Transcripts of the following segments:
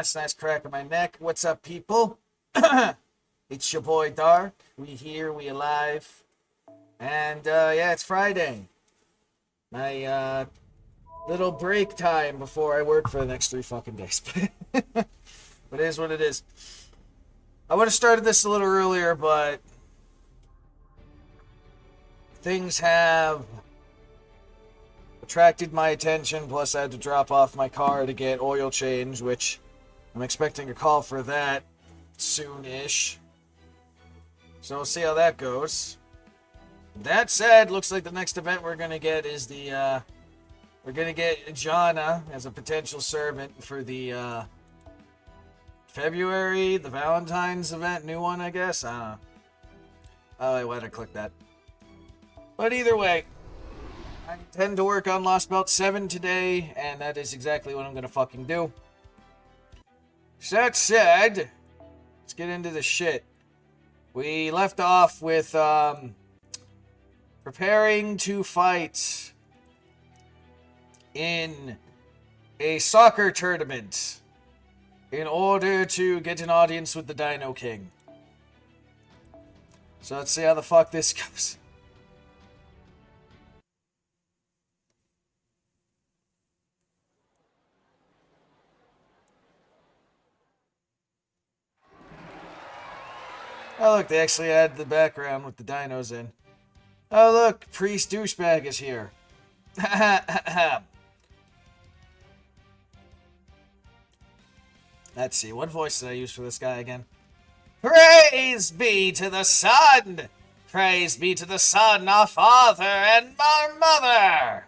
It's a nice crack in my neck. What's up, people? It's your boy Dark. We here, we alive. And, yeah, it's Friday. My, little break time before I work for the next 3 fucking days. But it is what it is. I would have started this a little earlier, but things have attracted my attention, plus I had to drop off my car to get oil change, which I'm expecting a call for that soon-ish. So we'll see how that goes. That said, looks like the next event we're gonna get is the, we're gonna get Jana as a potential servant for the, February, the Valentine's event, new one, I guess? I don't know. Oh, why did I click that? But either way, I intend to work on Lost Belt 7 today, and that is exactly what I'm gonna fucking do. So that said, let's get into the shit. We left off with, preparing to fight in a soccer tournament in order to get an audience with the Deino King. So let's see how the fuck this goes. Oh look, they actually added the background with the dinos in. Oh look, Priest Douchebag is here. Let's see, what voice did I use for this guy again? Praise be to the sun! Praise be to the sun, our father and our mother!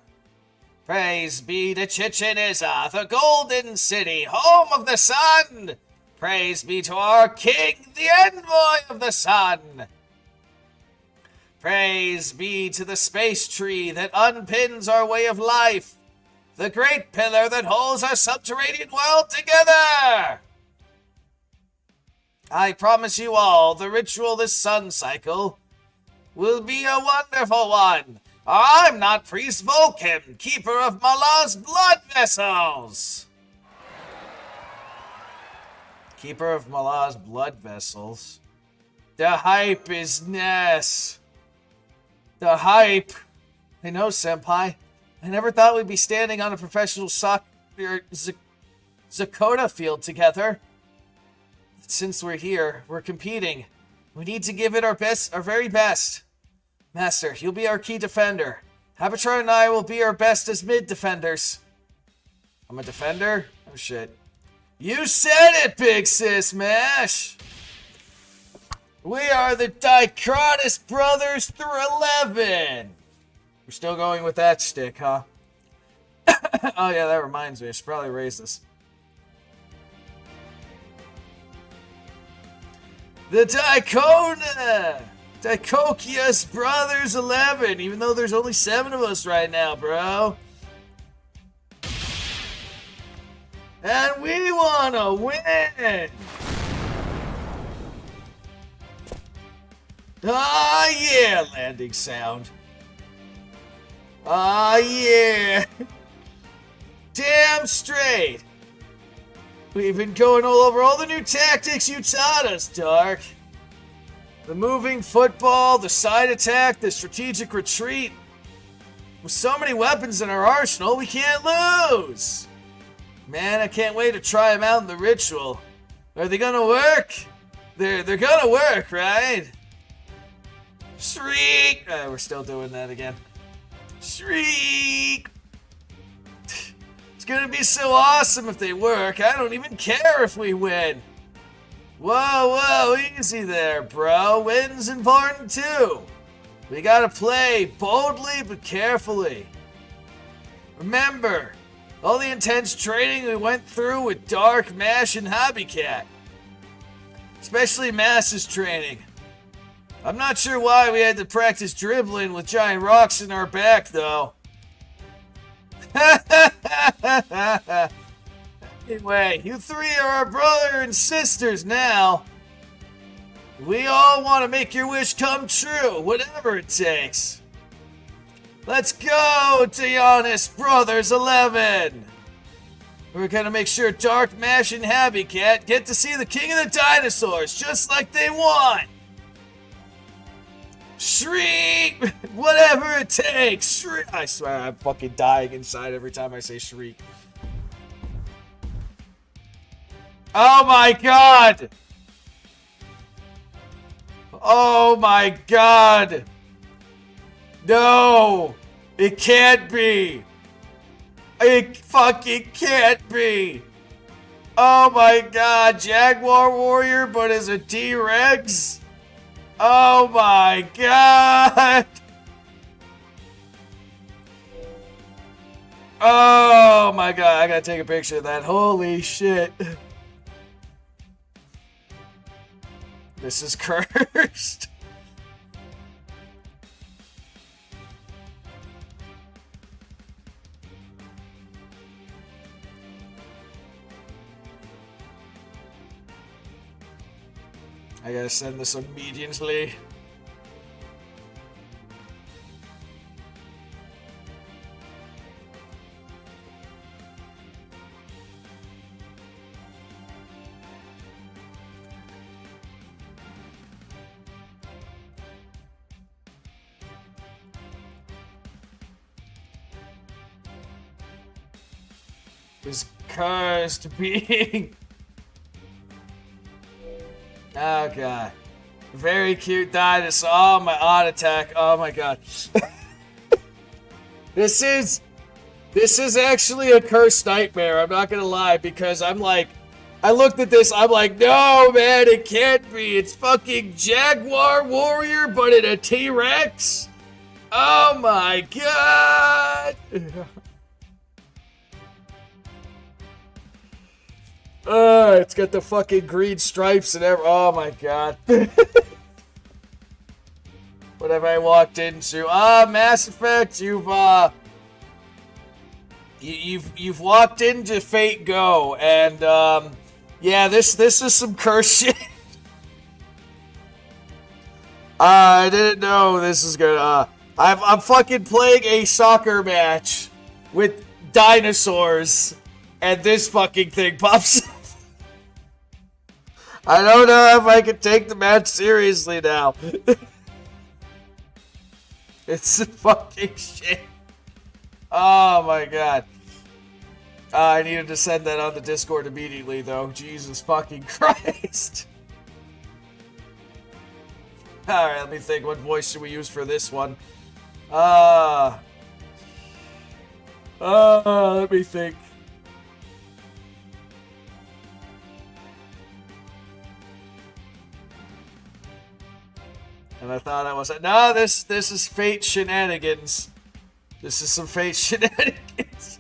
Praise be to Chichen Itza, the golden city, home of the sun! Praise be to our king, the envoy of the sun! Praise be to the space tree that unpins our way of life, the great pillar that holds our subterranean world together! I promise you all, the ritual this sun cycle will be a wonderful one. I'm not Priest Vulcan, keeper of Malah's blood vessels! Keeper of Malah's blood vessels? The hype is Ness. The hype. I know, senpai. I never thought we'd be standing on a professional soccer Zakota field together. Since we're here, we're competing. We need to give it our best, our very best. Master, you'll be our key defender. Habitat and I will be our best as mid defenders. I'm a defender? Oh shit. You said it, Big Sis Mash! We are the Dichrotis Brothers through 11! We're still going with that stick, huh? Oh yeah, that reminds me. I should probably raise this. The Dicokius Brothers 11, even though there's only 7 of us right now, bro. And we wanna win! Ah, yeah, landing sound. Ah, yeah. Damn straight. We've been going all over all the new tactics you taught us, Dark. The moving football, the side attack, the strategic retreat. With so many weapons in our arsenal, we can't lose. Man, I can't wait to try them out in the ritual. Are they gonna work? They're gonna work, right? Shriek! We're still doing that again. Shriek! It's gonna be so awesome if they work. I don't even care if we win. Whoa, easy there, bro. Win's important too. We gotta play boldly but carefully. Remember, all the intense training we went through with Dark, Mash, and Hobbycat. Especially Mass's training. I'm not sure why we had to practice dribbling with giant rocks in our back, though. Anyway, you 3 are our brother and sisters now. We all want to make your wish come true, whatever it takes. Let's go, Giannis Brothers 11. We're gonna make sure Dark, Mash, and Happycat get to see the King of the Dinosaurs, just like they want. Shriek! Whatever it takes! Shriek! I swear I'm fucking dying inside every time I say shriek. Oh my god! Oh my god! No! It can't be! It fucking can't be! Oh my god, Jaguar Warrior, but as a T-Rex? Oh my god! Oh my god, I gotta take a picture of that. Holy shit. This is cursed. I gotta send this immediately. This cursed being. Oh god. Very cute dinosaur. Oh my odd attack. Oh my god. This is actually a cursed nightmare, I'm not gonna lie, because I'm like, I looked at this, I'm like, no man, it can't be. It's fucking Jaguar Warrior, but in a T-Rex? Oh my god. It's got the fucking green stripes and everything. Oh my god. What have I walked into? Mass Effect, you've walked into Fate Go, and yeah, this is some curse shit. I didn't know this is gonna. I'm fucking playing a soccer match with dinosaurs, and this fucking thing pops up. I don't know if I can take the match seriously now. It's fucking shit. Oh my god. I needed to send that on the Discord immediately, though. Jesus fucking Christ. Alright, let me think. What voice should we use for this one? Let me think. And I thought I was like, no, this is Fate shenanigans. This is some Fate shenanigans.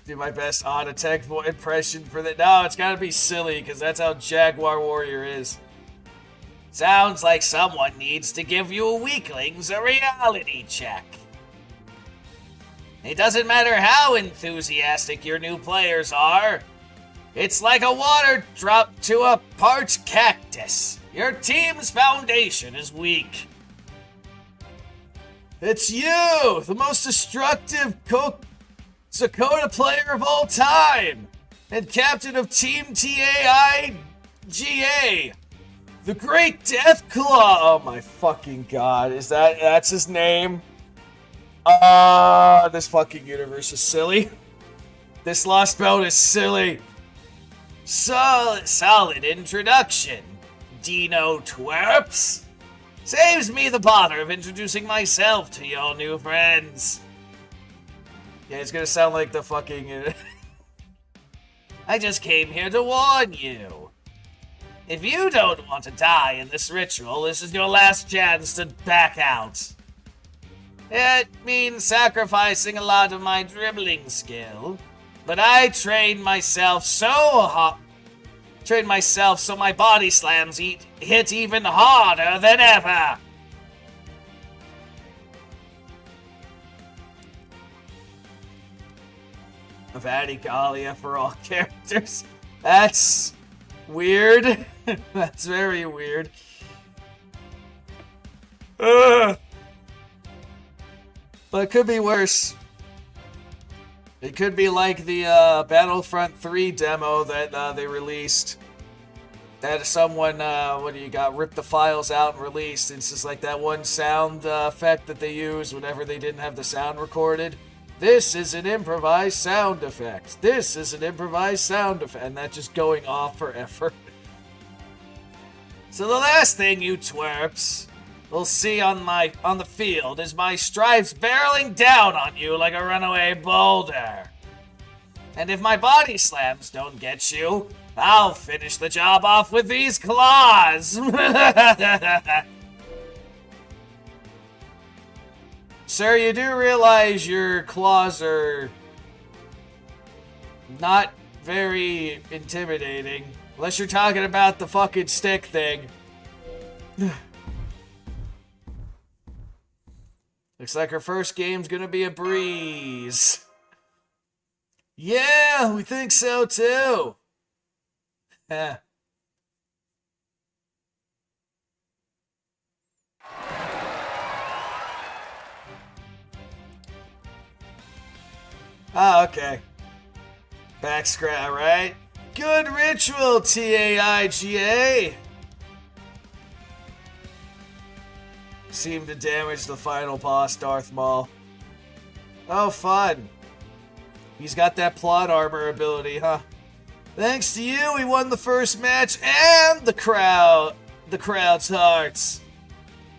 Do my best odd attack impression for that. No, it's gotta be silly, because that's how Jaguar Warrior is. Sounds like someone needs to give you weaklings a reality check. It doesn't matter how enthusiastic your new players are. It's like a water drop to a parched cactus. Your team's foundation is weak. It's you, the most destructive Sakota player of all time, and captain of Team TAIGA, the Great Deathclaw. Oh my fucking god, that's his name? This fucking universe is silly. This lost belt is silly. Solid introduction, Deino Twerps. Saves me the bother of introducing myself to your new friends. Yeah, it's gonna sound like the fucking... I just came here to warn you. If you don't want to die in this ritual, this is your last chance to back out. It means sacrificing a lot of my dribbling skill, but I trained myself so my body slams hit even harder than ever. Vaticalia for all characters. That's weird. That's very weird. But it could be worse. It could be like the Battlefront 3 demo that they released. That someone, ripped the files out and released. It's just like that one sound effect that they use whenever they didn't have the sound recorded. This is an improvised sound effect. This is an improvised sound effect. And that just going off forever. So the last thing you twerps will see on the field is my stripes barreling down on you like a runaway boulder. And if my body slams don't get you, I'll finish the job off with these claws. Sir, you do realize your claws are not very intimidating. Unless you're talking about the fucking stick thing. Looks like our first game's gonna be a breeze. Yeah, we think so too. Heh. Ah, okay. Back scratch, right? Good ritual, TAIGA. Seemed to damage the final boss, Darth Maul. Oh, fun. He's got that plot armor ability, huh? Thanks to you, we won the first match and the crowd's hearts.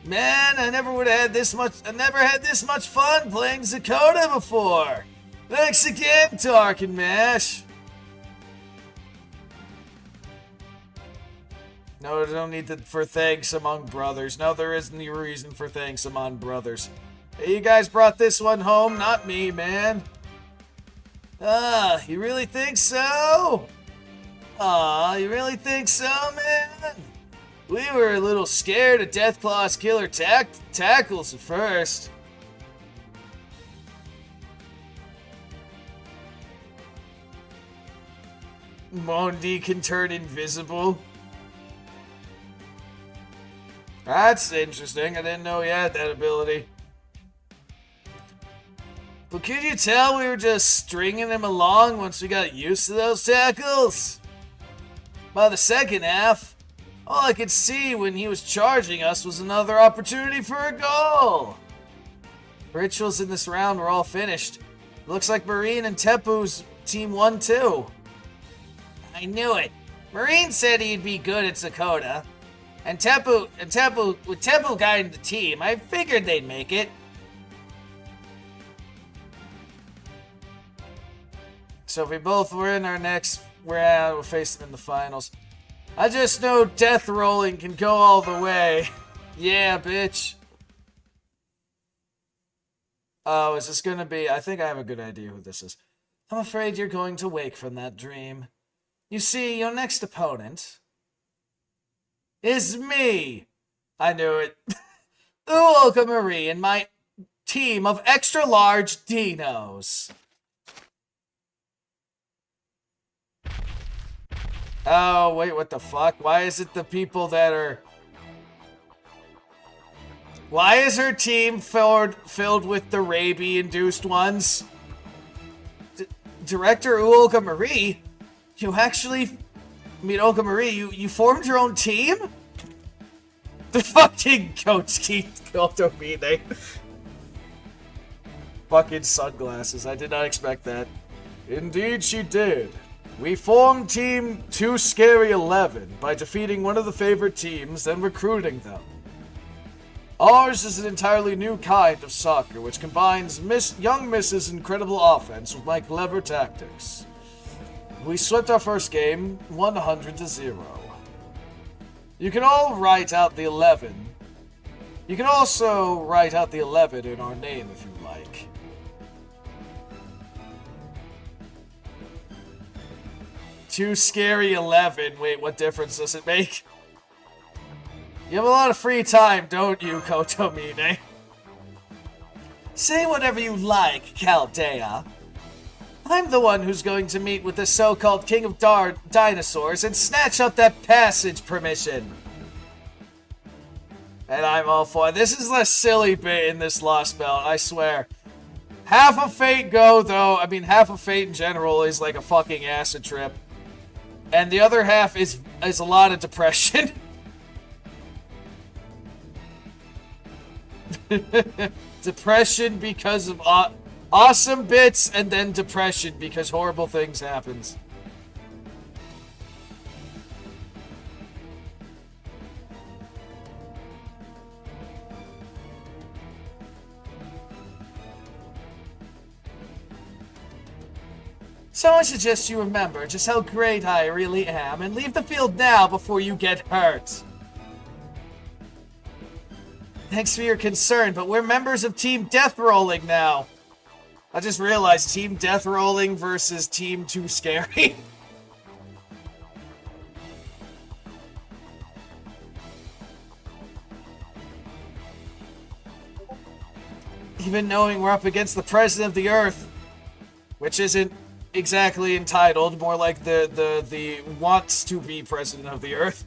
Man, I never had this much fun playing Sakota before. Thanks again, Tark and Mash. No, there's no need for thanks among brothers. No, there isn't any reason for thanks among brothers. Hey, you guys brought this one home, not me, man. You really think so? You really think so, man? We were a little scared of Deathclaw's killer tackles at first. Mondi can turn invisible. That's interesting. I didn't know he had that ability. But could you tell we were just stringing him along once we got used to those tackles? By the second half, all I could see when he was charging us was another opportunity for a goal. Rituals in this round were all finished. Looks like Marine and Tepu's team won too. I knew it. Marine said he'd be good at Sakota. With Tepu guiding the team, I figured they'd make it. So if we both win our next round, we'll face them in the finals. I just know death rolling can go all the way. Yeah, bitch. Oh, is this gonna be... I think I have a good idea who this is. I'm afraid you're going to wake from that dream. You see, your next opponent is me. I knew it. Uoka Marie and my team of extra-large dinos. Oh, wait, what the fuck? Why is it the people that are... Why is her team filled with the rabies-induced ones? Director Uoka Marie? You actually... I mean, Uoka Marie, you formed your own team? The fucking Coach Keith Kotomine. Fucking sunglasses. I did not expect that. Indeed she did. We formed Team 2 Scary 11 by defeating one of the favorite teams and recruiting them. Ours is an entirely new kind of soccer which combines young Miss's incredible offense with my clever tactics. We swept our first game 100-0. You can all write out the 11. You can also write out the 11 in our name if you like. Too Scary 11. Wait, what difference does it make? You have a lot of free time, don't you, Kotomine? Say whatever you like, Chaldea. I'm the one who's going to meet with the so-called King of Dinosaurs and snatch up that passage permission. And I'm all for it. This is a silly bit in this Lost Belt, I swear. Half of Fate Go, though, I mean, half of Fate in general is like a fucking acid trip. And the other half is a lot of depression. Depression because of awesome bits, and then depression because horrible things happens. So I suggest you remember just how great I really am and leave the field now before you get hurt. Thanks for your concern, but we're members of Team Death Rolling now. I just realized Team Death Rolling versus Team Too Scary. Even knowing we're up against the President of the Earth, which isn't exactly entitled, more like the wants to be President of the Earth.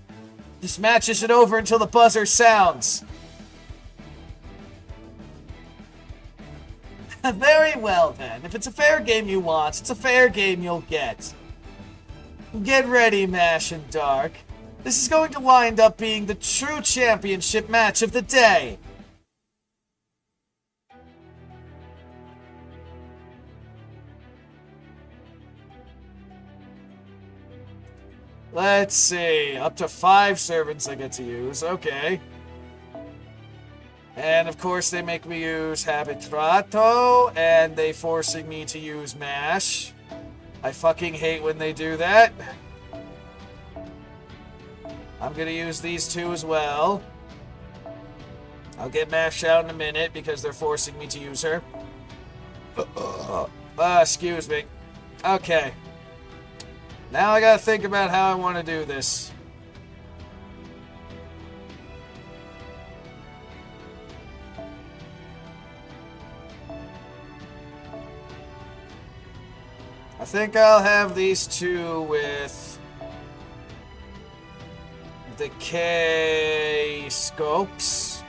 This match isn't over until the buzzer sounds. Very well, then. If it's a fair game you want, it's a fair game you'll get. Get ready, Mash and Dark. This is going to wind up being the true championship match of the day. Let's see. Up to 5 servants I get to use. Okay. And of course they make me use Habitrato, and they forcing me to use Mash. I fucking hate when they do that. I'm gonna use these two as well. I'll get Mash out in a minute because they're forcing me to use her. Excuse me. Okay. Now I gotta think about how I want to do this. I think I'll have these two with the K scopes.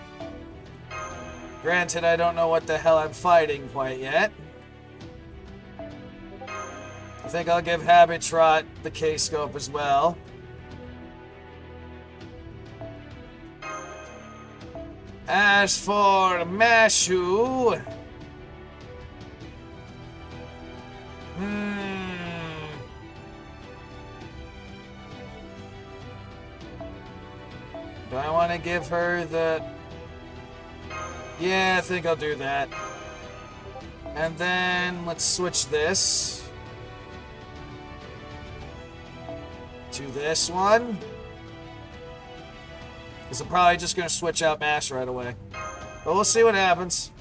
Granted, I don't know what the hell I'm fighting quite yet. I think I'll give Habitrot the K scope as well. As for Mashu, do I want to give her the... Yeah, I think I'll do that. And then let's switch this. to this one. Because I'm probably just going to switch out mash right away. But we'll see what happens.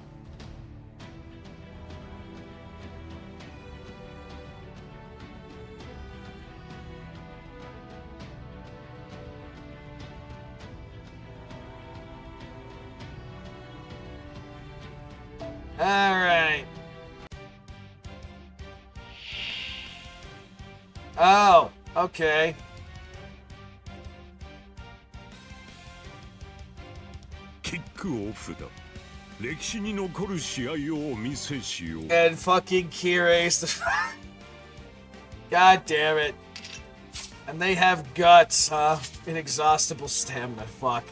Alright. Oh, okay. And fucking Kirei's the... God damn it. And they have guts, huh? Inexhaustible stamina, fuck.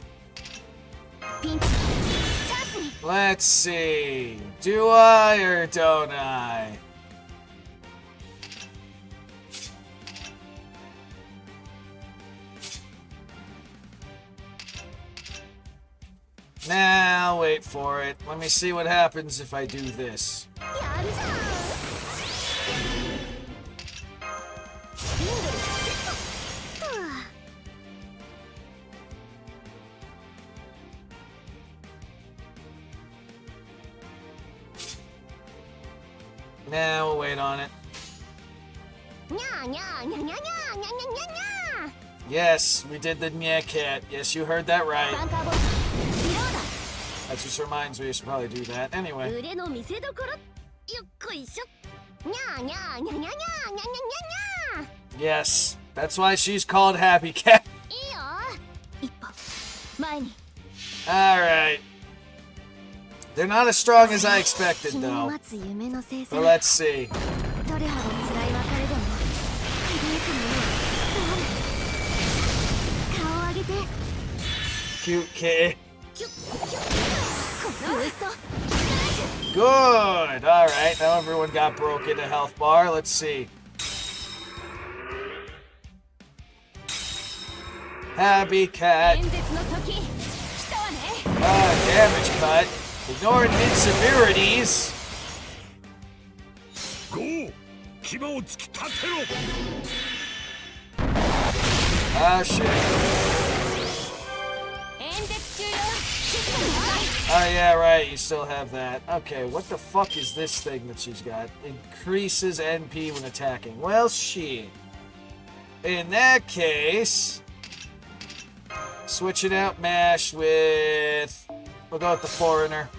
Let's see. Do I or don't I? Now, wait for it. Let me see what happens if I do this. Now we'll wait on it. Yes, we did the nya cat. Yes, you heard that right. That just reminds me you should probably do that. Anyway. Yes, that's why she's called Happy Cat. Alright. They're not as strong as I expected, though. But let's see. Cute kid. Good! Alright, now everyone got broken a health bar. Let's see. Happy Cat. Damage cut. Ignoring inseverities. Ah, shit. Oh, yeah, right. You still have that. Okay, what the fuck is this thing that she's got? Increases NP when attacking. Well, shit. In that case, switching out Mash with... We'll go with the Foreigner.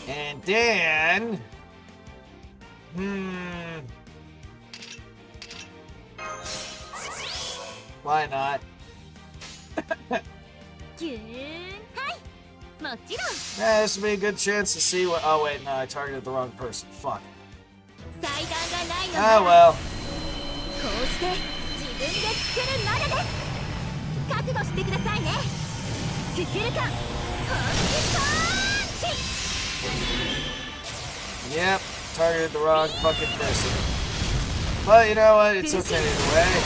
And then... Why not? Yeah, this would be a good chance to see what... Oh, wait, no, I targeted the wrong person. Fuck. Ah, well. Yep, targeted the wrong fucking person. But you know what? It's okay either way.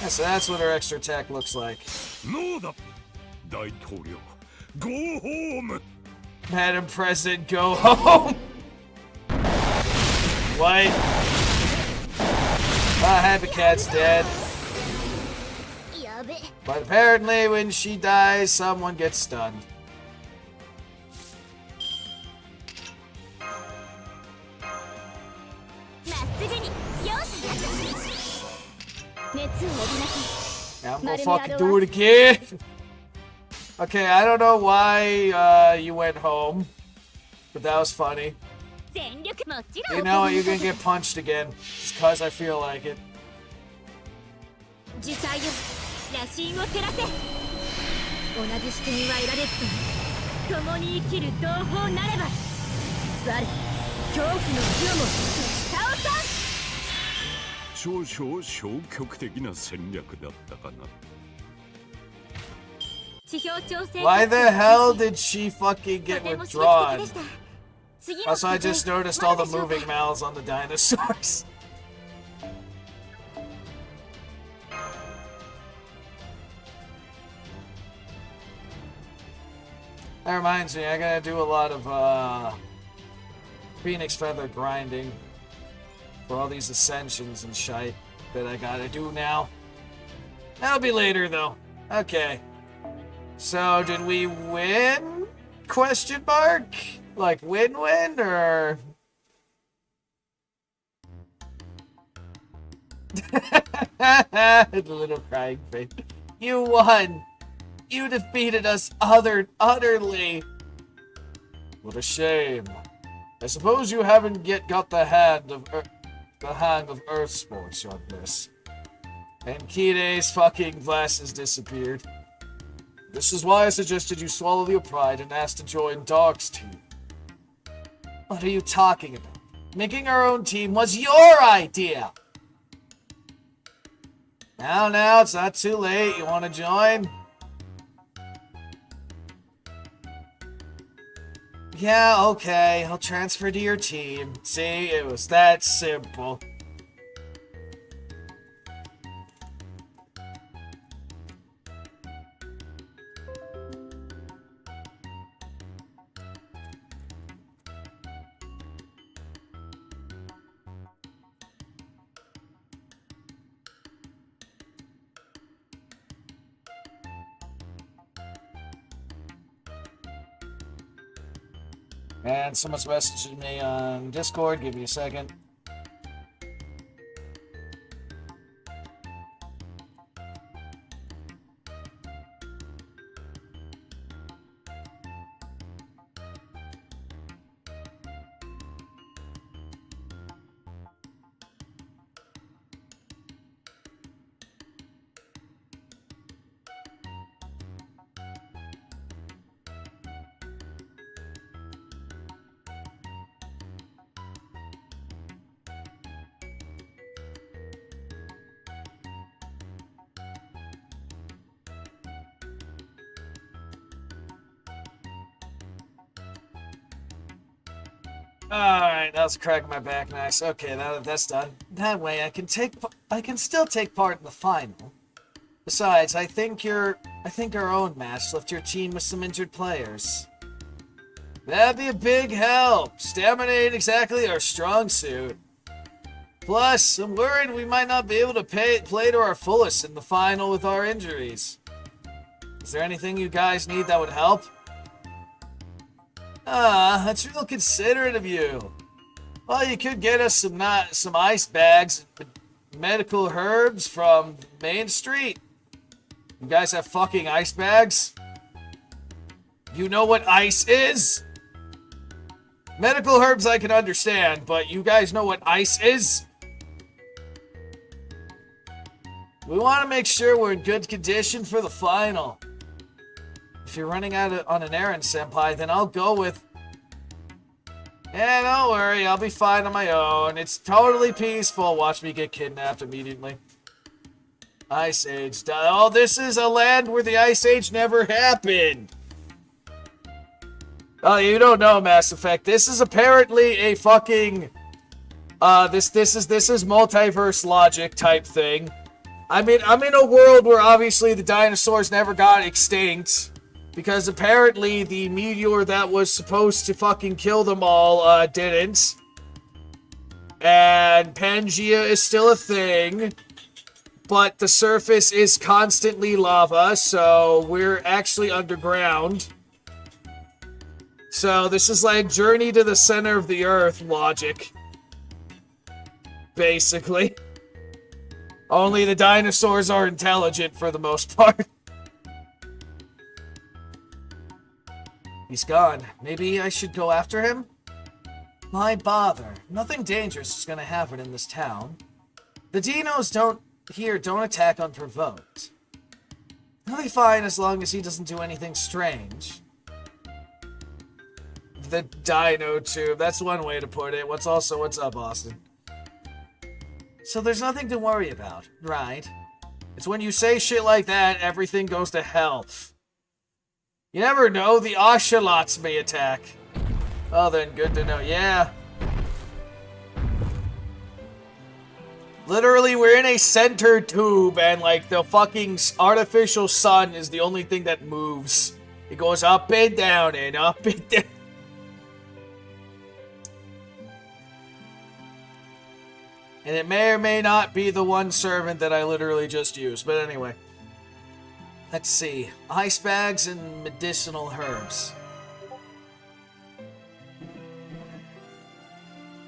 Yeah, so that's what her extra attack looks like. Go home! Madam President, go home! What? Ah, Happy Cat's dead. But apparently when she dies, someone gets stunned. I'm gonna fucking do it again. Okay, I don't know why you went home, but that was funny. You know what? You're gonna get punched again, just cause I feel like it. Why the hell did she fucking get withdrawn? Also, I just noticed all the moving mouths on the dinosaurs. That reminds me, I gotta do a lot of, Phoenix Feather grinding for all these ascensions and shite that I gotta do now. That'll be later, though. Okay. So, did we win? Question mark? Like, win-win, or... The little crying face. You won! You defeated us utterly! What a shame. I suppose you haven't yet got the hang of Earth sports, young miss. And Kide's fucking glasses disappeared. This is why I suggested you swallow your pride and ask to join Dark's team. What are you talking about? Making our own team was your idea! Now, it's not too late. You want to join? Yeah, okay. I'll transfer to your team. See, it was that simple. And someone's messaging me on Discord. Give me a second. Alright, that was cracking my back nice. Okay, that's done. That way I can still take part in the final. Besides, I think our own match left your team with some injured players. That'd be a big help. Stamina ain't exactly our strong suit. Plus, I'm worried we might not be able to play to our fullest in the final with our injuries. Is there anything you guys need that would help? That's real considerate of you. Well, you could get us some ice bags and medical herbs from Main Street. You guys have fucking ice bags? You know what ice is? Medical herbs I can understand, but you guys know what ice is? We want to make sure we're in good condition for the final. If you're running out on an errand, Senpai, then I'll go with... Yeah, don't worry, I'll be fine on my own. It's totally peaceful. Watch me get kidnapped immediately. Ice Age. Oh, this is a land where the Ice Age never happened. Oh, you don't know, Mass Effect. This is apparently a fucking... This is multiverse logic type thing. I mean, I'm in a world where obviously the dinosaurs never got extinct. Because apparently the meteor that was supposed to fucking kill them all, didn't. And Pangea is still a thing. But the surface is constantly lava, so we're actually underground. So this is like Journey to the Center of the Earth logic. Basically. Only the dinosaurs are intelligent for the most part. He's gone. Maybe I should go after him? Why bother? Nothing dangerous is gonna happen in this town. The dinos don't attack unprovoked. He'll be fine as long as he doesn't do anything strange. The Dino Tube. That's one way to put it. What's up, Austin? So there's nothing to worry about, right? It's when you say shit like that, everything goes to hell. You never know, the ocelots may attack. Oh, then good to know. Yeah. Literally, we're in a center tube, and like the fucking artificial sun is the only thing that moves. It goes up and down and up and down. And it may or may not be the one servant that I literally just used. But anyway. Let's see. Ice bags and medicinal herbs.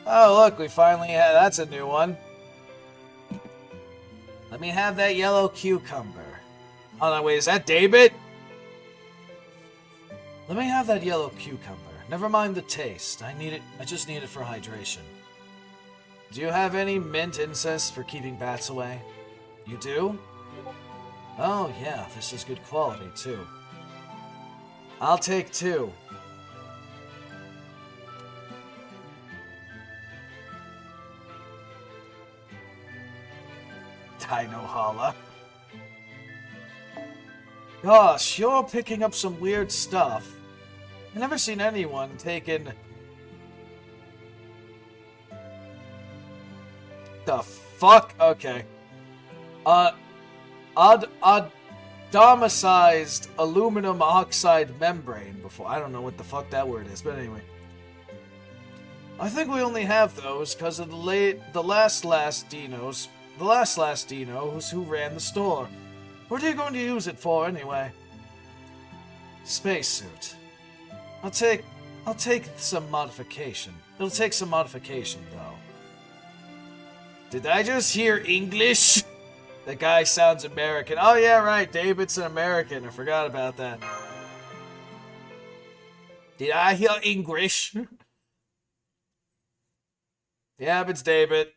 Oh, look. We finally have... That's a new one. Let me have that yellow cucumber. Oh, no, wait. Is that David? Let me have that yellow cucumber. Never mind the taste. I need it. I just need it for hydration. Do you have any mint incense for keeping bats away? You do? Oh, yeah, this is good quality, too. I'll take 2. Deino Holla. Gosh, you're picking up some weird stuff. I've never seen anyone taking... The fuck? Okay. Atomicized aluminum oxide membrane before. I don't know what the fuck that word is, but anyway. I think we only have those because of the last Dinos. The last Dinos who ran the store. What are you going to use it for anyway? Spacesuit. I'll take some modification. It'll take some modification though. Did I just hear English? That guy sounds American. Oh yeah, right. David's an American. I forgot about that. Did I hear English? Yeah, it's David.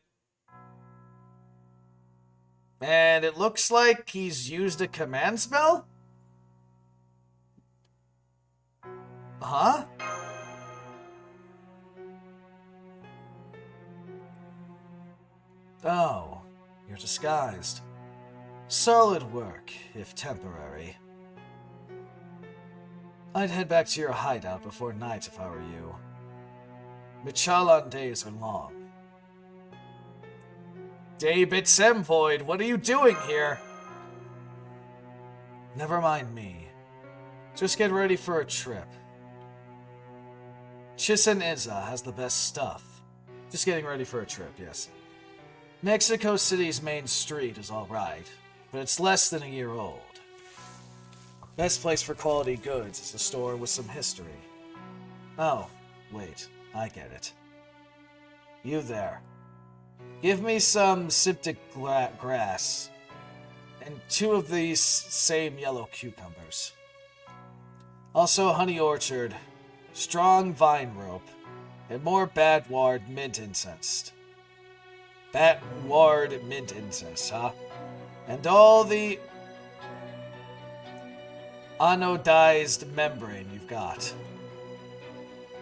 And it looks like he's used a command spell? Huh? Oh, you're disguised. Solid work, if temporary. I'd head back to your hideout before night if I were you. Michalan days are long. David Semvoid, what are you doing here? Never mind me. Just get ready for a trip. Chichen Itza has the best stuff. Just getting ready for a trip, yes. Mexico City's main street is alright, but it's less than a year old. Best place for quality goods is a store with some history. Oh, wait, I get it. You there. Give me some septic grass, and 2 of these same yellow cucumbers. Also honey orchard, strong vine rope, and more Badward mint incense. Badward mint incense, huh? And all the anodized membrane you've got.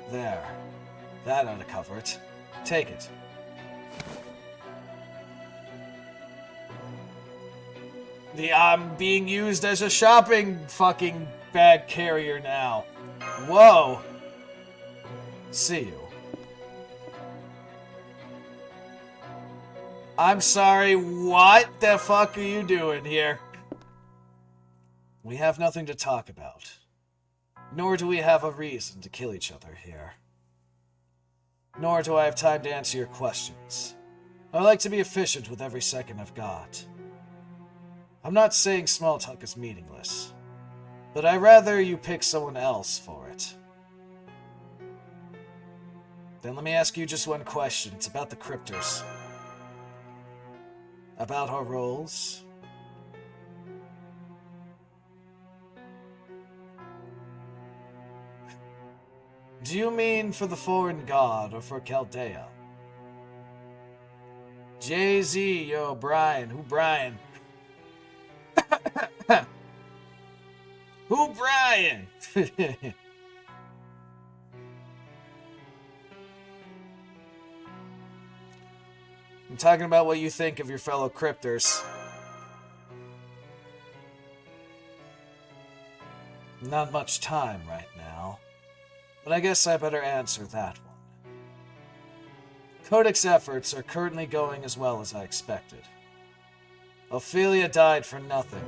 There. That ought to cover it. Take it. I'm being used as a shopping fucking bag carrier now. Whoa. See you. I'm sorry, what the fuck are you doing here? We have nothing to talk about. Nor do we have a reason to kill each other here. Nor do I have time to answer your questions. I like to be efficient with every second I've got. I'm not saying small talk is meaningless, but I'd rather you pick someone else for it. Then let me ask you just one question. It's about the cryptors. About our roles. Do you mean for the foreign god or for Chaldea? Jay-Z, yo, Brian. Who Brian? Who Brian? I'm talking about what you think of your fellow cryptors. Not much time right now, but I guess I better answer that one. Codex efforts are currently going as well as I expected. Ophelia died for nothing.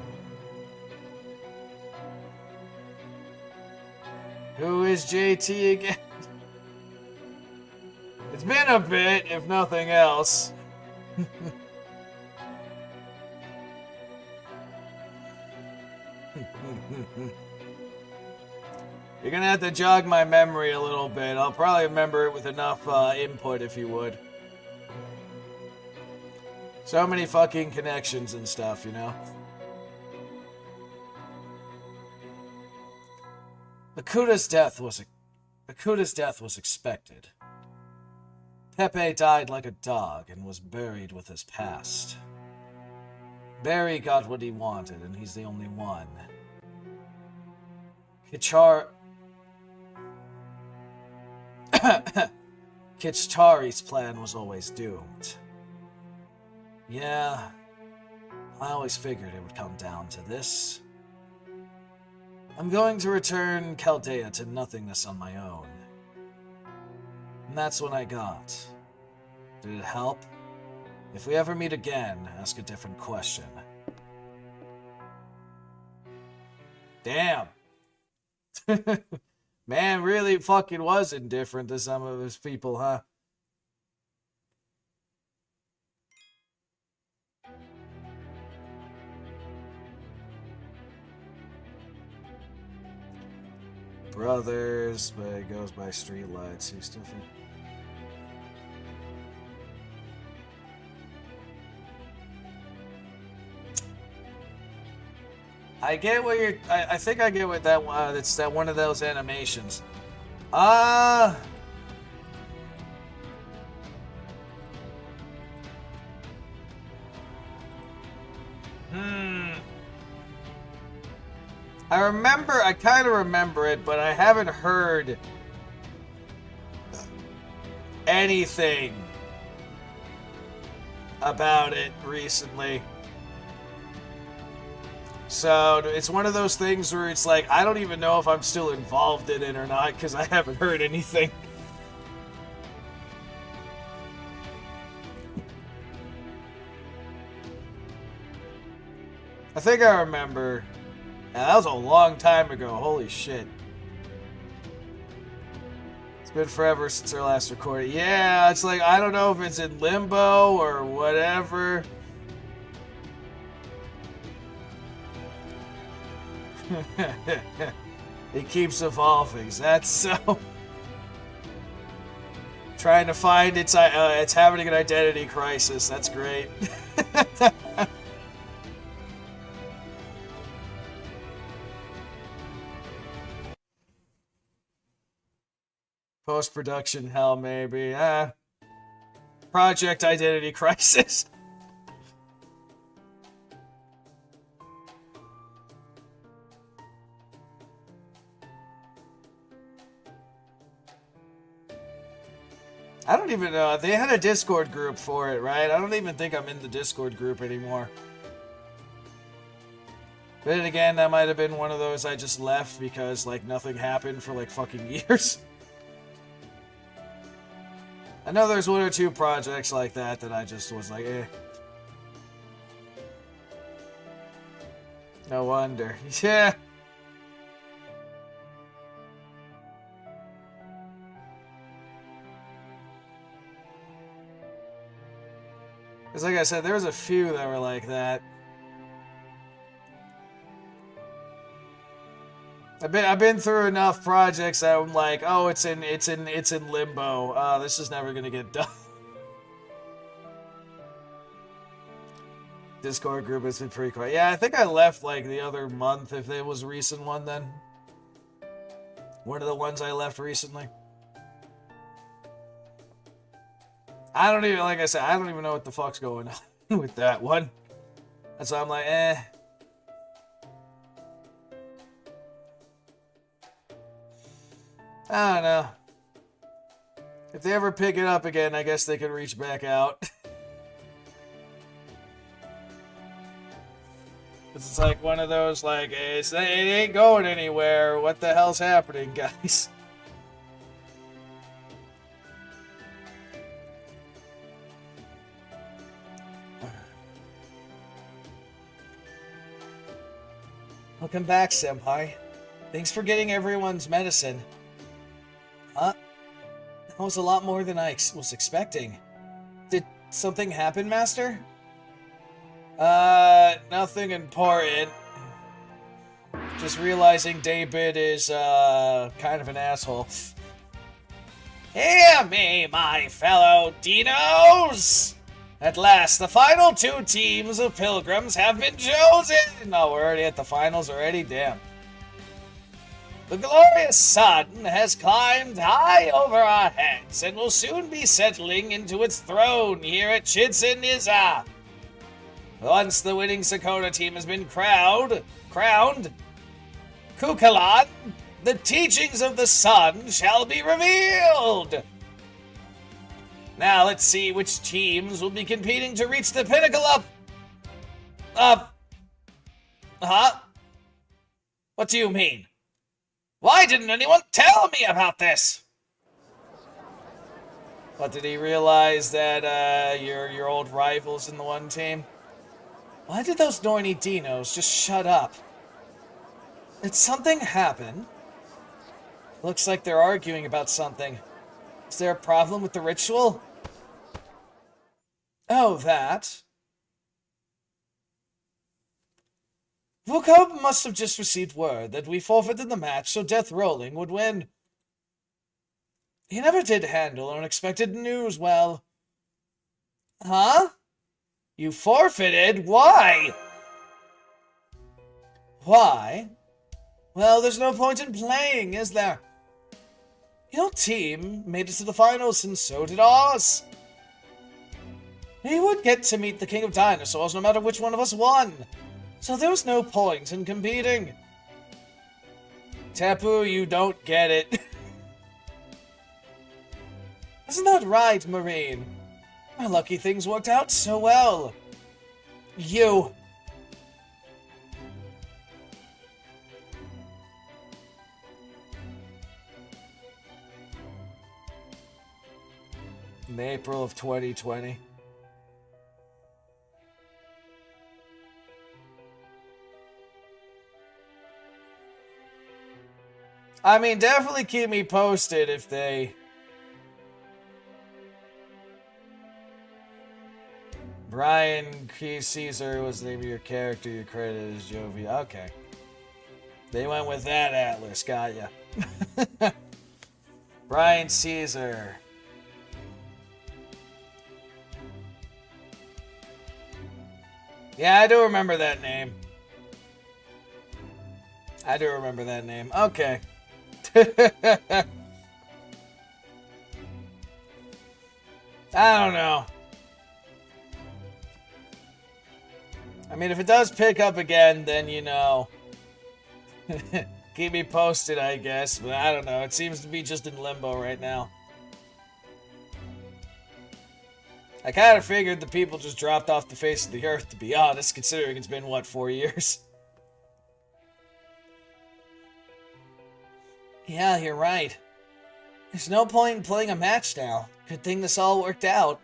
Who is JT again? It's been a bit, if nothing else. You're gonna have to jog my memory a little bit. I'll probably remember it with enough input, if you would. So many fucking connections and stuff, you know? Akuta's death was expected. Pepe died like a dog and was buried with his past. Barry got what he wanted, and he's the only one. Kitchari's plan was always doomed. Yeah, I always figured it would come down to this. I'm going to return Chaldea to nothingness on my own. And that's what I got. Did it help? If we ever meet again, ask a different question. Damn. Man really fucking was indifferent to some of his people, huh? Brothers, but it goes by streetlights. He's still. I get what you're. I think I get what that. It's that one of those animations. I kind of remember it, but I haven't heard anything about it recently. So it's one of those things where it's like, I don't even know if I'm still involved in it or not, because I haven't heard anything. I think I remember. Yeah, that was a long time ago. Holy shit. It's been forever since our last recording. Yeah, it's like, I don't know if it's in limbo or whatever. It keeps evolving. That's so... Trying to find it's having an identity crisis. That's great. Post-production hell, maybe. Project identity crisis. I don't even know. They had a Discord group for it, right? I don't even think I'm in the Discord group anymore. But then again, that might have been one of those I just left because, like, nothing happened for, like, fucking years. I know there's one or two projects like that that I just was like, eh. No wonder. Yeah. Because like I said, there was a few that were like that. I've been through enough projects that I'm like, oh, it's in limbo. This is never gonna get done. Discord group has been pretty quiet. Yeah, I think I left like the other month, if it was a recent one then. One of the ones I left recently. I don't even, like I said, I don't even know what the fuck's going on with that one. That's why I'm like, eh. I don't know. If they ever pick it up again, I guess they can reach back out. It's like one of those, like, it ain't going anywhere. What the hell's happening, guys? Welcome back, Senpai. Thanks for getting everyone's medicine. Huh? That was a lot more than I was expecting. Did something happen, Master? Nothing important. Just realizing David is, kind of an asshole. Hear me, my fellow Dinos! At last, the final 2 teams of pilgrims have been chosen! Oh, we're already at the finals already? Damn. The glorious sun has climbed high over our heads and will soon be settling into its throne here at Chichen Itza. Once the winning Sakota team has been crowned, Kukalan, the teachings of the sun shall be revealed. Now let's see which teams will be competing to reach the pinnacle Huh? What do you mean? Why didn't anyone tell me about this? What, did he realize that, your old rival's in the one team? Why did those Norny Dinos just shut up? Did something happen? Looks like they're arguing about something. Is there a problem with the ritual? Oh, that. Vtuber must have just received word that we forfeited the match so Death Rolling would win. He never did handle unexpected news well. Huh? You forfeited? Why? Why? Well, there's no point in playing, is there? Your team made it to the finals, and so did ours. We would get to meet the King of Dinosaurs no matter which one of us won, so there was no point in competing. Tapu, you don't get it. Isn't that right, Marine? Our lucky things worked out so well. You. In April of 2020. I mean, definitely keep me posted if they... Brian Caesar was the name of your character. Your credit is Jovi. Okay. They went with that, Atlas. Got ya. Brian Caesar. Yeah, I do remember that name. Okay. I don't know. I mean, if it does pick up again, then, you know, keep me posted, I guess. But I don't know. It seems to be just in limbo right now. I kind of figured the people just dropped off the face of the earth, to be honest, considering it's been, what, 4 years? Yeah, you're right. There's no point in playing a match now. Good thing this all worked out.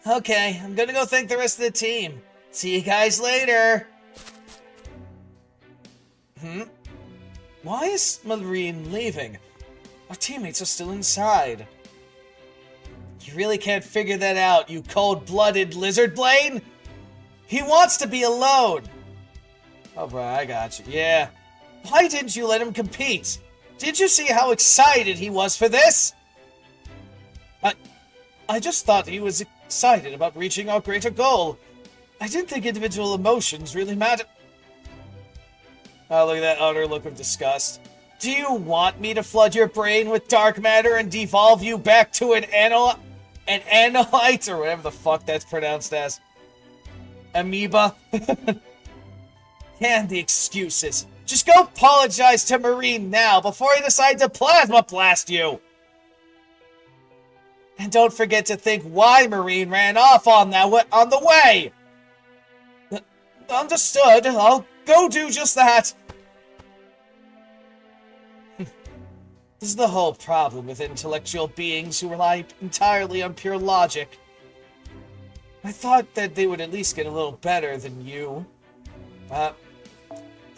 Okay, I'm gonna go thank the rest of the team. See you guys later! Why is Marine leaving? Our teammates are still inside. You really can't figure that out, you cold-blooded lizard Blaine? He wants to be alone! Oh, bro, I got you. Yeah. Why didn't you let him compete? Did you see how excited he was for this? I just thought he was excited about reaching our greater goal. I didn't think individual emotions really mattered. Oh, look at that utter look of disgust. Do you want me to flood your brain with dark matter and devolve you back to an analyte, or whatever the fuck that's pronounced as? Amoeba? And the excuses. Just go apologize to Marine now before he decides to plasma blast you. And don't forget to think why Marine ran off on the way. Understood. I'll go do just that. This is the whole problem with intellectual beings who rely entirely on pure logic. I thought that they would at least get a little better than you. I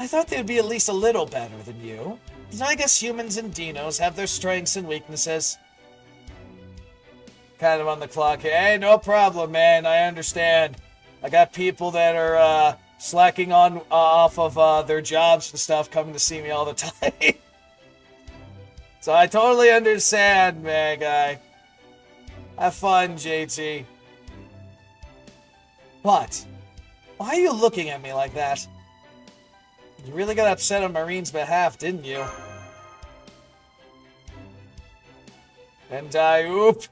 I thought they'd be at least a little better than you. But I guess humans and dinos have their strengths and weaknesses. Kind of on the clock here. Hey, no problem, man. I understand. I got people that are slacking on off of their jobs and stuff coming to see me all the time. So I totally understand, man, guy. Have fun, JT. What? Why are you looking at me like that? You really got upset on Marine's behalf, didn't you? And oop.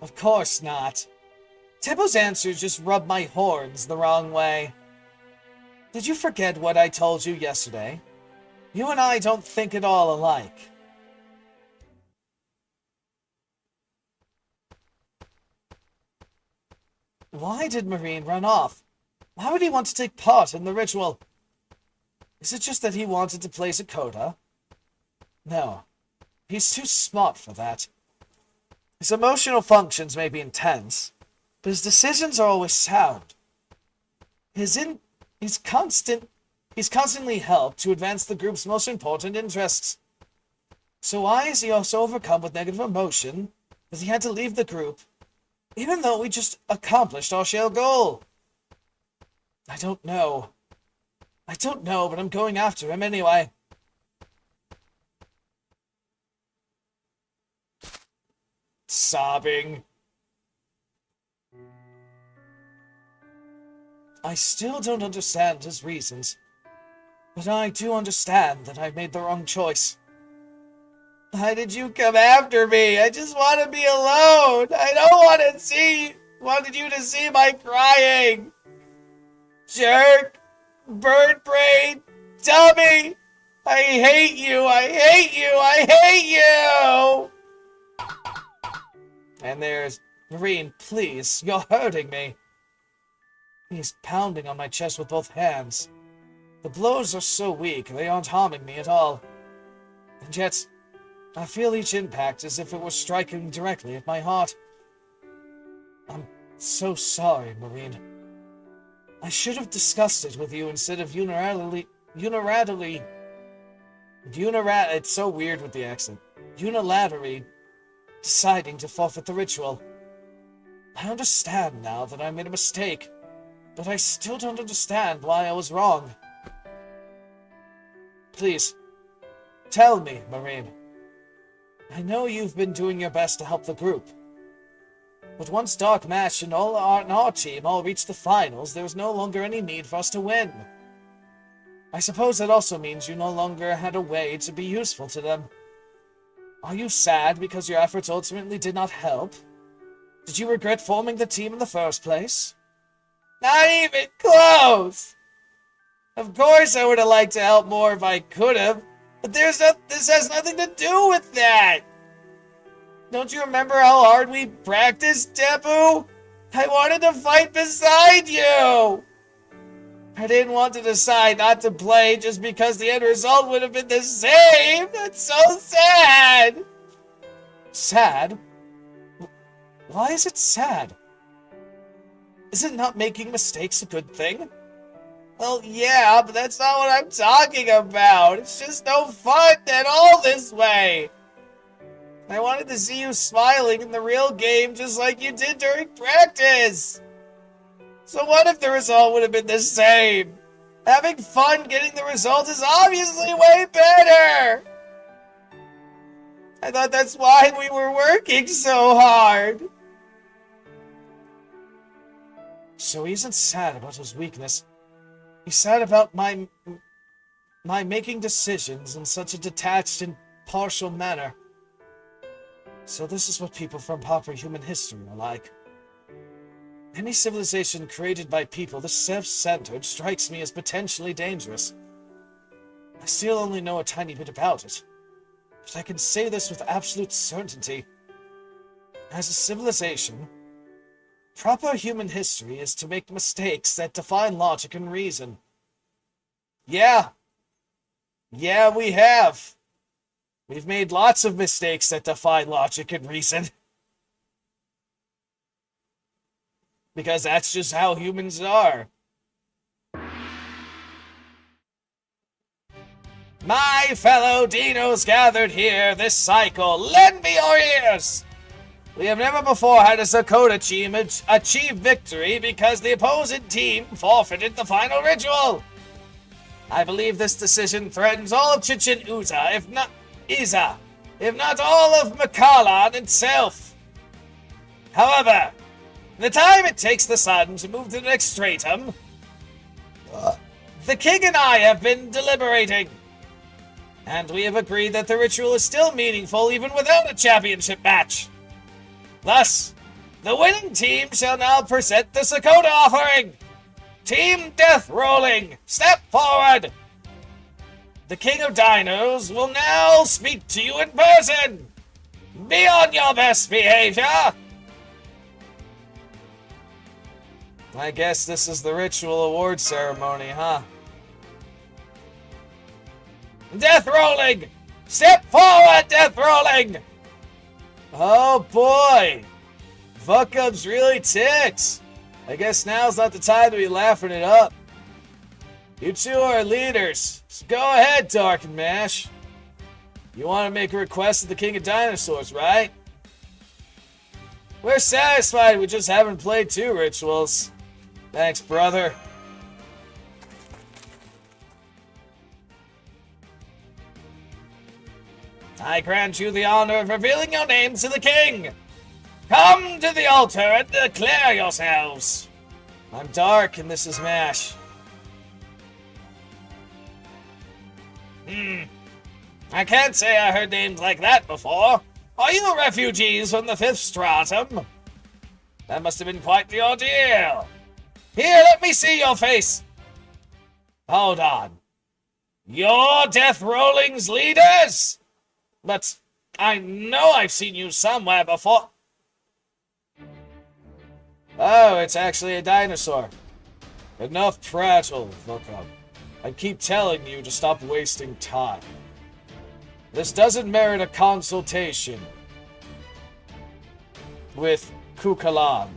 Of course not. Tebo's answer just rubbed my horns the wrong way. Did you forget what I told you yesterday? You and I don't think at all alike. Why did Marine run off? Why would he want to take part in the ritual? Is it just that he wanted to place a coda? No. He's too smart for that. His emotional functions may be intense, but his decisions are always sound. He's constantly helped to advance the group's most important interests. So why is he also overcome with negative emotion that he had to leave the group, even though we just accomplished our shared goal? I don't know, but I'm going after him anyway. Sobbing. I still don't understand his reasons, but I do understand that I made the wrong choice. Why did you come after me? I just want to be alone. I don't wanted you to see my crying. Jerk. Bird brain. Dummy. I hate you. I hate you. I hate you. And there's Marine, please. You're hurting me. He's pounding on my chest with both hands. The blows are so weak, they aren't harming me at all. And yet, I feel each impact as if it were striking directly at my heart. I'm so sorry, Marine. I should have discussed it with you instead of it's so weird with the accent. Unilaterally deciding to forfeit the ritual. I understand now that I made a mistake, but I still don't understand why I was wrong. Please, tell me, Marine. I know you've been doing your best to help the group, but once Dark Match and our team all reached the finals, there was no longer any need for us to win. I suppose that also means you no longer had a way to be useful to them. Are you sad because your efforts ultimately did not help? Did you regret forming the team in the first place? Not even close! Of course I would have liked to help more if I could have, but this has nothing to do with that! Don't you remember how hard we practiced, Debu? I wanted to fight beside you! I didn't want to decide not to play just because the end result would have been the same! That's so sad! Sad? Why is it sad? Isn't not making mistakes a good thing? Well, yeah, but that's not what I'm talking about. It's just no fun at all this way. I wanted to see you smiling in the real game just like you did during practice. So what if the result would have been the same? Having fun getting the result is obviously way better. I thought that's why we were working so hard. So he isn't sad about his weakness. He's sad about my making decisions in such a detached and partial manner. So this is what people from proper human history are like. Any civilization created by people this self-centered strikes me as potentially dangerous. I still only know a tiny bit about it, but I can say this with absolute certainty. As a civilization, proper human history is to make mistakes that defy logic and reason. Yeah, we have. We've made lots of mistakes that defy logic and reason. Because that's just how humans are. My fellow Dinos gathered here this cycle, lend me your ears! We have never before had a Dakota team achieve victory because the opposing team forfeited the final ritual. I believe this decision threatens all of Chichen Itza, if not all of Makalan itself. However, the time it takes the sun to move to the next stratum, the king and I have been deliberating, and we have agreed that the ritual is still meaningful even without a championship match. Thus, the winning team shall now present the Dakota offering. Team Death Rolling, step forward. The King of Dinos will now speak to you in person. Be on your best behavior. I guess this is the ritual award ceremony, huh? Death Rolling! Step forward, Death Rolling! Oh boy! Fuck-ups really ticks. I guess now's not the time to be laughing it up. You two are leaders, so go ahead, Dark and Mash. You want to make a request to the King of Dinosaurs, right? We're satisfied we just haven't played 2 rituals. Thanks, brother. I grant you the honor of revealing your names to the king. Come to the altar and declare yourselves. I'm Dark and this is Mash. I can't say I heard names like that before. Are you refugees from the 5th stratum? That must have been quite the ordeal. Here, let me see your face. Hold on. You're Death Rolling's leaders? But I know I've seen you somewhere before. Oh, it's actually a dinosaur. Enough prattle, fuck up. I keep telling you to stop wasting time. This doesn't merit a consultation with Kukalan.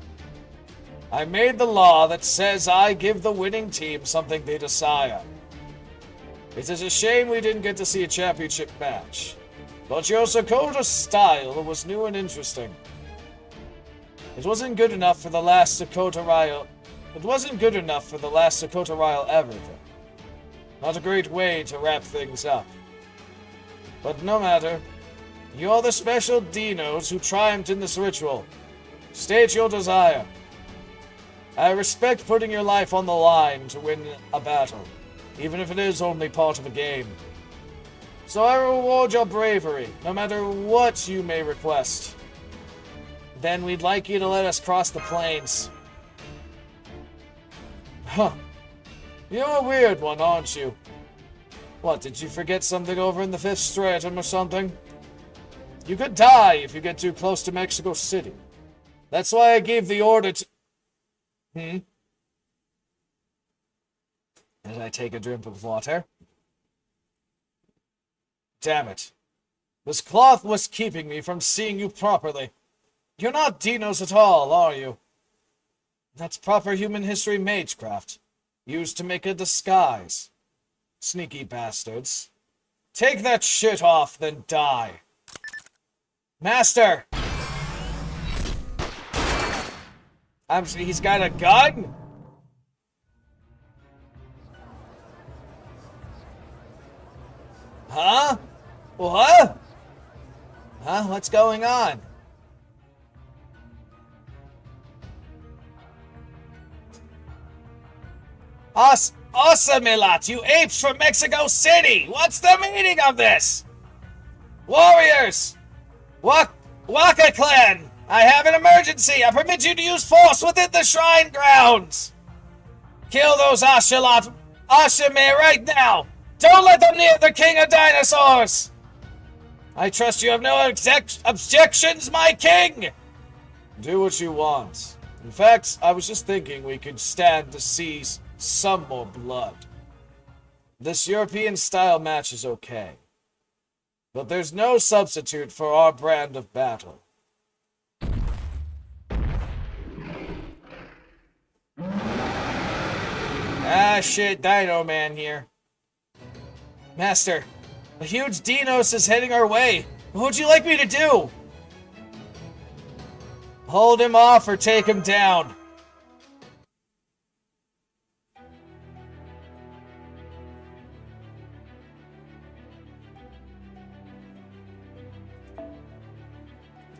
I made the law that says I give the winning team something they desire. It is a shame we didn't get to see a championship match, but your Dakota style was new and interesting. It wasn't good enough for the last Dakota Ryle. It wasn't good enough for the last Dakota Ryle ever, though. Not a great way to wrap things up. But no matter. You're the special Dinos who triumphed in this ritual. State your desire. I respect putting your life on the line to win a battle, even if it is only part of a game. So I reward your bravery, no matter what you may request. Then we'd like you to let us cross the plains. Huh. You're a weird one, aren't you? What, did you forget something over in the 5th stratum or something? You could die if you get too close to Mexico City. That's why I gave the order to... Did I take a drink of water? Damn it. This cloth was keeping me from seeing you properly. You're not Dinos at all, are you? That's proper human history magecraft, used to make a disguise. Sneaky bastards. Take that shit off, then die. Master! He's got a gun? Huh? What? Huh? What's going on? Awesome, you apes from Mexico City! What's the meaning of this? Warriors! Waka Clan! I have an emergency! I permit you to use force within the shrine grounds! Kill those Ashame right now! Don't let them near the King of Dinosaurs! I trust you have no objections, my king! Do what you want. In fact, I was just thinking we could stand to see some more blood. This European-style match is okay. But there's no substitute for our brand of battle. Ah, shit, Dino Man here. Master, A huge Dinos is heading our way. What would you like me to do? Hold him off or take him down.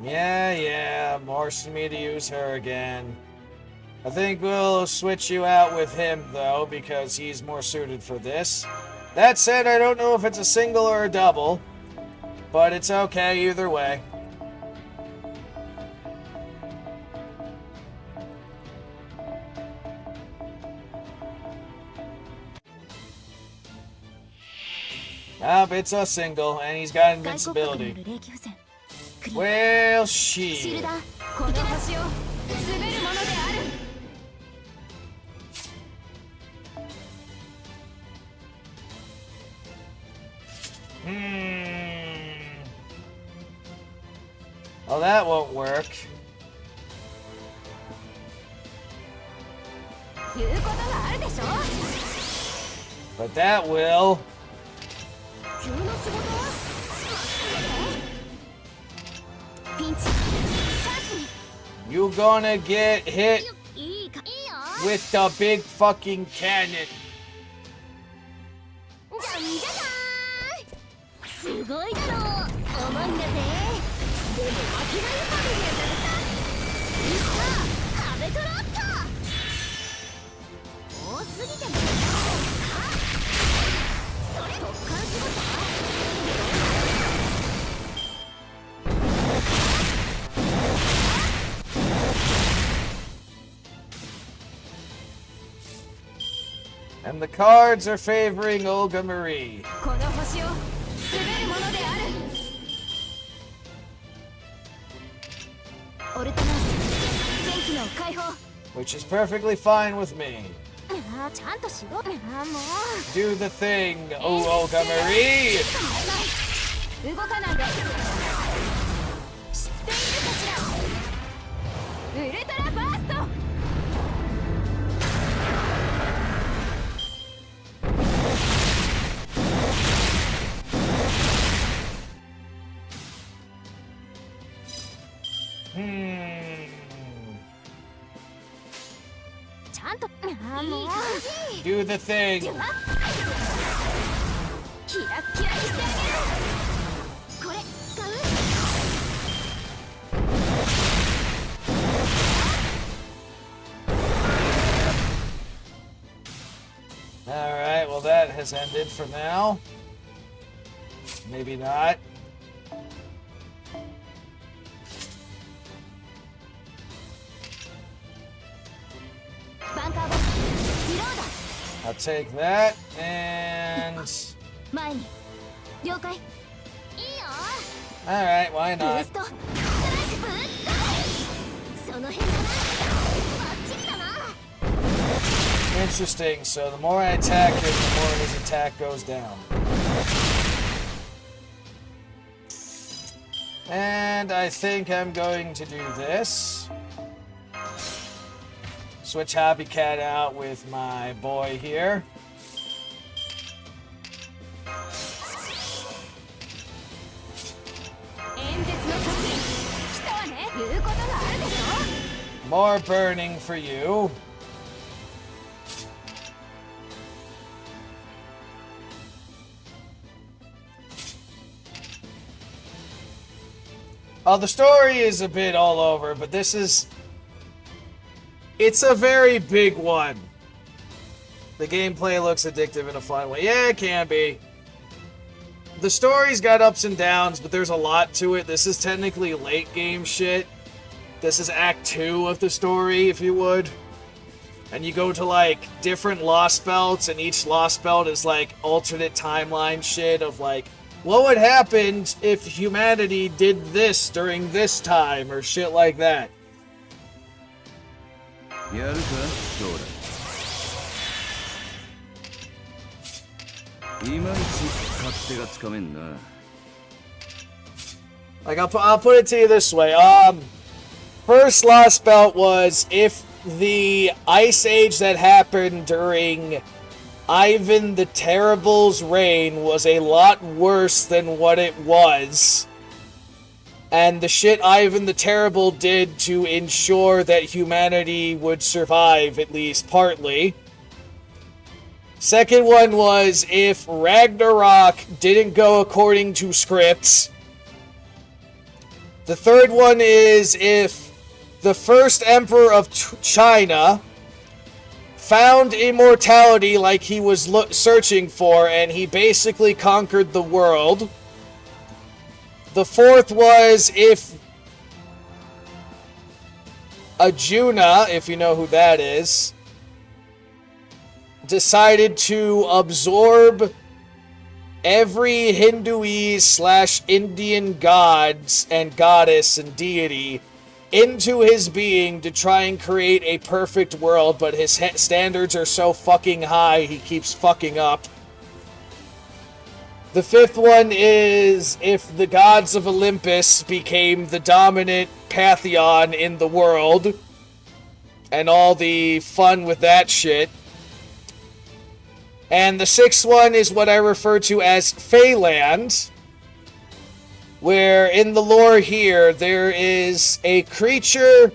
Yeah, forcing me to use her again. I think we'll switch you out with him, though, because he's more suited for this. That said, I don't know if it's a single or a double, but it's okay either way. It's a single, and he's got invincibility. Well, shit. Well, that won't work. But that will. You gonna get hit with the big fucking cannon. And the cards are favoring Olga Marie. Which is perfectly fine with me. Do the thing, oh Olga Marie! Do the thing. Alright, well that has ended for now. Maybe not. I'll take that, and... Alright, why not? Interesting, so the more I attack him, the more his attack goes down. And I think I'm going to do this. Switch Happy Cat out with my boy here. More burning for you. Oh, the story is a bit all over, but this is... It's a very big one. The gameplay looks addictive in a fun way. Yeah, it can be. The story's got ups and downs, but there's a lot to it. This is technically late game shit. This is Act 2 of the story, if you would. And you go to, like, different Lost Belts, and each Lost Belt is, like, alternate timeline shit of, like, what would happen if humanity did this during this time, or shit like that. Like, I'll put it to you this way. First Lost Belt was if the ice age that happened during Ivan the Terrible's reign was a lot worse than what it was. And the shit Ivan the Terrible did to ensure that humanity would survive, at least partly. Second one was if Ragnarok didn't go according to scripts. The third one is if the first emperor of China found immortality like he was searching for, and he basically conquered the world. The fourth was if Arjuna, if you know who that is, decided to absorb every Hinduese / Indian gods and goddess and deity into his being to try and create a perfect world, but his standards are so fucking high he keeps fucking up. The fifth one is if the gods of Olympus became the dominant pantheon in the world, and all the fun with that shit. And the sixth one is what I refer to as Feyland, where in the lore here, there is a creature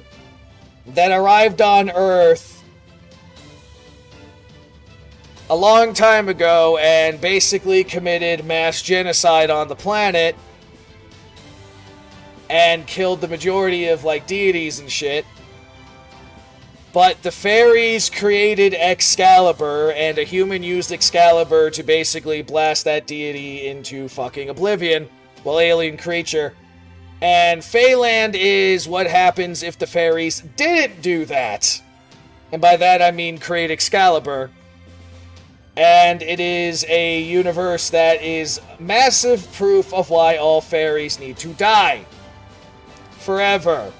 that arrived on Earth a long time ago and basically committed mass genocide on the planet and killed the majority of, like, deities and shit. But the fairies created Excalibur, and a human used Excalibur to basically blast that deity into fucking oblivion. Well, alien creature. And Feyland is what happens if the fairies didn't do that. And by that I mean create Excalibur. And it is a universe that is massive proof of why all fairies need to die. Forever.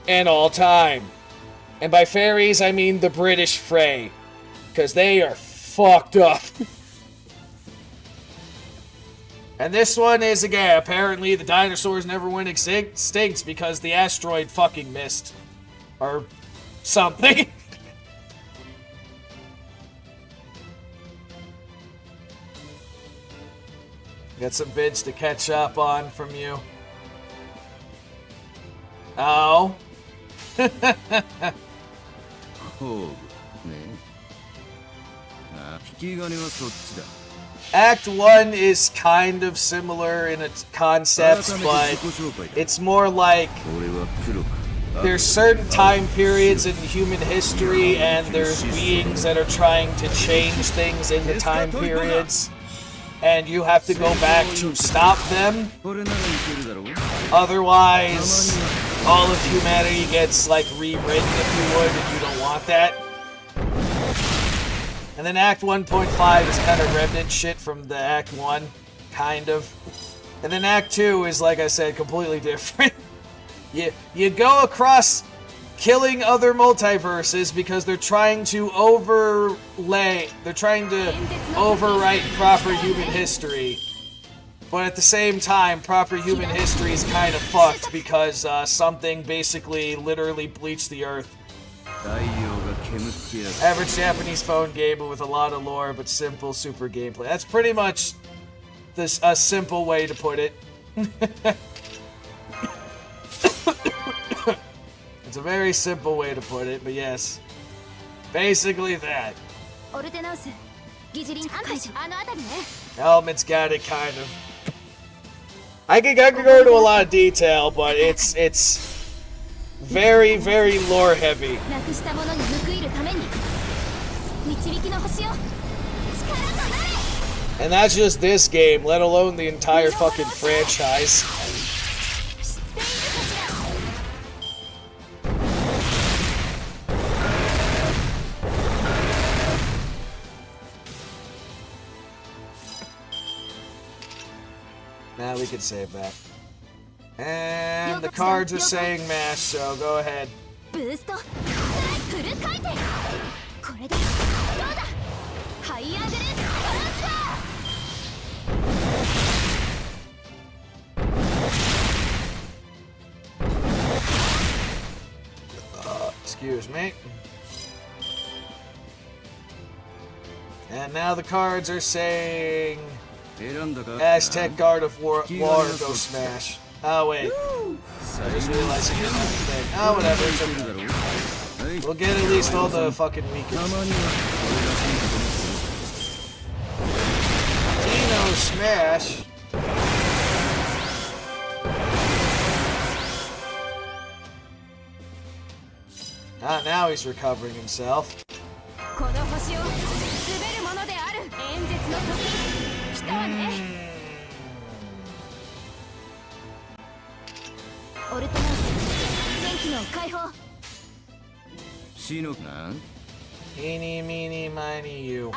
And all time. And by fairies I mean the British Frey. Because they are fucked up. And this one is, again, apparently the dinosaurs never went extinct because the asteroid fucking missed. Or something. Got some bids to catch up on from you. Oh. Act 1 is kind of similar in its concepts, but it's more like there's certain time periods in human history and there's beings that are trying to change things in the time periods, and you have to go back to stop them. Otherwise, all of humanity gets, like, rewritten, if you would, and you don't want that. And then Act 1.5 is kind of remnant shit from the Act 1, kind of. And then Act 2 is, like I said, completely different. You go across killing other multiverses because they're trying to overwrite proper human history. But at the same time, proper human history is kind of fucked because something basically literally bleached the earth. Average Japanese phone game with a lot of lore, but simple, super gameplay. That's pretty much a simple way to put it. It's a very simple way to put it, but yes. Basically that. Element's got it, kind of. I could go into a lot of detail, but it's very, very lore heavy. And that's just this game, let alone the entire fucking franchise. Now we can save that. And the cards are saying mash, so go ahead. Excuse me. And now the cards are saying Aztec Guard of War go smash. Oh wait. I just realized I didn't have the thing. Oh whatever, it's okay. We'll get at least all the fucking weakest. Deino smash. Ah, now he's recovering himself. Eeny, meeny, miny, you.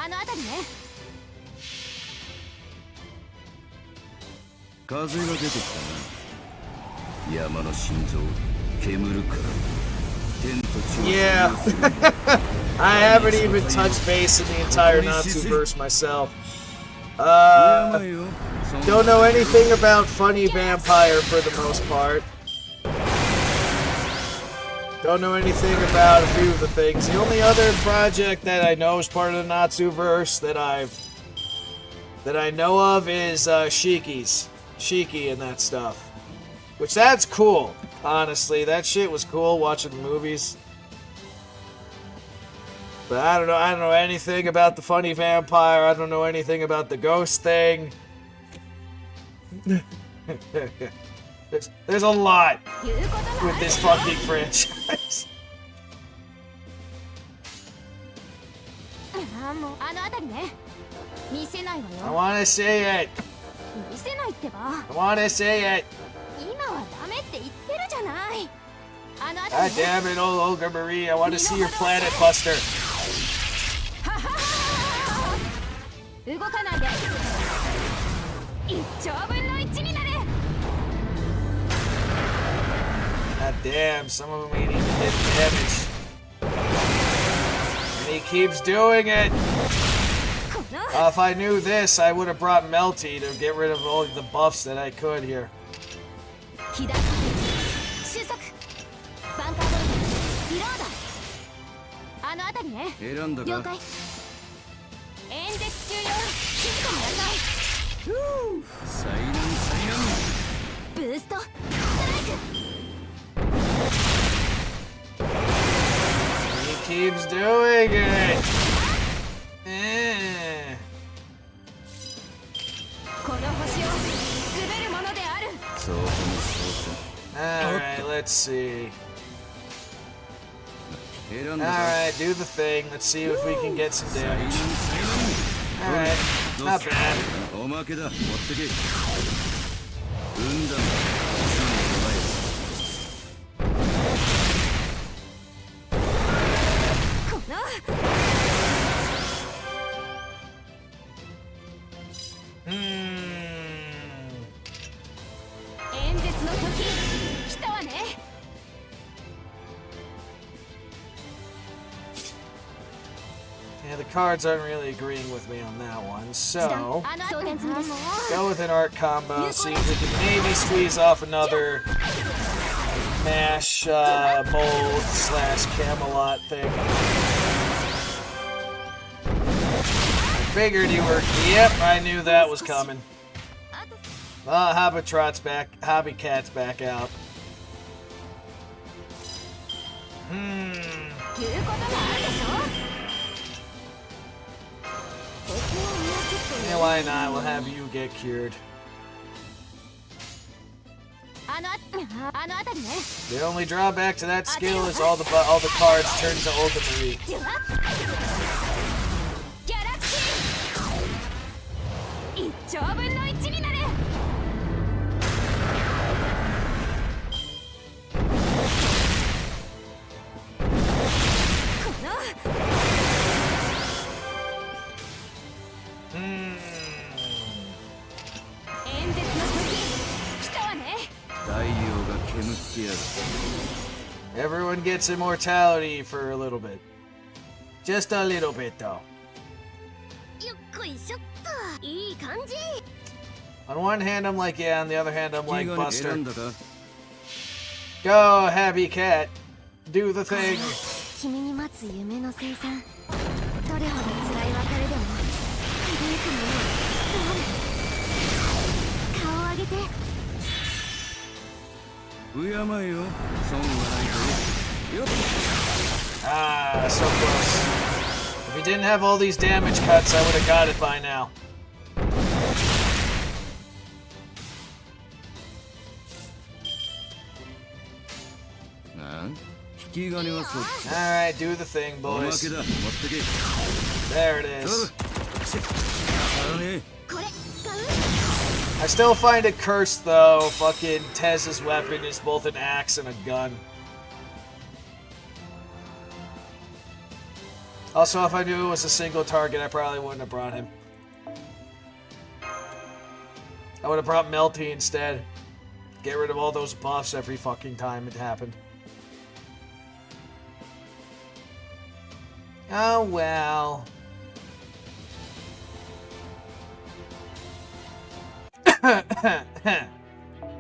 風が出てきたな。山の心臓煙るから。 Yeah. I haven't even touched base in the entire Natsuverse myself. Don't know anything about Funny Vampire for the most part. Don't know anything about a few of the things. The only other project that I know is part of the Natsuverse that I know of is Shiki's. Shiki and that stuff. Which that's cool. Honestly, that shit was cool watching the movies. But I don't know anything about the Funny Vampire. I don't know anything about the ghost thing. There's a lot with this fucking franchise. I want to say it. I want to say it. God damn it, old Olga Marie. I want to see your planet buster. God damn, some of them ain't even hitting damage. And he keeps doing it. If I knew this, I would have brought Melty to get rid of all the buffs that I could here. He keeps doing it. Alright, let's see. Alright, do the thing. Let's see if we can get some damage. Alright, not bad. Yeah, the cards aren't really agreeing with me on that one, so go with an art combo, see if we can maybe squeeze off another mash mold / Camelot thing. I figured you were. Yep, I knew that was coming. Hobbytrot's back. Hobbycat's back out. Yeah, why not? We'll have you get cured. The only drawback to that skill is all the cards turn to Olga Marie. Everyone gets immortality for a little bit. Just a little bit, though. On one hand, I'm like, yeah. On the other hand, I'm like, Buster. Go, Happy Cat. Do the thing. どれほど辛い別れでも響くものはきっとある。顔を上げて。敬えよ損はないぞよっ Ah, so close. If he didn't have all these damage cuts, I would have got it by now. Alright, do the thing, boys. There it is. これ使う？ I still find it cursed, though. Fucking Tez's weapon is both an axe and a gun. Also, if I knew it was a single target, I probably wouldn't have brought him. I would have brought Melty instead. Get rid of all those buffs every fucking time it happened. Oh well.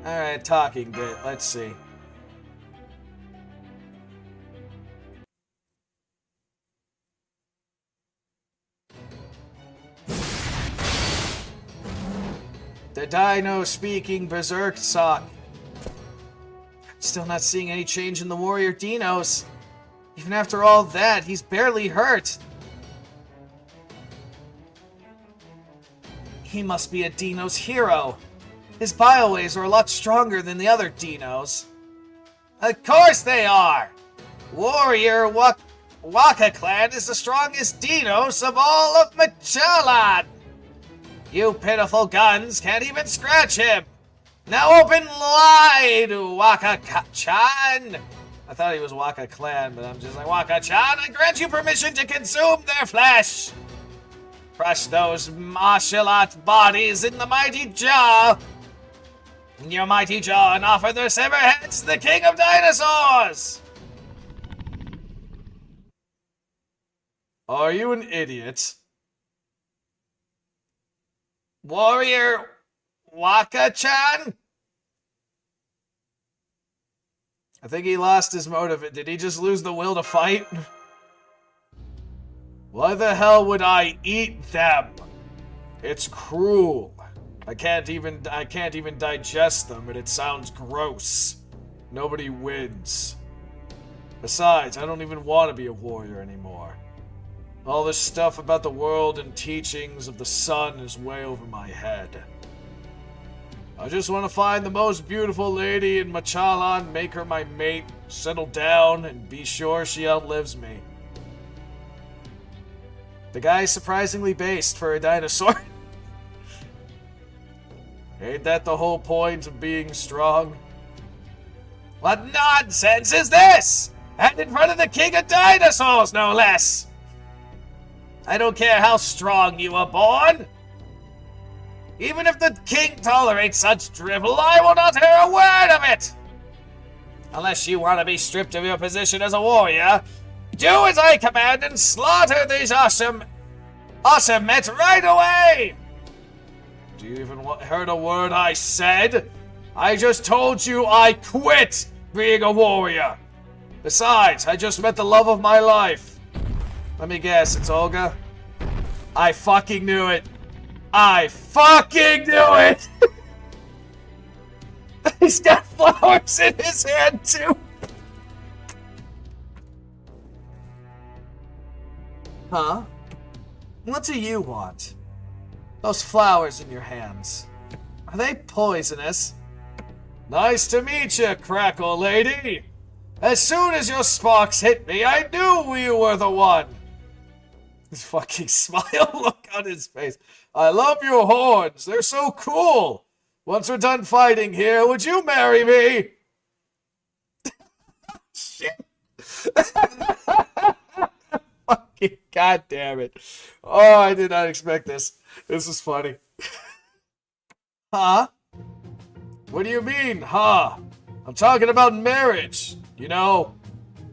Alright, talking bit. Let's see. The Deino speaking berserk sock. I'm still not seeing any change in the warrior Dinos. Even after all that, he's barely hurt. He must be a Dino's hero. His biowaves are a lot stronger than the other Dinos. Of course they are! Warrior Waka Clan is the strongest Dinos of all of Magellan! You pitiful guns can't even scratch him! Now open wide, Waka-chan! I thought he was Waka Clan, but I'm just like, Waka-chan, I grant you permission to consume their flesh! Crush those martial art bodies in the mighty jaw! In your mighty jaw and offer their severed heads to the king of dinosaurs! Are you an idiot? Warrior Waka-chan? I think he lost his motive. Did he just lose the will to fight? Why the hell would I eat them? It's cruel. I can't even digest them, and it sounds gross. Nobody wins. Besides, I don't even want to be a warrior anymore. All this stuff about the world and teachings of the sun is way over my head. I just want to find the most beautiful lady in Magellan, make her my mate, settle down, and be sure she outlives me. The guy's surprisingly based for a dinosaur. Ain't that the whole point of being strong? What nonsense is this? And in front of the king of dinosaurs, no less! I don't care how strong you were born. Even if the king tolerates such drivel, I will not hear a word of it! Unless you want to be stripped of your position as a warrior, do as I command and slaughter these awesome men right away! Do you even heard a word I said? I just told you I quit being a warrior. Besides, I just met the love of my life. Let me guess, it's Olga? I fucking knew it. I fucking knew it! He's got flowers in his hand, too. Huh? What do you want? Those flowers in your hands. Are they poisonous? Nice to meet you, Crackle Lady. As soon as your sparks hit me, I knew you were the one. His fucking smile, look on his face. I love your horns. They're so cool. Once we're done fighting here, would you marry me? Shit. Fucking goddamn it. Oh, I did not expect this. This is funny. Huh? What do you mean, huh? I'm talking about marriage. You know,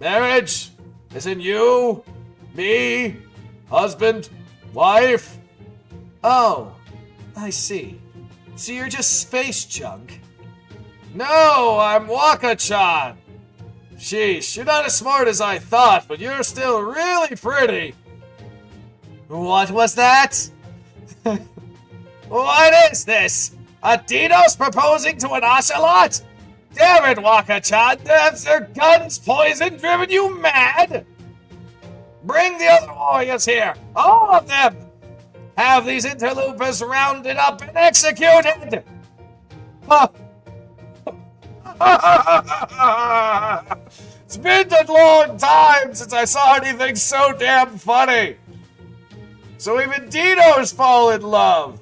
marriage isn't you, me, husband, wife. Oh, I see. So you're just space junk? No, I'm Waka-chan. Sheesh, you're not as smart as I thought, but you're still really pretty. What was that? What is this? A Dino's proposing to an ocelot? Damn it, Waka-chan! Have their guns poison driven you mad? Bring the other warriors here! All of them! Have these interlopers rounded up and executed! It's been a long time since I saw anything so damn funny. So even Dinos fall in love.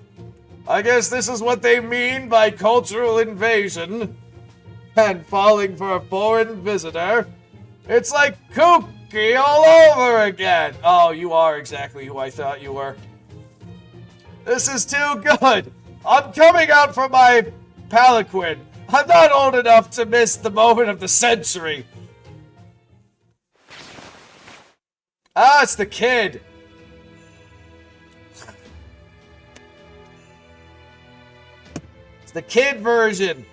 I guess this is what they mean by cultural invasion. And falling for a foreign visitor. It's like kooky all over again. Oh, you are exactly who I thought you were. This is too good. I'm coming out for my palanquin. I'm not old enough to miss the moment of the century. Ah, it's the kid. It's the kid version.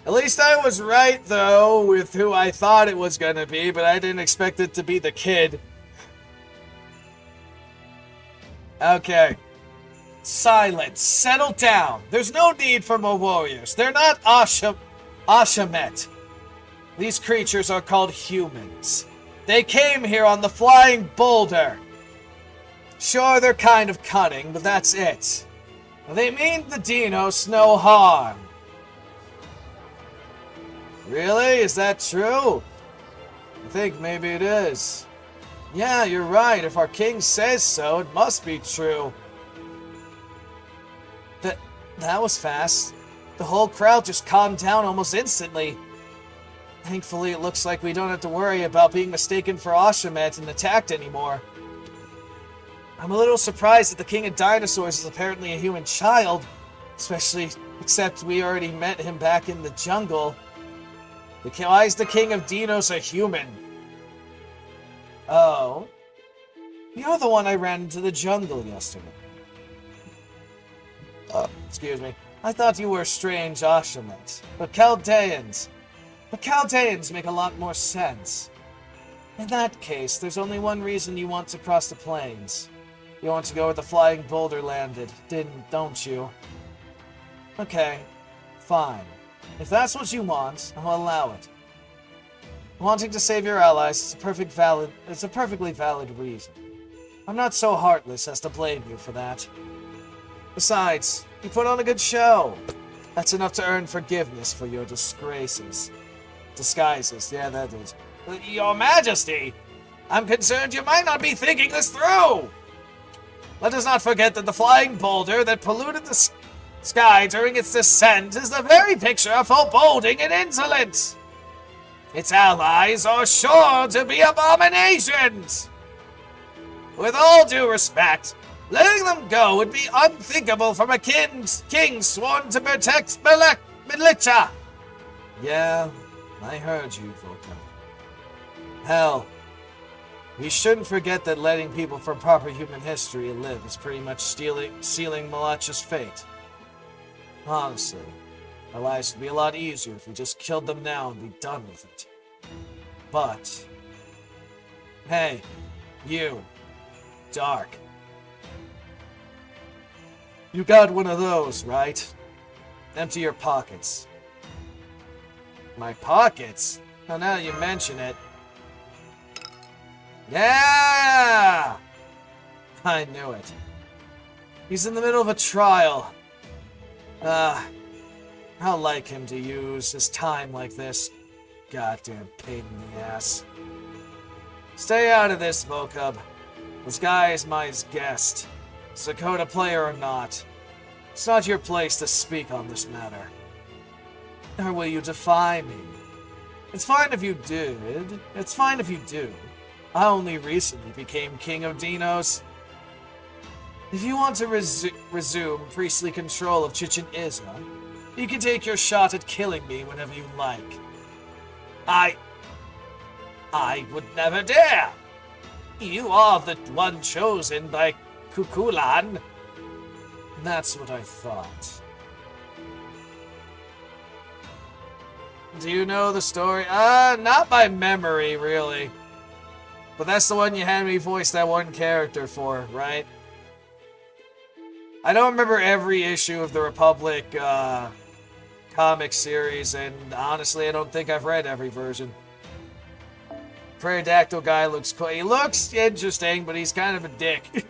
At least I was right, though, with who I thought it was gonna be, but I didn't expect it to be the kid. Okay. Silence. Settle down. There's no need for more warriors. They're not Ashamet. These creatures are called humans. They came here on the flying boulder. Sure, they're kind of cunning, but that's it. They mean the Dinos no harm. Really? Is that true? I think maybe it is. Yeah, you're right. If our king says so, it must be true. That was fast. The whole crowd just calmed down almost instantly. Thankfully, it looks like we don't have to worry about being mistaken for Ashamet and attacked anymore. I'm a little surprised that the king of dinosaurs is apparently a human child, except we already met him back in the jungle. Why is the king of dinos a human? Oh. You're the one I ran into the jungle yesterday. Excuse me. I thought you were strange Ashamet. But Chaldeans make a lot more sense. In that case, there's only one reason you want to cross the plains. You want to go where the flying boulder landed, don't you? Okay, fine. If that's what you want, I'll allow it. Wanting to save your allies is a perfectly valid reason. I'm not so heartless as to blame you for that. Besides, you put on a good show. That's enough to earn forgiveness for your disgraces. Disguises, yeah, that is. Your Majesty, I'm concerned you might not be thinking this through. Let us not forget that the flying boulder that polluted the sky during its descent is the very picture of foreboding and insolence. Its allies are sure to be abominations. With all due respect, letting them go would be unthinkable from a king sworn to protect Militia. Yeah, I heard you, Volko. Hell, we shouldn't forget that letting people from proper human history live is pretty much sealing Milicha's fate. Honestly, our lives would be a lot easier if we just killed them now and be done with it. But, hey, you, Dark. You got one of those, right? Empty your pockets. My pockets? Oh, now that you mention it. Yeah! I knew it. He's in the middle of a trial. I'll like him to use his time like this. Goddamn pain in the ass. Stay out of this, Vokub. This guy is my guest. Sakota player or not. It's not your place to speak on this matter. Or will you defy me? It's fine if you did. It's fine if you do. I only recently became King of Dinos. If you want to resume priestly control of Chichen Itza, you can take your shot at killing me whenever you like. I would never dare! You are the one chosen by Kukulan. That's what I thought. Do you know the story? Not by memory, really. But that's the one you had me voice that one character for, right? I don't remember every issue of the Republic comic series, and honestly, I don't think I've read every version. Pterodactyl guy looks cool. He looks interesting, but he's kind of a dick.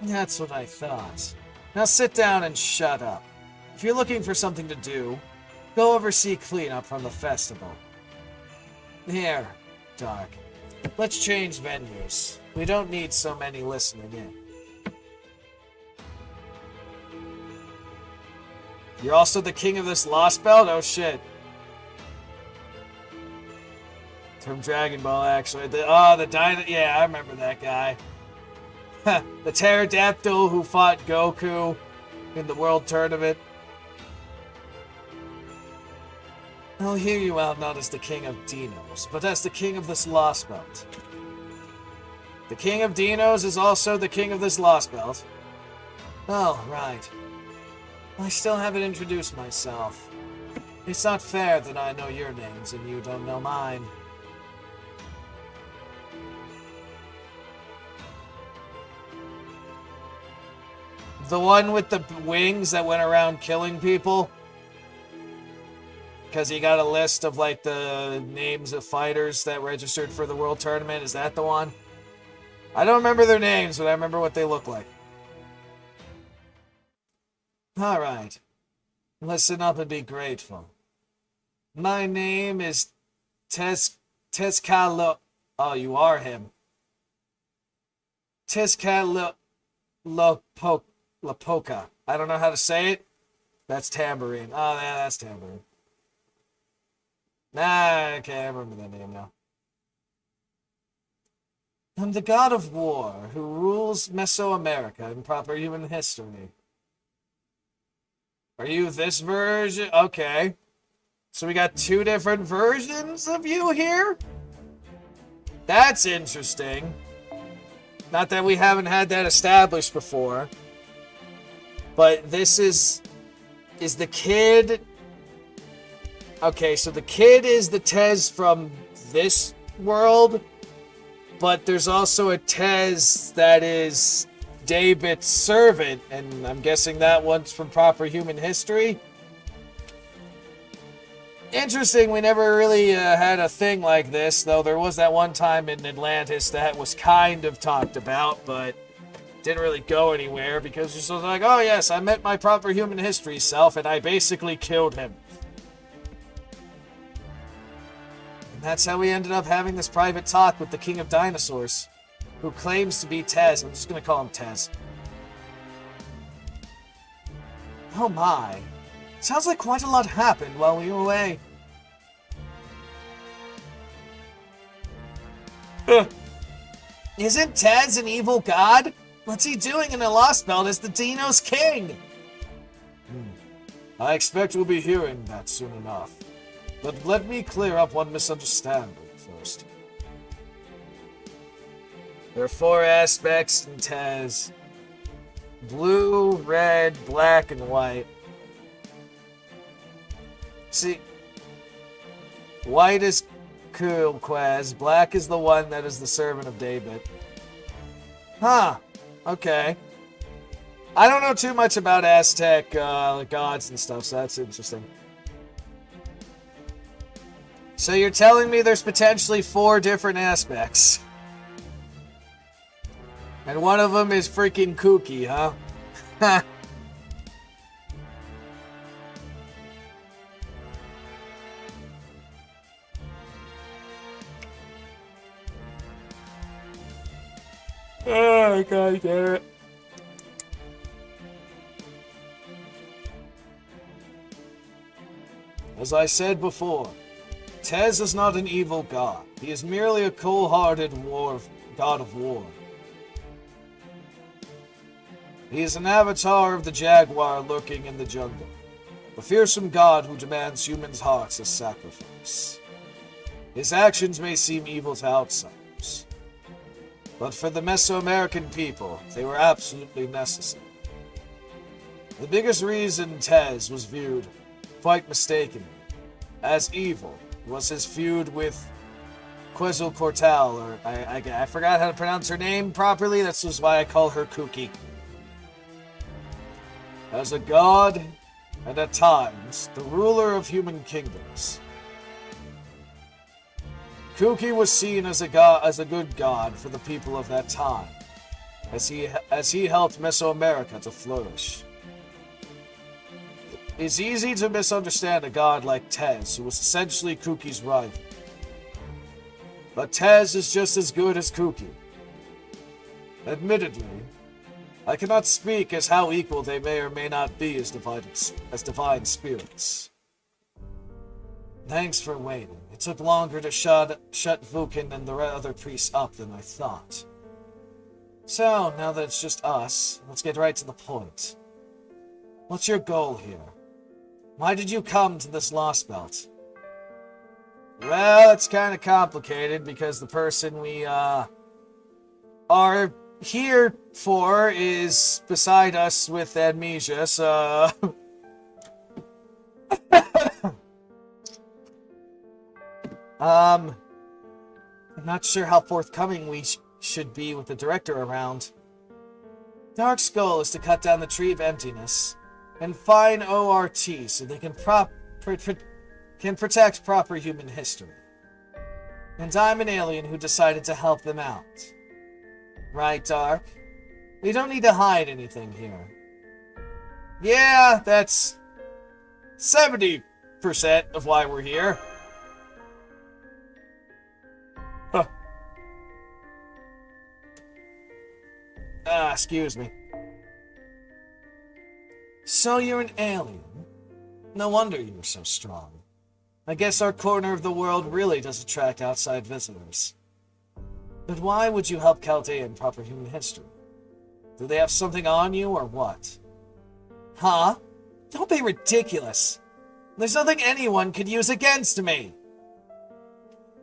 That's what I thought. Now sit down and shut up. If you're looking for something to do, go oversee cleanup from the festival. Here, Dark. Let's change venues. We don't need so many listening in. You're also the king of this lost belt? Oh shit. From Dragon Ball, actually. The Deino... Yeah, I remember that guy. The pterodactyl who fought Goku in the World Tournament. I'll hear you out not as the king of Dinos, but as the king of this lost belt. The king of Dinos is also the king of this lost belt. Oh, right. I still haven't introduced myself. It's not fair that I know your names and you don't know mine. The one with the wings that went around killing people? Because he got a list of, like, the names of fighters that registered for the World Tournament. Is that the one? I don't remember their names, but I remember what they look like. Alright. Listen up and be grateful. My name is Tezcalo... Oh, you are him. Tezcalo... Lapoca. I don't know how to say it. That's Tambourine. Oh, yeah, that's Tambourine. Nah, okay, I remember that name now. I'm the god of war who rules Mesoamerica in proper human history. Are you this version? Okay. So we got two different versions of you here? That's interesting. Not that we haven't had that established before. But this is the kid... Okay, so the kid is the Tez from this world, but there's also a Tez that is David's servant, and I'm guessing that one's from proper human history. Interesting, we never really had a thing like this, though there was that one time in Atlantis that was kind of talked about, but didn't really go anywhere, because just was like, oh yes, I met my proper human history self, and I basically killed him. That's how we ended up having this private talk with the King of Dinosaurs, who claims to be Tez. I'm just going to call him Tez. Oh my. Sounds like quite a lot happened while we were away. Isn't Tez an evil god? What's he doing in a Lost Belt as the Deino's King? I expect we'll be hearing that soon enough. But let me clear up one misunderstanding first. There are 4 aspects in Tez. Blue, red, black, and white. See, white is Quaz, black is the one that is the servant of David. Huh, okay. I don't know too much about Aztec gods and stuff, so that's interesting. So you're telling me there's potentially 4 different aspects. And one of them is freaking kooky, huh? Oh, god damn it. As I said before, Tez is not an evil god. He is merely a cold-hearted god of war. He is an avatar of the jaguar lurking in the jungle, a fearsome god who demands humans' hearts as sacrifice. His actions may seem evil to outsiders, but for the Mesoamerican people, they were absolutely necessary. The biggest reason Tez was viewed, quite mistakenly, as evil was his feud with Quetzalcoatl, or I forgot how to pronounce her name properly. That's just why I call her Kuki. As a god, and at times, the ruler of human kingdoms. Kuki was seen as a good god for the people of that time, as he helped Mesoamerica to flourish. It's easy to misunderstand a god like Tez, who was essentially Kuki's rival. But Tez is just as good as Kuki. Admittedly, I cannot speak as how equal they may or may not be as divine spirits. Thanks for waiting. It took longer to shut Vukin and the other priests up than I thought. So, now that it's just us, let's get right to the point. What's your goal here? Why did you come to this Lost Belt? Well, it's kind of complicated because the person we are here for is beside us with amnesia, so... I'm not sure how forthcoming we should be with the director around. Dark's goal is to cut down the Tree of Emptiness and find ORT so they can protect proper human history. And I'm an alien who decided to help them out. Right, Dark? We don't need to hide anything here. Yeah, that's 70% of why we're here. Huh. Excuse me. So you're an alien? No wonder you were so strong. I guess our corner of the world really does attract outside visitors. But why would you help Chaldea in proper human history? Do they have something on you, or what? Huh? Don't be ridiculous. There's nothing anyone could use against me.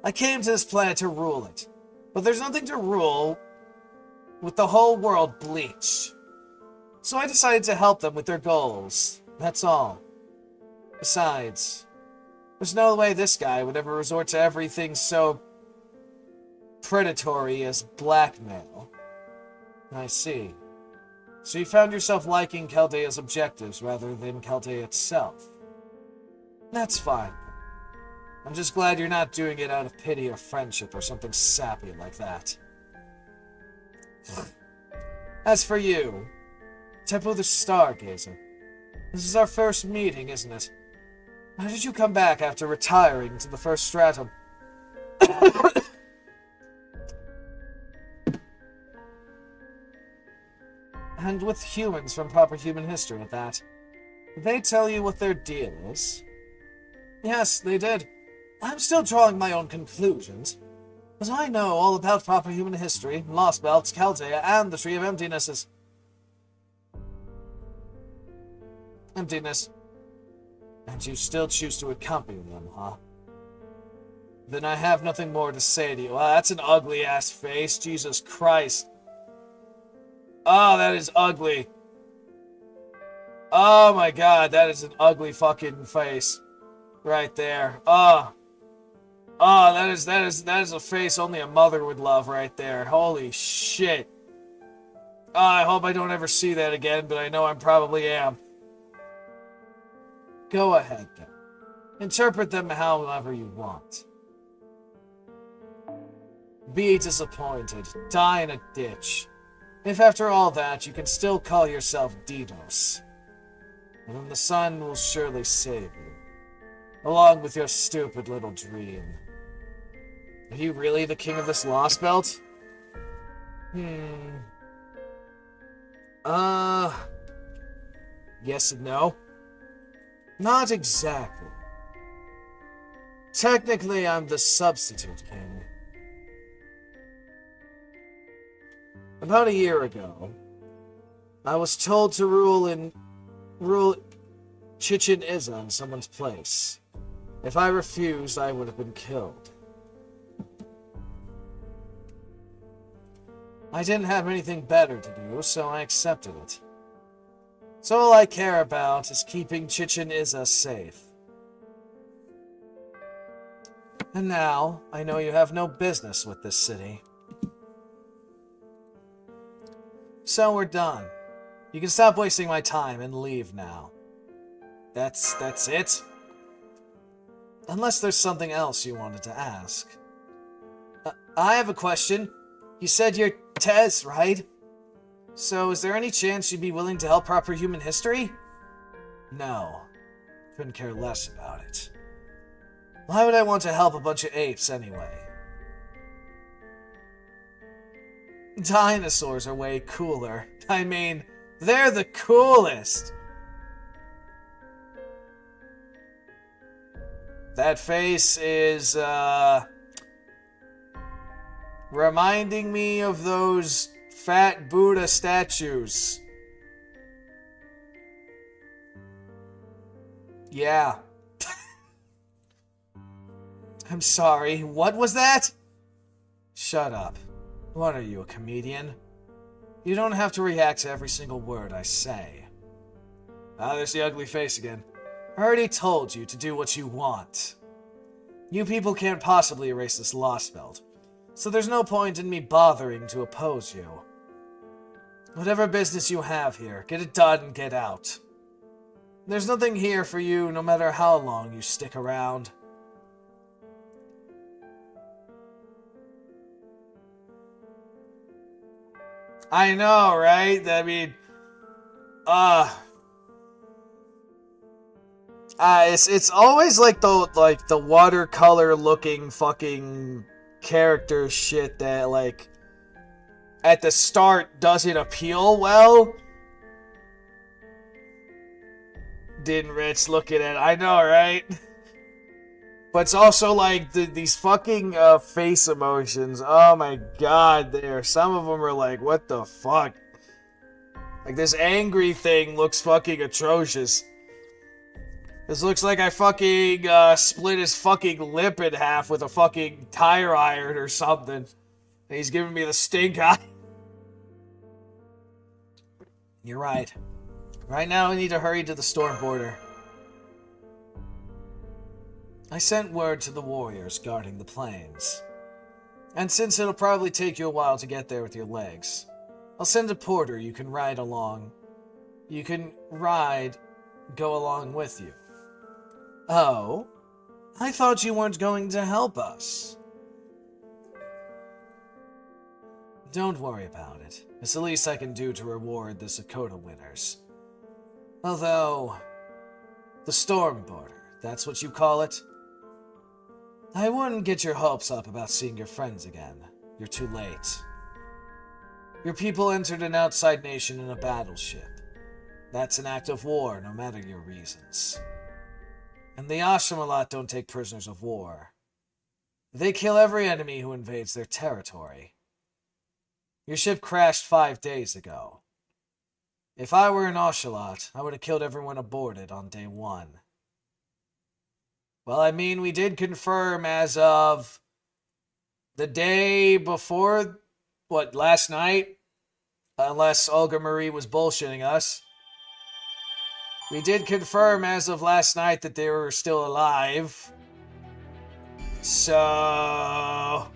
I came to this planet to rule it, but there's nothing to rule with the whole world bleached. So I decided to help them with their goals. That's all. Besides, there's no way this guy would ever resort to everything so predatory as blackmail. I see. So you found yourself liking Chaldea's objectives rather than Chaldea itself. That's fine. I'm just glad you're not doing it out of pity or friendship or something sappy like that. As for you, Temple the Stargazer, this is our first meeting, isn't it? How did you come back after retiring to the first stratum? And with humans from proper human history at that. Did they tell you what their deal is? Yes, they did. I'm still drawing my own conclusions. But I know all about proper human history, Lost Belts, Chaldea, and the Tree of Emptiness. And you still choose to accompany them, huh? Then I have nothing more to say to you. Wow, that's an ugly-ass face. Jesus Christ. Oh, that is ugly. Oh my god, that is an ugly fucking face. Right there. Oh. Oh, that is a face only a mother would love right there. Holy shit. Oh, I hope I don't ever see that again, but I know I probably am. Go ahead, then. Interpret them however you want. Be disappointed. Die in a ditch. If after all that, you can still call yourself Dinos. And then the sun will surely save you. Along with your stupid little dream. Are you really the king of this Lost Belt? Yes and no. Not exactly. Technically, I'm the substitute king. About a year ago, I was told to rule Chichen Itza in someone's place. If I refused, I would have been killed. I didn't have anything better to do, so I accepted it. So all I care about is keeping Chichen Itza safe. And now, I know you have no business with this city. So we're done. You can stop wasting my time and leave now. That's it? Unless there's something else you wanted to ask. I have a question. You said you're Tez, right? So is there any chance you'd be willing to help proper human history? No. Couldn't care less about it. Why would I want to help a bunch of apes anyway? Dinosaurs are way cooler. I mean, they're the coolest! That face is, reminding me of those fat Buddha statues. Yeah. I'm sorry, what was that? Shut up. What are you, a comedian? You don't have to react to every single word I say. Ah, there's the ugly face again. I already told you to do what you want. You people can't possibly erase this lost belt, so there's no point in me bothering to oppose you. Whatever business you have here, get it done and get out. There's nothing here for you no matter how long you stick around. I know, right? I mean, it's always like the watercolor looking fucking character shit that like at the start doesn't appeal well. Didn't Rich look at it? I know, right? But it's also like these fucking face emotions. Oh my god, some of them are like, what the fuck? Like this angry thing looks fucking atrocious. This looks like I fucking split his fucking lip in half with a fucking tire iron or something. And he's giving me the stink eye. You're right. Right now I need to hurry to the storm border. I sent word to the warriors guarding the plains. And since it'll probably take you a while to get there with your legs, I'll send a porter you can ride along. Go along with you. Oh? I thought you weren't going to help us. Don't worry about it. It's the least I can do to reward the Sakota winners. Although, the storm border, that's what you call it? I wouldn't get your hopes up about seeing your friends again. You're too late. Your people entered an outside nation in a battleship. That's an act of war, no matter your reasons. And the Ashamalat don't take prisoners of war. They kill every enemy who invades their territory. Your ship crashed 5 days ago. If I were an Oshawott, I would have killed everyone aboard it on day 1. Well, I mean, we did confirm as of the day before, last night? Unless Olga Marie was bullshitting us. We did confirm as of last night that they were still alive. So,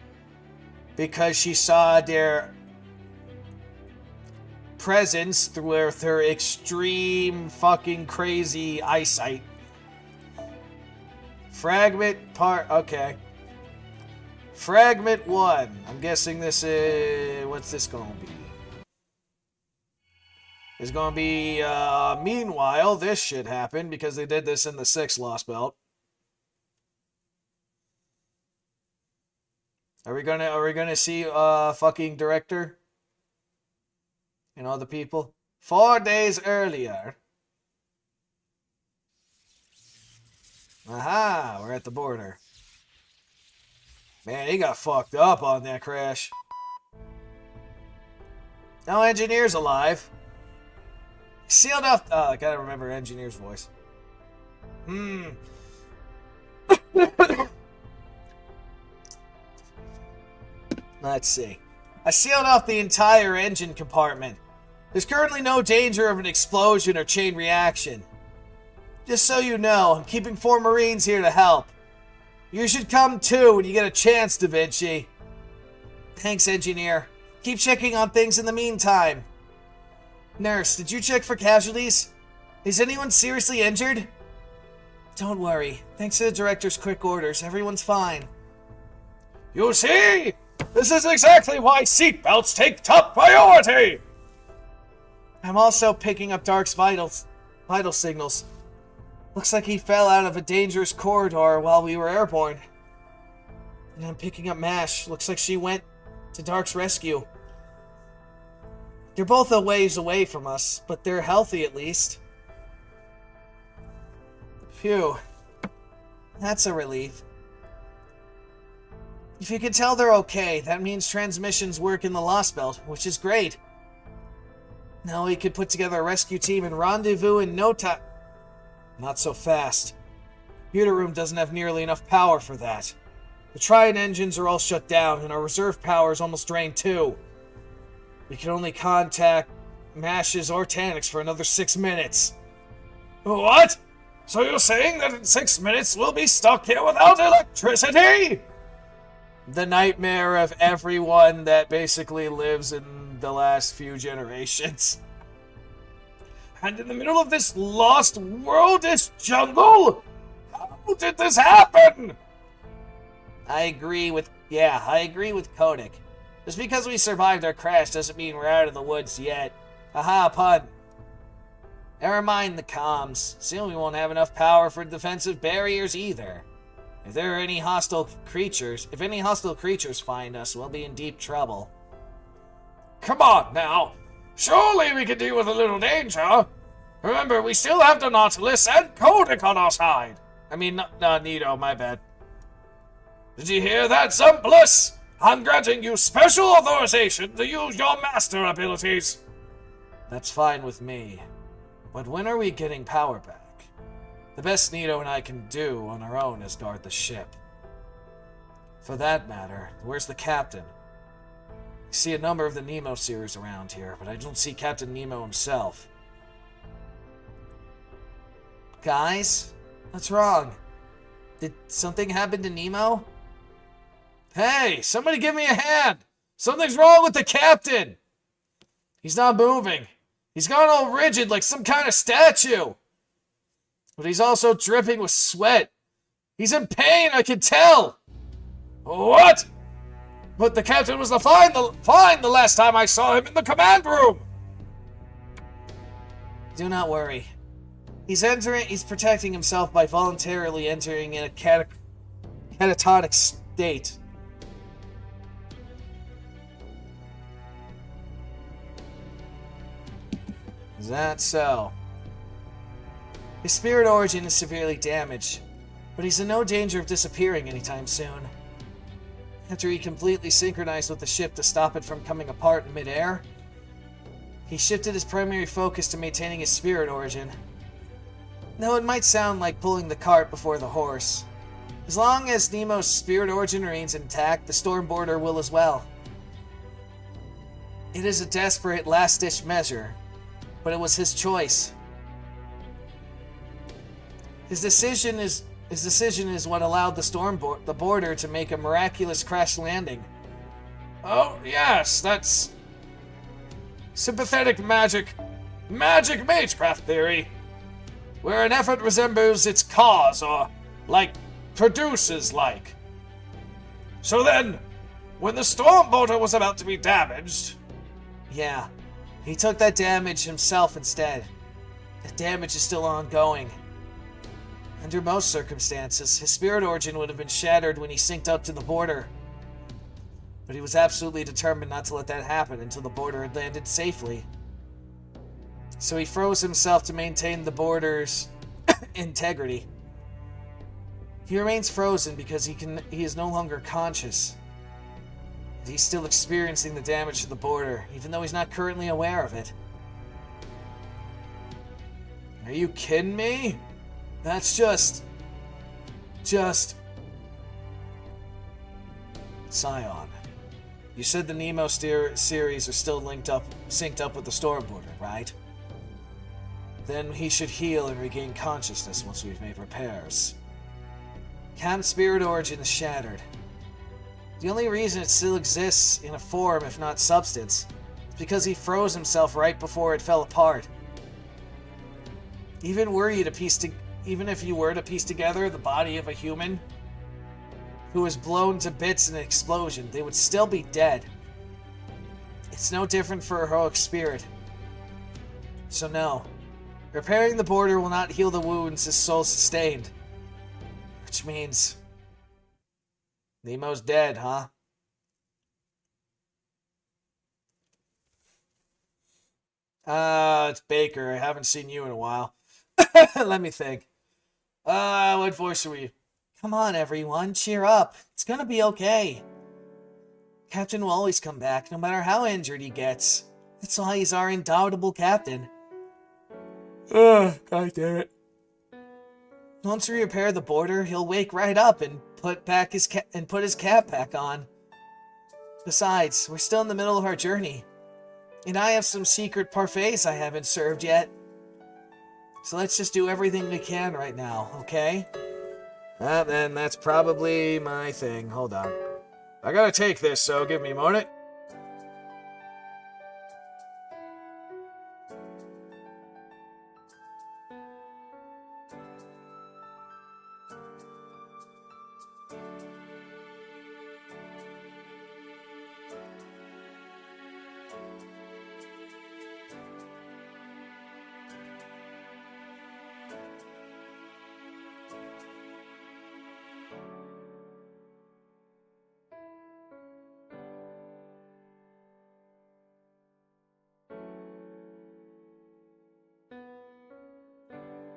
because she saw their presence through her extreme fucking crazy eyesight. Fragment part, okay. Fragment 1. I'm guessing this is, what's this gonna be? It's gonna be, meanwhile, this shit happened because they did this in the 6th Lost Belt. Are we gonna see, fucking director? And all the people? 4 days earlier. Aha, we're at the border. Man, he got fucked up on that crash. No engineer's alive. Sealed off. Oh, I gotta remember engineer's voice. Let's see. I sealed off the entire engine compartment. There's currently no danger of an explosion or chain reaction. Just so you know, I'm keeping 4 Marines here to help. You should come too when you get a chance, Da Vinci. Thanks, engineer. Keep checking on things in the meantime. Nurse, did you check for casualties? Is anyone seriously injured? Don't worry. Thanks to the director's quick orders, everyone's fine. You see? This is exactly why seatbelts take top priority! I'm also picking up Dark's vital signals. Looks like he fell out of a dangerous corridor while we were airborne. And I'm picking up Mash. Looks like she went to Dark's rescue. They're both a ways away from us, but they're healthy at least. Phew. That's a relief. If you can tell they're okay, that means transmissions work in the Lost Belt, which is great. Now we could put together a rescue team and rendezvous in no time. Not so fast. Computer room doesn't have nearly enough power for that. The Triad engines are all shut down, and our reserve power is almost drained too. We can only contact Mashes or Tanix for another 6 minutes. What? So you're saying that in 6 minutes we'll be stuck here without electricity? The nightmare of everyone that basically lives in the last few generations. And in the middle of this lost worldish jungle? How did this happen? I agree with Kodak. Just because we survived our crash doesn't mean we're out of the woods yet. Haha, pun. Never mind the comms. Soon we won't have enough power for defensive barriers either. If any hostile creatures find us, we'll be in deep trouble. Come on now. Surely we can deal with a little danger. Remember, we still have the Nautilus and Kodak on our side. I mean, Nito, my bad. Did you hear that, Zumplus? I'm granting you special authorization to use your master abilities. That's fine with me. But when are we getting power back? The best Nito and I can do on our own is guard the ship. For that matter, where's the captain? I see a number of the Nemo series around here, but I don't see Captain Nemo himself. Guys? What's wrong? Did something happen to Nemo? Hey, somebody give me a hand! Something's wrong with the captain! He's not moving. He's gone all rigid like some kind of statue. But he's also dripping with sweat. He's in pain, I can tell! What? But the captain was fine the last time I saw him in the command room! Do not worry. He's protecting himself by voluntarily entering in a catatonic state. Is that so? His spirit origin is severely damaged, but he's in no danger of disappearing anytime soon. After he completely synchronized with the ship to stop it from coming apart in midair, he shifted his primary focus to maintaining his spirit origin. Though it might sound like pulling the cart before the horse. As long as Nemo's spirit origin remains intact, the Storm Border will as well. It is a desperate, last-ditch measure, but it was his choice. His decision is what allowed the Border to make a miraculous crash landing. Oh, yes, that's sympathetic magic magecraft theory, where an effort resembles its cause, or, produces like. So then, when the Storm Border was about to be damaged... Yeah, he took that damage himself instead. The damage is still ongoing. Under most circumstances, his spirit origin would have been shattered when he synced up to the Border. But he was absolutely determined not to let that happen until the Border had landed safely. So he froze himself to maintain the Border's integrity. He remains frozen because he is no longer conscious. He's still experiencing the damage to the Border, even though he's not currently aware of it. Are you kidding me? That's just... Scion. You said the Nemo series are still synced up with the Storm Border, right? Then he should heal and regain consciousness once we've made repairs. Cam's spirit origin is shattered. The only reason it still exists in a form, if not substance, is because he froze himself right before it fell apart. Even if you were to piece together the body of a human who was blown to bits in an explosion, they would still be dead. It's no different for a heroic spirit. So no, repairing the border will not heal the wounds his soul sustained. Which means Nemo's dead, huh? It's Baker. I haven't seen you in a while. Let me think. What voice are you? Come on, everyone. Cheer up. It's gonna be okay. Captain will always come back, no matter how injured he gets. That's why he's our indomitable captain. Ugh, God damn it. Once we repair the border, he'll wake right up and put his cap back on. Besides, we're still in the middle of our journey. And I have some secret parfaits I haven't served yet. So let's just do everything we can right now, okay? Then that's probably my thing. Hold on. I gotta take this, so give me a moment.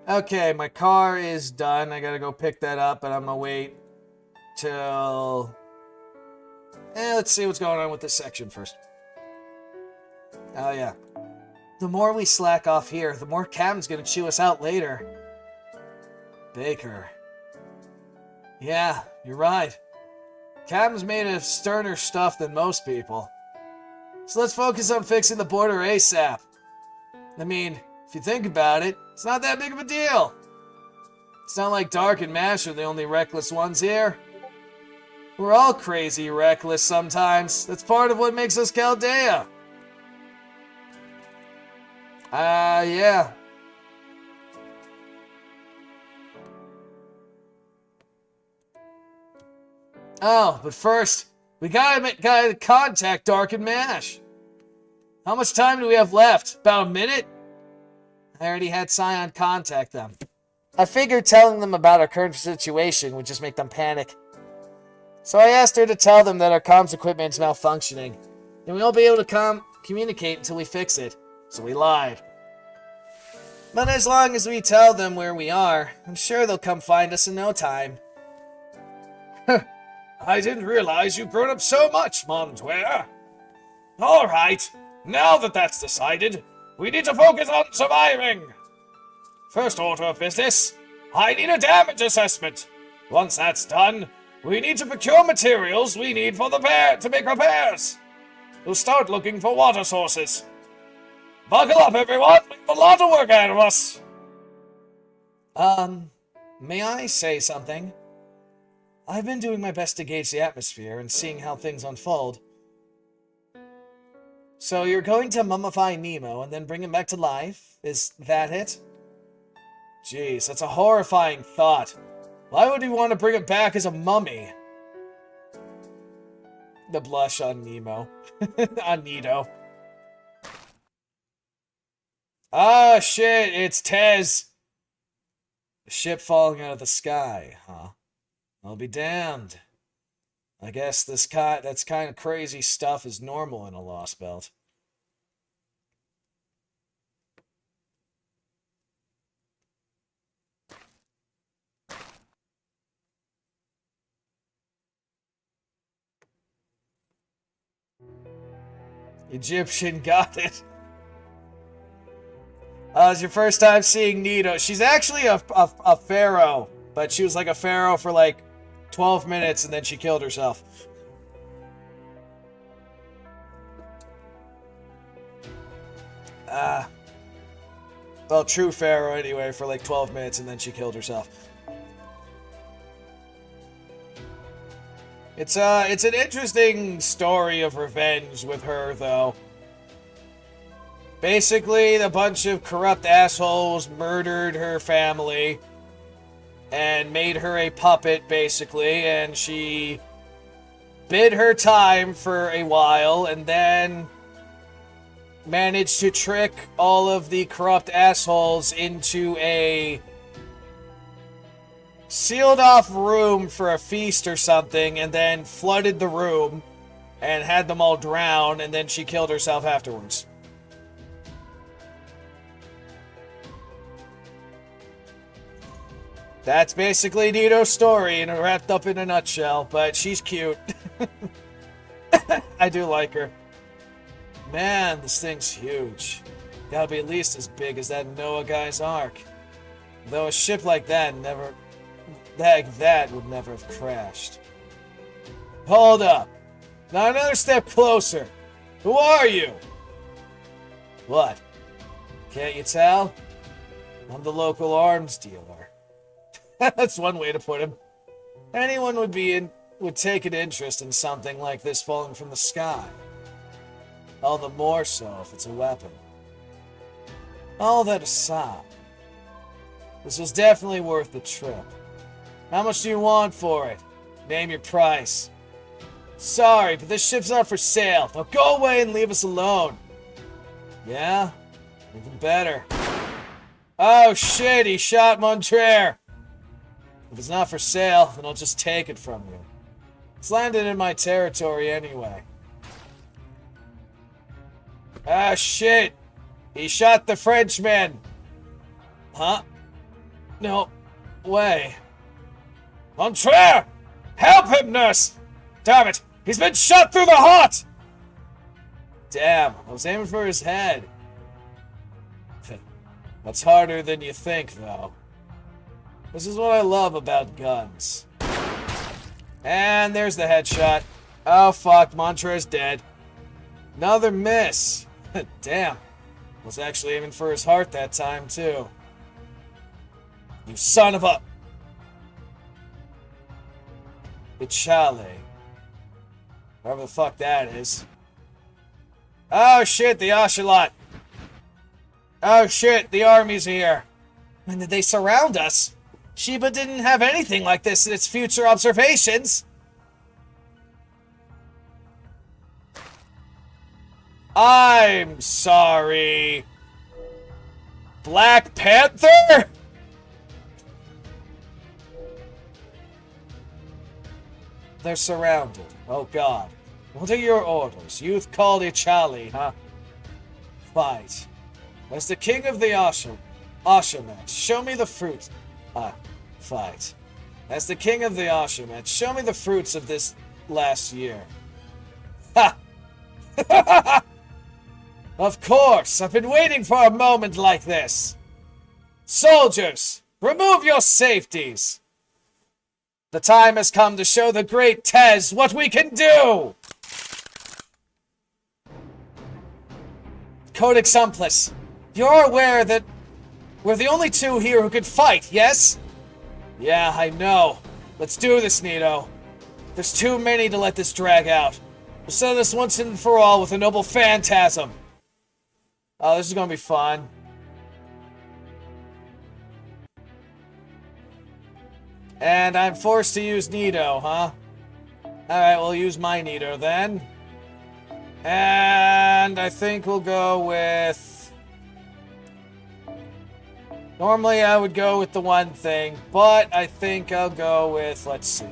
Okay, my car is done. I gotta go pick that up, and I'm gonna wait till... let's see what's going on with this section first. Oh, yeah. The more we slack off here, the more Cam's gonna chew us out later. Baker. Yeah, you're right. Cam's made of sterner stuff than most people. So let's focus on fixing the border ASAP. I mean, if you think about it, it's not that big of a deal. It's not like Dark and Mash are the only reckless ones here. We're all crazy reckless sometimes. That's part of what makes us Chaldea. Yeah. Oh, but first, we gotta contact Dark and Mash. How much time do we have left? About a minute? I already had Scion contact them. I figured telling them about our current situation would just make them panic. So I asked her to tell them that our comms equipment's malfunctioning, and we won't be able to communicate until we fix it. So we lied. But as long as we tell them where we are, I'm sure they'll come find us in no time. I didn't realize you've grown up so much, Montoya. Alright, now that that's decided, we need to focus on surviving. First order of business, I need a damage assessment. Once that's done, we need to procure materials we need for to make repairs. We'll start looking for water sources. Buckle up, everyone. We have a lot of work ahead of us. May I say something? I've been doing my best to gauge the atmosphere and seeing how things unfold. So you're going to mummify Nemo and then bring him back to life? Is that it? Jeez, that's a horrifying thought. Why would you want to bring him back as a mummy? The blush on Nemo. On Nito. Ah, shit, it's Tez. The ship falling out of the sky, huh? I'll be damned. I guess that's kind of crazy stuff is normal in a Lost Belt. Egyptian got it. It's your first time seeing Nito. She's actually a pharaoh, but she was like a pharaoh for like 12 minutes and then she killed herself. Well, true pharaoh anyway for like 12 minutes and then she killed herself. It's an interesting story of revenge with her, though. Basically, a bunch of corrupt assholes murdered her family and made her a puppet, basically, and she bid her time for a while and then managed to trick all of the corrupt assholes into a sealed off room for a feast or something, and then flooded the room and had them all drown, and then she killed herself afterwards. That's basically Nito's story and wrapped up in a nutshell, but she's cute. I do like her. Man, this thing's huge. Gotta be at least as big as that Noah guy's Ark. Though a ship like that would never have crashed. Hold up. Now another step closer. Who are you? What? Can't you tell? I'm the local arms dealer. That's one way to put him. Anyone would take an interest in something like this falling from the sky. All the more so if it's a weapon. All that aside, this was definitely worth the trip. How much do you want for it? Name your price. Sorry, but this ship's not for sale. Now go away and leave us alone. Yeah? Even better. Oh shit, he shot Montrere. If it's not for sale, then I'll just take it from you. It's landed in my territory anyway. Ah shit! He shot the Frenchman! Huh? No way. Montrere! Help him, nurse! Damn it! He's been shot through the heart! Damn, I was aiming for his head. That's harder than you think, though. This is what I love about guns. And there's the headshot. Oh fuck, Montrere's dead. Another miss. Damn. Was actually aiming for his heart that time, too. You son of a... Ichale. Whatever the fuck that is. Oh shit, the Ocelot. Oh shit, the army's here. When did they surround us? Sheba didn't have anything like this in its future observations. I'm sorry. Black Panther? They're surrounded. Oh god. What are your orders? Youth called Ichali, huh? Fight. As the king of the Ashamet, show me the fruit. Fight. As the king of the Ashamet, show me the fruits of this last year. Ha! Of course, I've been waiting for a moment like this. Soldiers, remove your safeties. The time has come to show the great Tez what we can do! Codex Umplis, you're aware that we're the only two here who could fight, yes? Yeah, I know. Let's do this, Nito. There's too many to let this drag out. We'll settle this once and for all with a noble phantasm. Oh, this is gonna be fun. And I'm forced to use Nito, huh? Alright, we'll use my Nito then. And I think we'll go with... Normally I would go with the one thing, but I think I'll go with, let's see.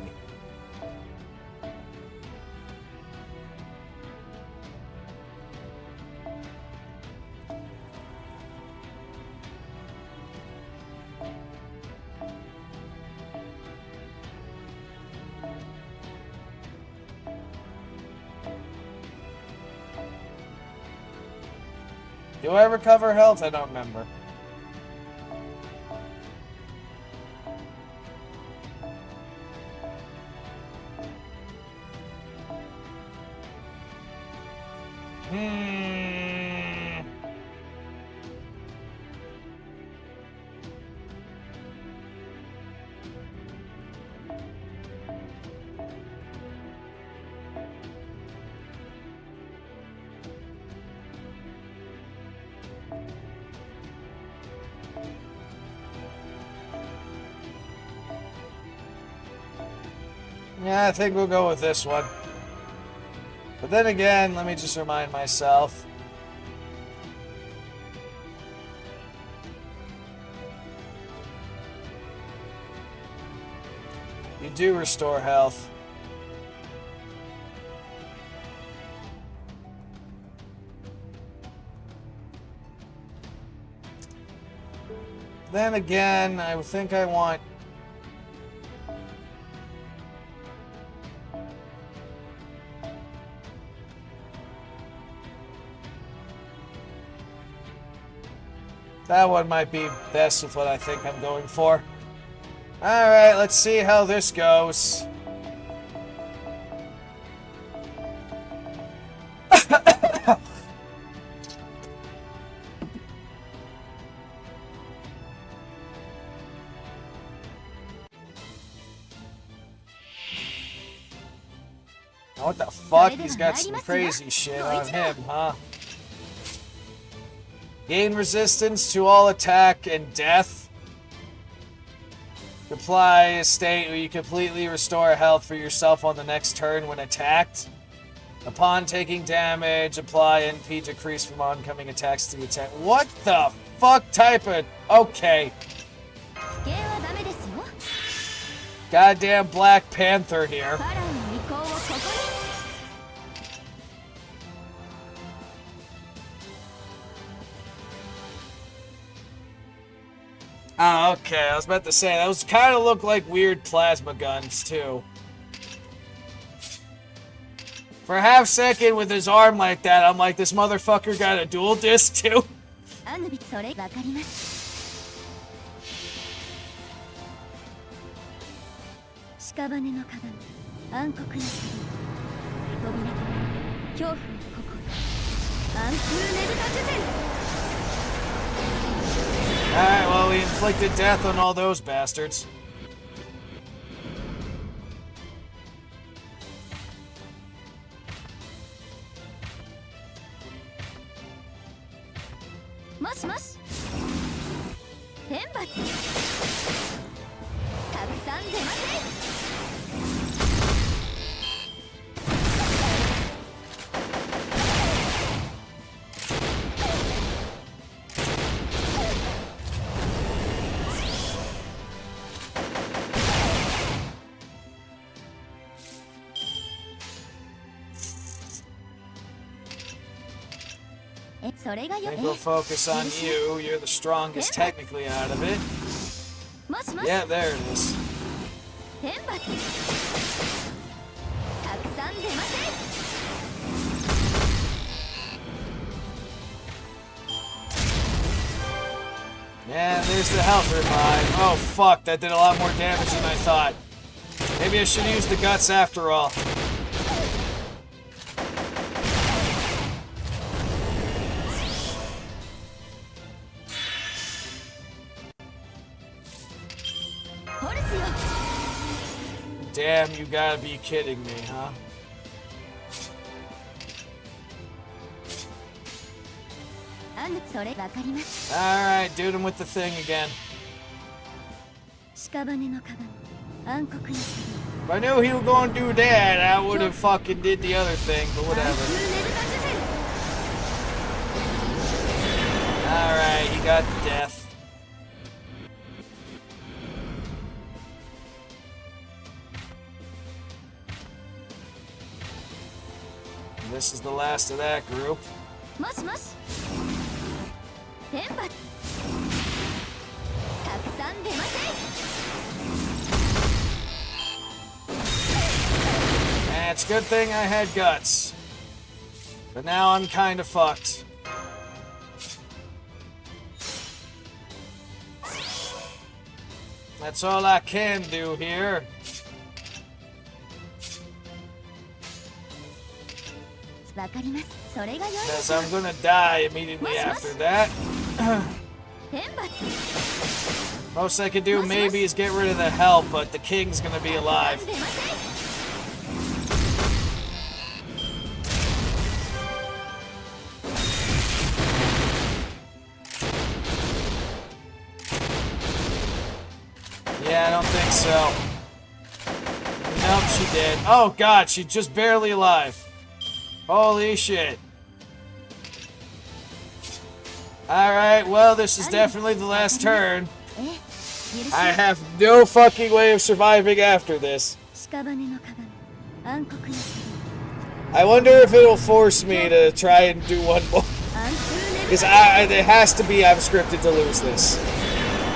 Do I recover health? I don't remember. Yeah, I think we'll go with this one. But then again, let me just remind myself. You do restore health. Then again, I think I want... That one might be best with what I think I'm going for. Alright, let's see how this goes. What the fuck? He's got some crazy shit on him, huh? Gain resistance to all attack and death. Apply a state where you completely restore health for yourself on the next turn when attacked. Upon taking damage, apply NP decrease from oncoming attacks to the attack. What the fuck type of... Okay. Goddamn Black Panther here. Oh, okay. I was about to say, those kind of look like weird plasma guns, too. For a half second with his arm like that, I'm like, this motherfucker got a dual disc, too? Alright, well, we inflicted death on all those bastards. I think we'll focus on you. You're the strongest technically out of it. Yeah, there it is. Yeah, there's the health revive. Oh fuck, that did a lot more damage than I thought. Maybe I should use the guts after all. Damn, you gotta be kidding me, huh? Alright, dude him with the thing again. If I knew he was gonna do that, I would have fucking did the other thing, but whatever. Alright, he got death. This is the last of that group. And it's a good thing I had guts. But now I'm kind of fucked. That's all I can do here. Because I'm gonna die immediately after that. Most I could do maybe is get rid of the help, but the king's gonna be alive. don't think so. Nope, she did. Oh god, she's just barely alive. Holy shit. Alright, well, this is definitely the last turn. I have no fucking way of surviving after this. I wonder if it'll force me to try and do one more. Because it has to be I'm scripted to lose this.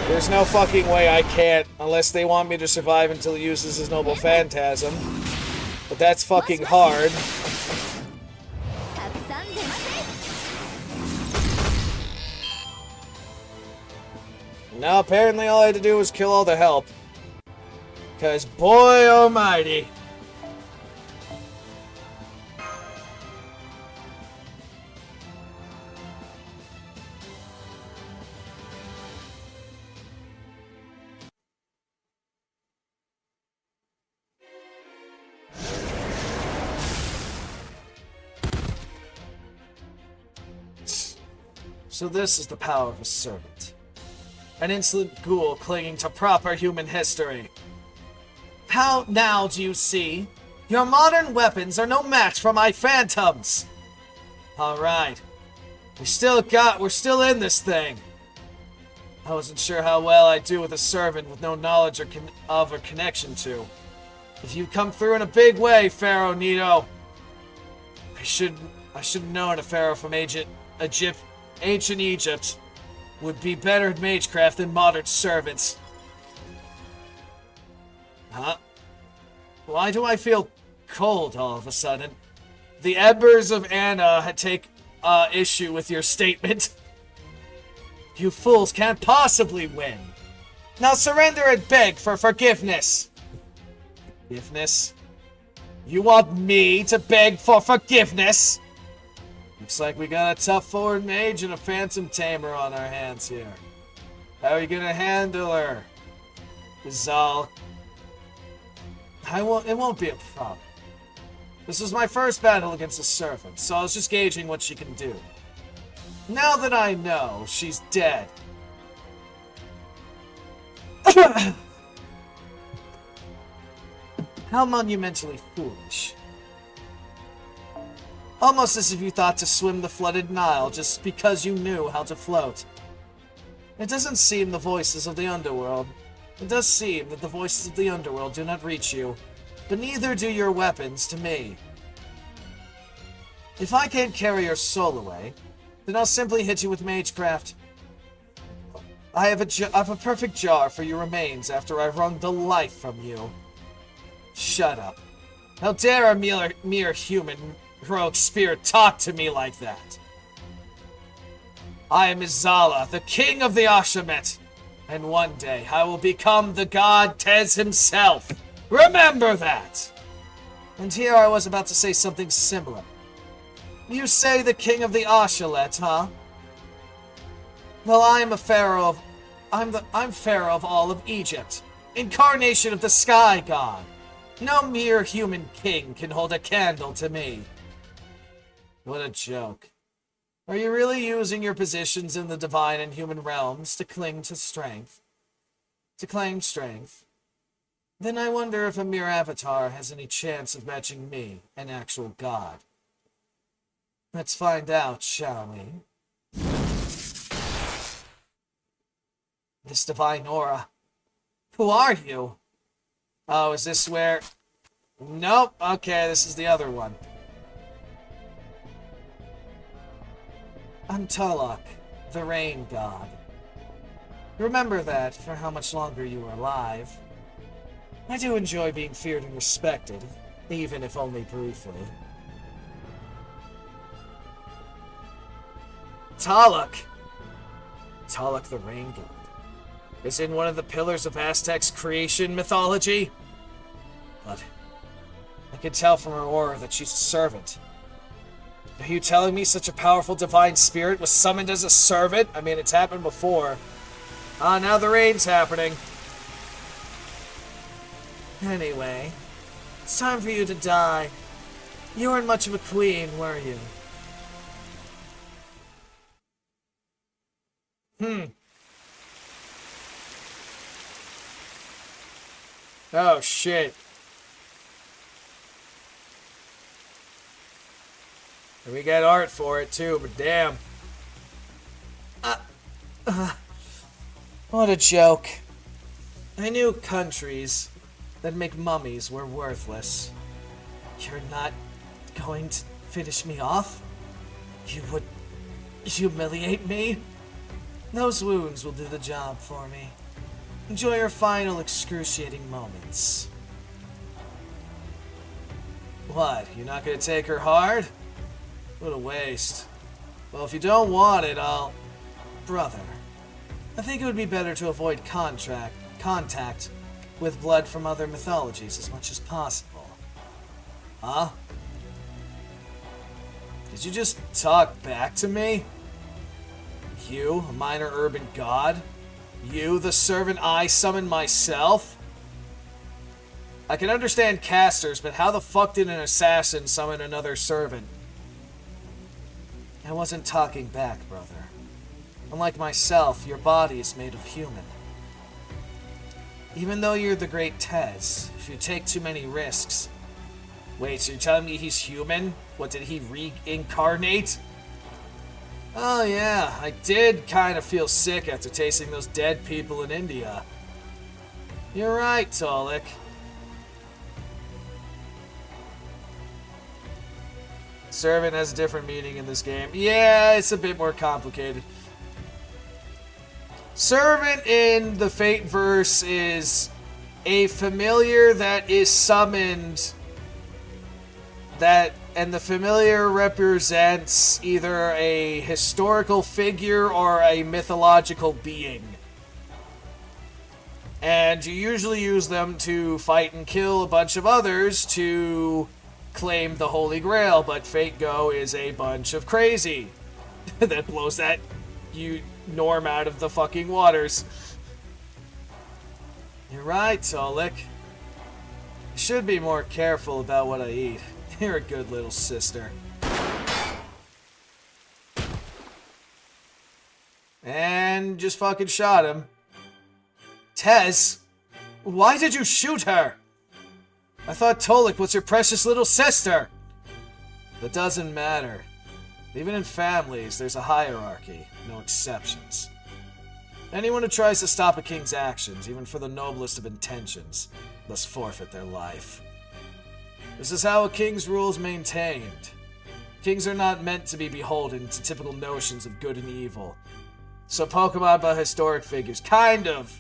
There's no fucking way I can't, unless they want me to survive until he uses his noble phantasm. But that's fucking hard. No, apparently all I had to do was kill all the help. Because, boy almighty. So this is the power of a servant. An insolent ghoul clinging to proper human history. How now do you see? Your modern weapons are no match for my phantoms. Alright. We're still in this thing. I wasn't sure how well I'd do with a servant with no knowledge of or connection to. If you come through in a big way, Pharaoh Nito. I should have known a pharaoh from ancient Egypt would be better at magecraft than modern servants. Huh? Why do I feel cold all of a sudden? The embers of Anna take issue with your statement. You fools can't possibly win. Now surrender and beg for forgiveness. Forgiveness? You want me to beg for forgiveness? Looks like we got a tough forward mage and a phantom tamer on our hands here. How are you gonna handle her, Zal? It won't be a problem. This is my first battle against a servant, so I was just gauging what she can do. Now that I know, she's dead. How monumentally foolish. Almost as if you thought to swim the flooded Nile just because you knew how to float. It doesn't seem the voices of the underworld. It does seem that the voices of the underworld do not reach you, but neither do your weapons to me. If I can't carry your soul away, then I'll simply hit you with magecraft. I have a perfect jar for your remains after I've wrung the life from you. Shut up. How dare a mere human heroic spirit talk to me like that? I am Izala, the king of the Ashamet, and one day I will become the god Tez himself. Remember that! And here I was about to say something similar. You say the king of the Ashalet, huh? Well, I'm pharaoh of all of Egypt, incarnation of the sky god. No mere human king can hold a candle to me. What a joke. Are you really using your positions in the divine and human realms to cling to strength? To claim strength? Then I wonder if a mere avatar has any chance of matching me, an actual god. Let's find out, shall we? This divine aura. Who are you? Oh, is this where... Nope. Okay, this is the other one. I'm Tulloch, the rain god. Remember that for how much longer you are alive. I do enjoy being feared and respected, even if only briefly. Tulloch! Tulloch the rain god. Is in one of the pillars of Aztec's creation mythology? But I can tell from her aura that she's a servant. Are you telling me such a powerful divine spirit was summoned as a servant? I mean, it's happened before. Ah, now the rain's happening. Anyway, it's time for you to die. You weren't much of a queen, were you? Oh, shit. And we get art for it, too, but damn. What a joke. I knew countries that make mummies were worthless. You're not going to finish me off? You would humiliate me? Those wounds will do the job for me. Enjoy your final excruciating moments. What, you're not gonna take her hard? What a waste. Well, if you don't want it, I'll... Brother, I think it would be better to avoid contact with blood from other mythologies as much as possible. Huh? Did you just talk back to me? You, a minor urban god? You, the servant I summoned myself? I can understand casters, but how the fuck did an assassin summon another servant? I wasn't talking back, brother. Unlike myself, your body is made of human. Even though you're the great Tez, if you take too many risks... Wait, so you're telling me he's human? What, did he reincarnate? Oh yeah, I did kind of feel sick after tasting those dead people in India. You're right, Tolik. Servant has a different meaning in this game. Yeah, it's a bit more complicated. Servant in the Fate verse is a familiar that is summoned and the familiar represents either a historical figure or a mythological being. And you usually use them to fight and kill a bunch of others to claim the Holy Grail, but Fate Go is a bunch of crazy that blows that norm out of the fucking waters. You're right, Tolik. I should be more careful about what I eat. You're a good little sister. And just fucking shot him. Tez, why did you shoot her? I thought Tolik was your precious little sister. That doesn't matter. Even in families, there's a hierarchy, no exceptions. Anyone who tries to stop a king's actions, even for the noblest of intentions, must forfeit their life. This is how a king's rule is maintained. Kings are not meant to be beholden to typical notions of good and evil. So Pokemon about historic figures. Kind of.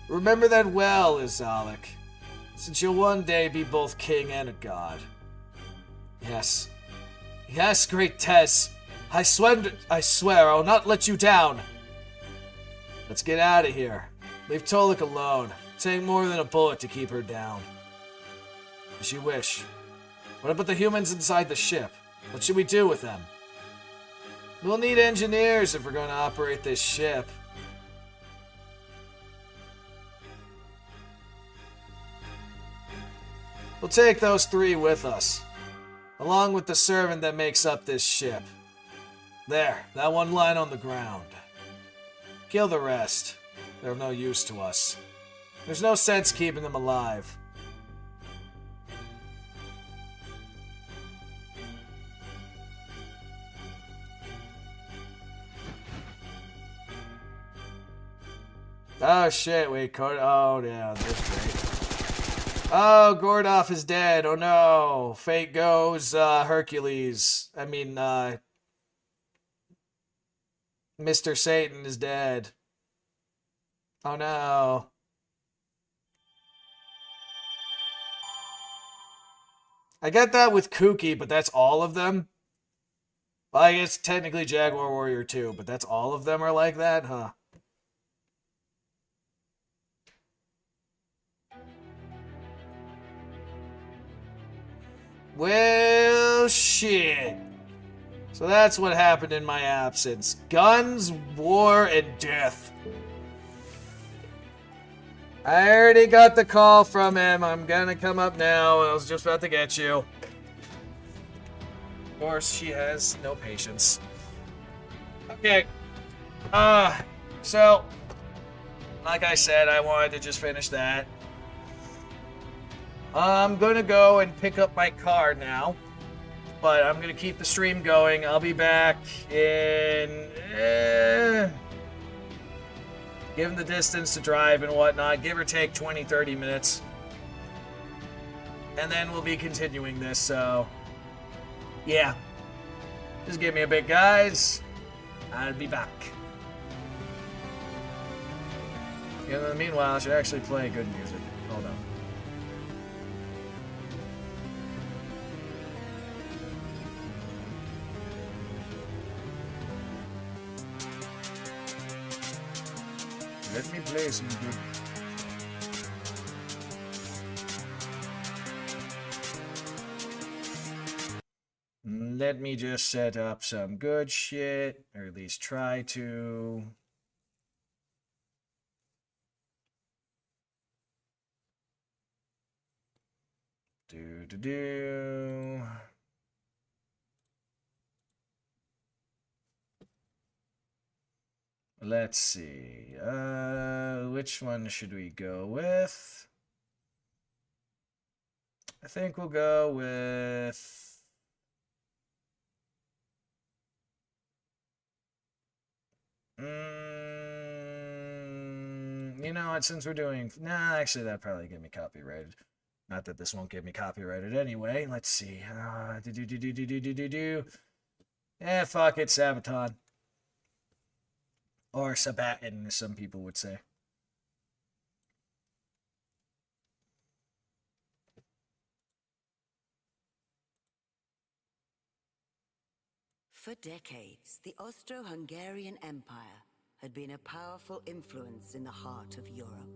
Remember that well, Izalek, since you'll one day be both king and a god. Yes. Yes, great Tez. I swear I'll not let you down. Let's get out of here. Leave Tolik alone. Take more than a bullet to keep her down. As you wish. What about the humans inside the ship? What should we do with them? We'll need engineers if we're going to operate this ship. We'll take those 3 with us, along with the servant that makes up this ship. There, that one lying on the ground. Kill the rest. They're of no use to us. There's no sense keeping them alive. Oh shit, wait, oh yeah, that's great. Oh, Gordoff is dead, oh no. Fate goes, Hercules. I mean, Mr. Satan is dead. Oh no. I get that with Kooky, but that's all of them? Well, I guess technically Jaguar Warrior too, but that's all of them are like that, huh? Well, shit. So that's what happened in my absence. Guns, war, and death. I already got the call from him. I'm gonna come up now. I was just about to get you. Of course, she has no patience. Okay. So like I said, I wanted to just finish that. I'm gonna go and pick up my car now, but I'm gonna keep the stream going. I'll be back in, given the distance to drive and whatnot, give or take 20-30 minutes. And then we'll be continuing this, so yeah. Just give me a bit, guys. I'll be back. In the meanwhile, I should actually play good music. Hold on. Let me play some good. Let me just set up some good shit, or at least try to. Do. Let's see. Which one should we go with? I think we'll go with. You know what, since we're doing... Nah, actually, that'd probably get me copyrighted. Not that this won't get me copyrighted anyway. Let's see. Fuck it, Sabaton. Or Sabaton, as some people would say. For decades, the Austro-Hungarian Empire had been a powerful influence in the heart of Europe.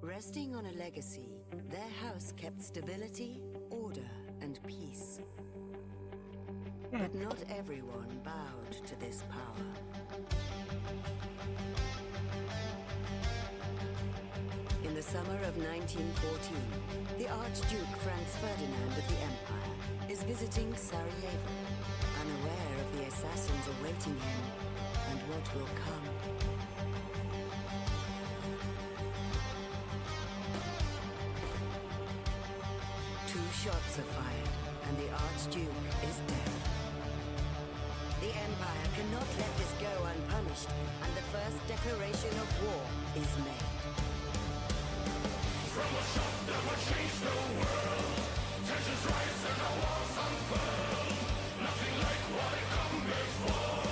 Resting on a legacy, their house kept stability, order, and peace. But not everyone bowed to this power. In the summer of 1914, the Archduke Franz Ferdinand of the Empire is visiting Sarajevo, unaware of the assassins awaiting him and what will come. Two shots are fired, and the Archduke is dead. The Empire cannot let this go unpunished, and the first declaration of war is made. From a shot that would change the world, tensions rise and our walls unfurled. Nothing like what had come before.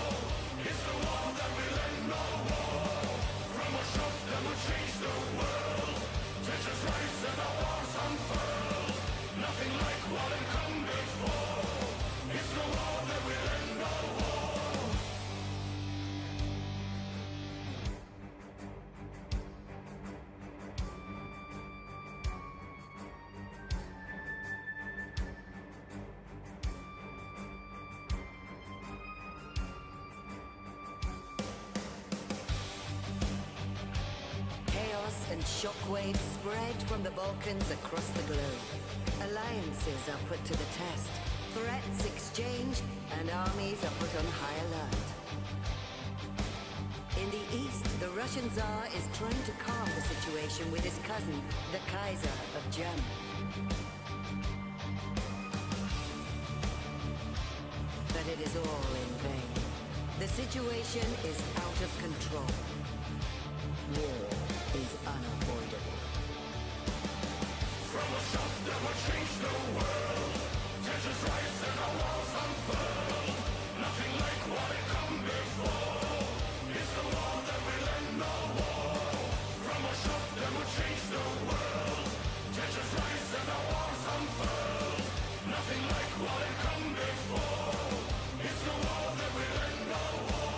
It's the war that will end all war. From a shot that would change the world, tensions rise and our walls unfurled. Nothing like what had come before. It's the war that will end all war. And shockwaves spread from the Balkans across the globe. Alliances are put to the test, threats exchanged, and armies are put on high alert. In the east, the Russian Tsar is trying to calm the situation with his cousin, the Kaiser of Germany. But it is all in vain. The situation is out of control. War is unavoidable. From a shot that would change the world, tensions rise and our walls unfurled. Nothing like what had come before. It's the war that will end all war. From a shot that would change the world, tensions rise and our walls unfurled. Nothing like what had come before. It's the war that will end all war.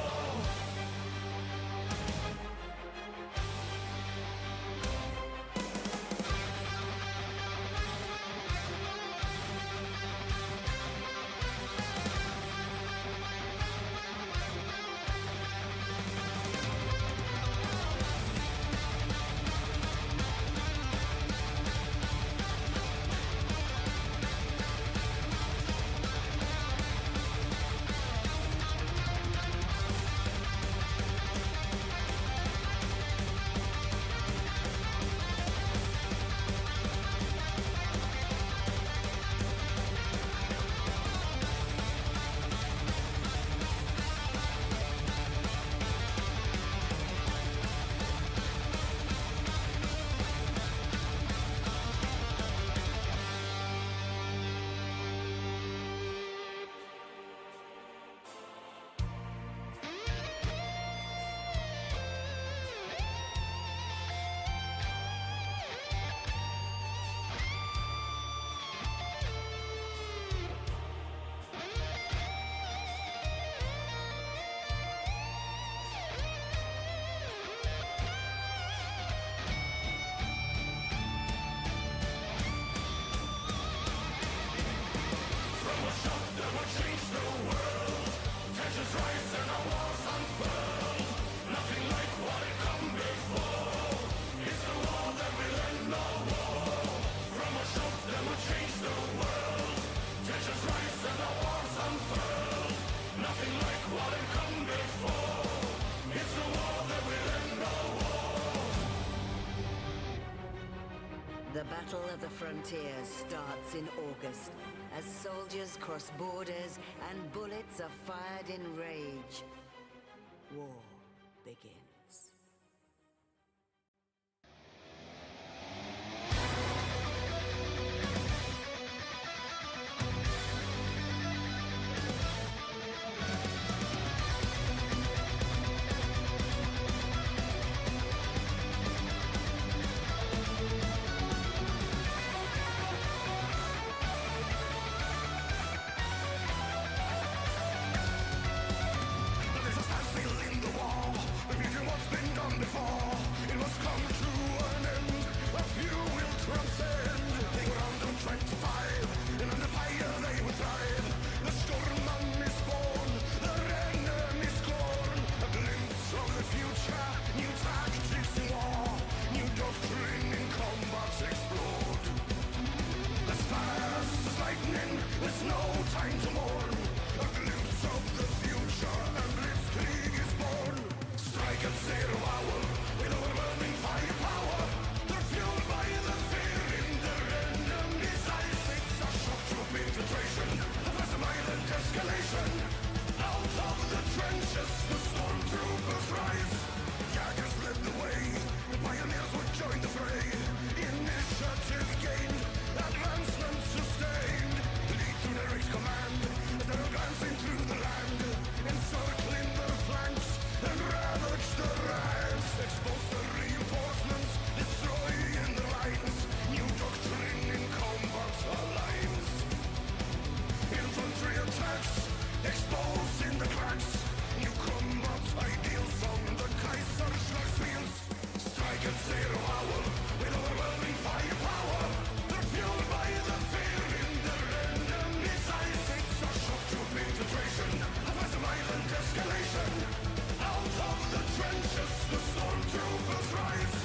Nothing like what had come before. It's the war that will end all war. The Battle of the Frontiers starts in August as soldiers cross borders and bullets are fired in rage. War begins. There's a standstill in the war, repeating what's been done before. It must come to an end, a few will transcend. They were under 25, and under fire they would thrive. The Sturman is born, the Rennen is gone. A glimpse of the future, new tactics in war, new doctrine in combat explode. As fast as lightning, there's no time to mourn. A glimpse of the future, and Blitzkrieg is born. Strike at 0 hour, with overwhelming firepower. They're fueled by the fear in their enemy's eyes. It's a shock troop infiltration, a fast violent escalation. Out of the trenches, the stormtroopers rise. Jaggers led the way, the pioneers would join the fray. Initiative gained, advancement sustained. Lead to their each command, as they're advancing through the land, encircling their flanks and ravage the ranks. Expose the reinforcements, destroying the lines. New doctrine in combat alliance. Infantry attacks, exposing the cracks. New combat ideals on the Kaiserschlacht fields. Strike at 0 hour, with overwhelming firepower. They're fueled by the fear in their enemy's eyes. It's a shock troop infiltration, a fast violent escalation. Out of the trenches, the stormtroopers rise.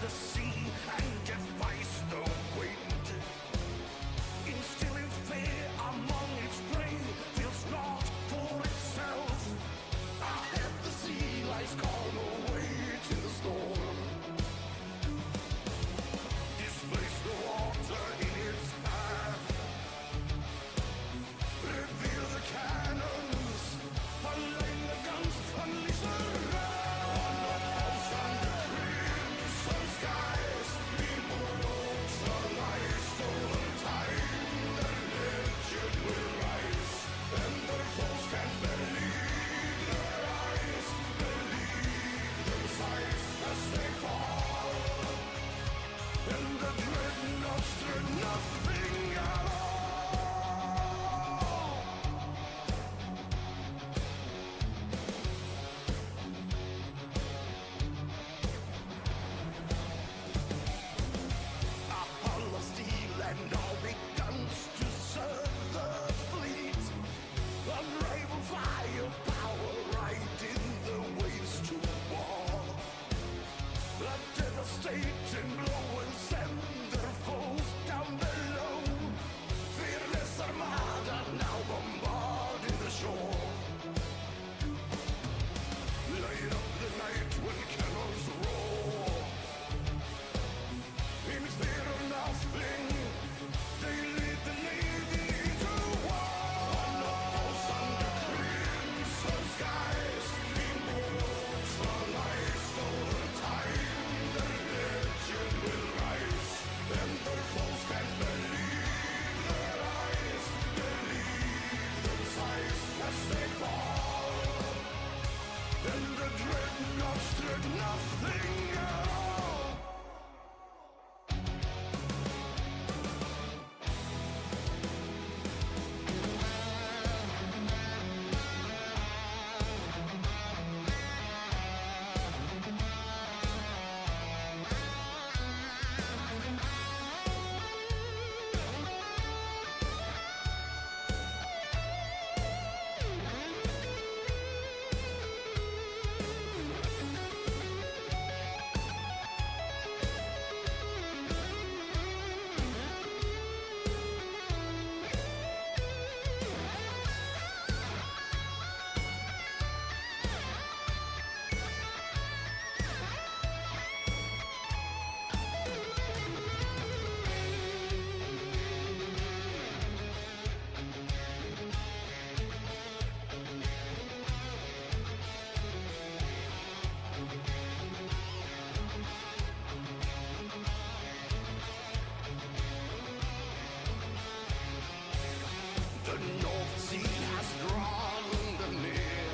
the sea and defies the fate and blow and send their foes down below. Fearless armada now bombarding the shore. Light up the night when cannons roar. In fear of nothing, they lead the Navy to war. One of those under crimson skies, immortalized over time. Their legend will rise, and their foes can't believe their eyes. Believe their sighs as they fall. And the dreadnoughts dread nothing at all. The North Sea has drawn the near.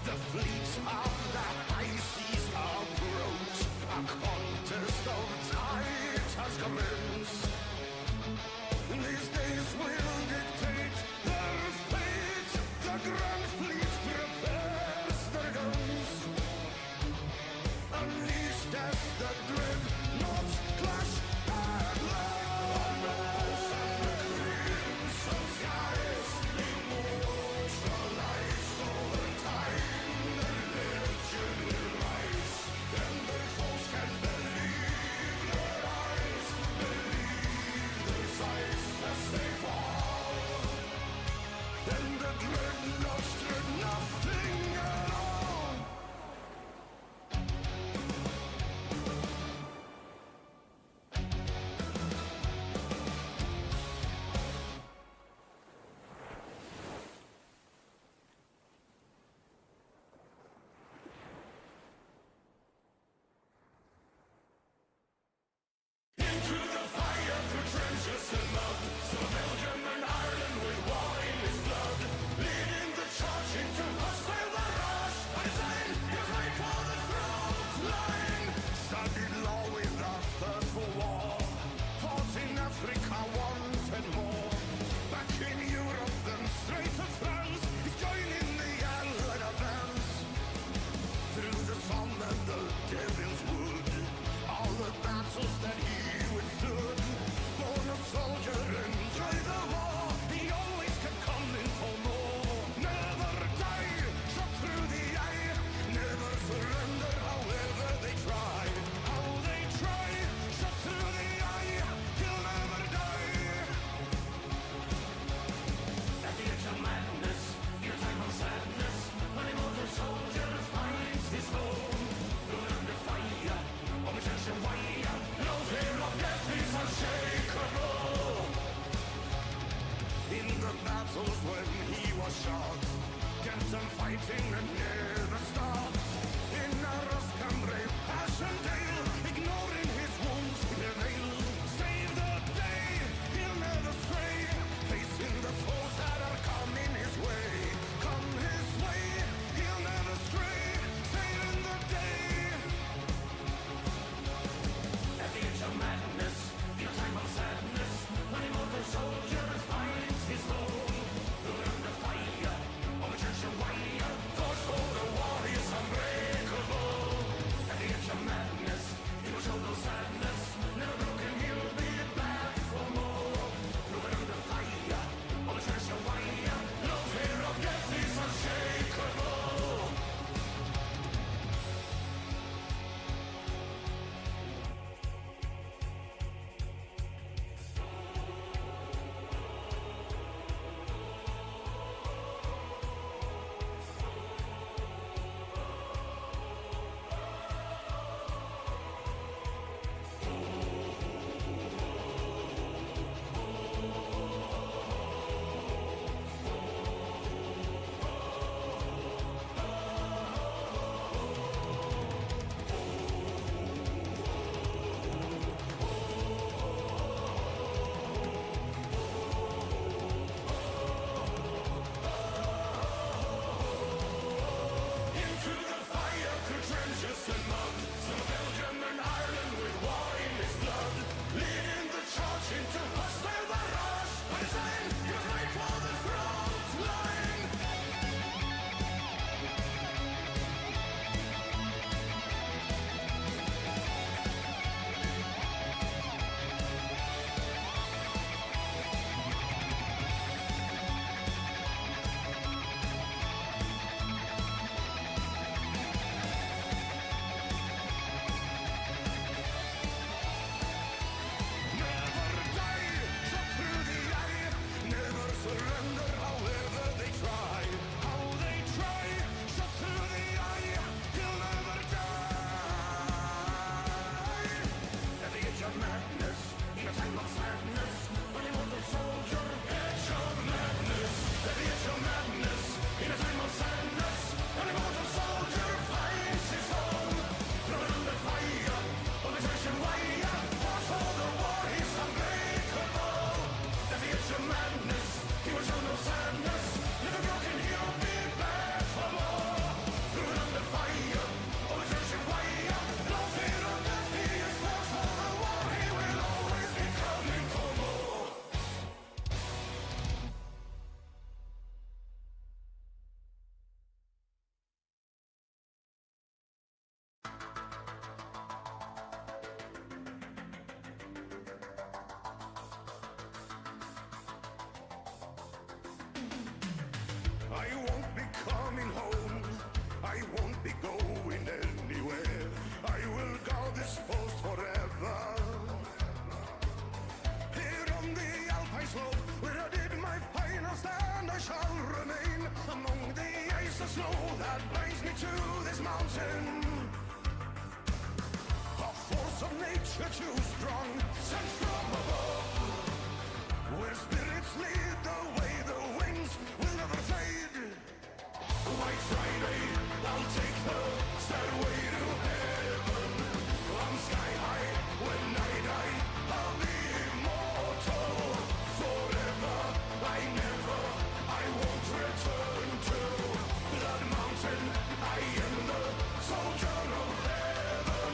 The fleets of the high seas approach. A contest of tide has commenced. These days will dictate their fate. The Grand Fleet prepares their guns. Unleashed as the dreadnoughts clash headlong. Some skies immortalized over time. Their legend will rise, and their foes can't believe their eyes. Believe their sights as they fall. And the dreadnoughts dread nothing at all. Into the fire through trenches and mud. So Belgium and Ireland with war in his blood. Leading the charge into hostile barrage. I sign, you fight for the front line. Studied law with a thirst for war. Fought in Africa once and more. Back in Europe then straight to France. He's joining the Allied advance. Through the Somme and the Devil's Wood. All the battles that he withstood. Born a soldier, enjoy the war. He always kept coming for more. Never die, shot through the eye. Never surrender, however they try. How they try, shot through the eye. He'll never die. At the edge of madness, in a time of sadness, an immortal soldier finds his home. Under fire, on the tension wire, no fear of death is unshakable. In the battles when he was shot, kept on fighting and never stopped. In a Ruskan brave Passchendaele, ignoring his wounds, he prevailed. Save the day, he'll never stray, facing the foes that are coming his way. Come his way, he'll never stray, saving the day. At the edge of madness, in a time of sadness, an immortal soldier finds his home. Under fire, on the church wire, fought for the war he is unbreakable. to this mountain. A force of nature too strong, sent from above. Where spirits lead the way, the winds will never fade. White Friday, I'll take the stairway to heaven. I'm sky high, when I die, I'll be immortal. Forever, I never, I won't return to Blood Mountain. I am the soldier of heaven.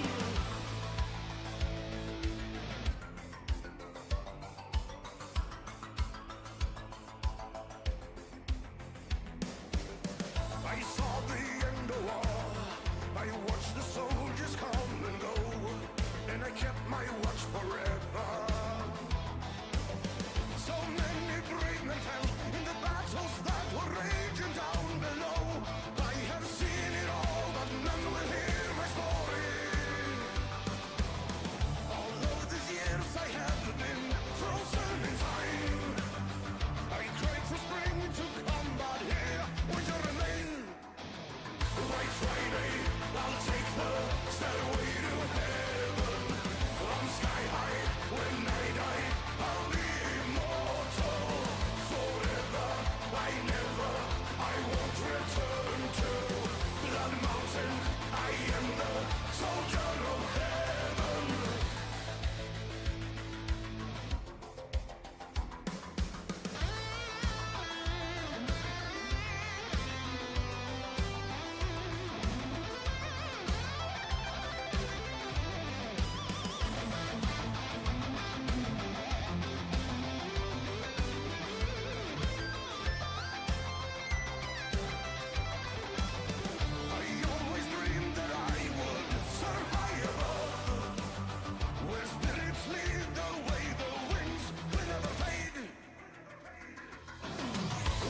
I saw the end of war. I watched the soldiers come and go, and I kept my watch forever. So many brave men fell in the battles that were raging down below. I have seen it all, but none will hear my story. All of these years I have been frozen in time. I cried for spring to come, but here winter remain. White Friday, I'll take the stairway to heaven. I'm sky high, when I die, I'll be immortal. Forever, I never, I won't return to Blood Mountain. I am the soldier of heaven. I always dreamed that I would soar high above. Where spirits lead the way, the winds will never fade.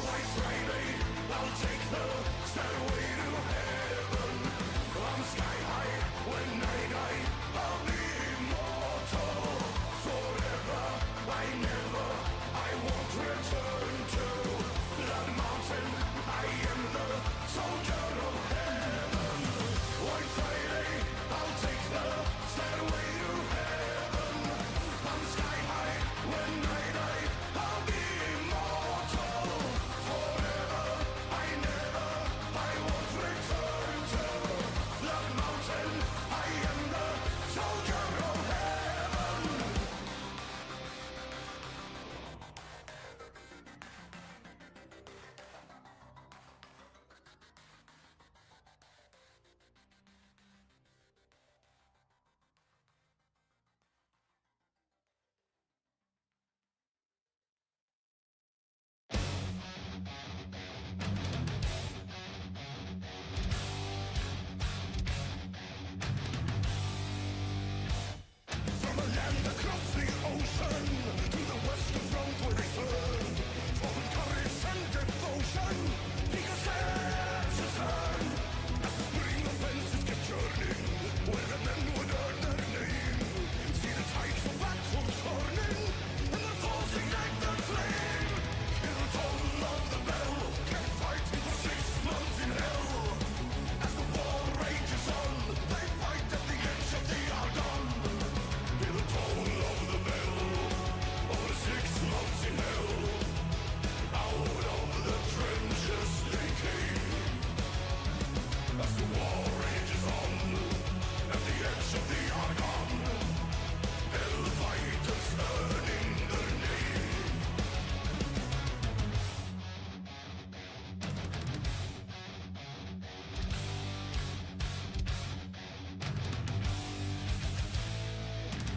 White Friday, I'll take the stairway to heaven. I'm sky high, when I die, I'll be immortal. Forever, I never, I won't return to Blood Mountain. I am the soldier of heaven. White Friday, I'll take the stairway to heaven. I'm sky high, when I die, I'll be immortal. Forever, I never, I won't return to Blood Mountain. I am the soldier of heaven. From a land across the ocean to the western front where they stood, full of courage and devotion, because that's his turn. As the spring offenses kept churning, where the men would earn their name, see the tides of battle turning, and the foes ignite the flame. Hear the toll of the bell, kept fighting for 6 months in hell. As the war rages on, they fight at the edge of the Argonne. Hear the toll of the bell, over 6 months in hell. Out of the trenches they came. As the war rages on, at the edge of the Argonne, hell fighters earning their name.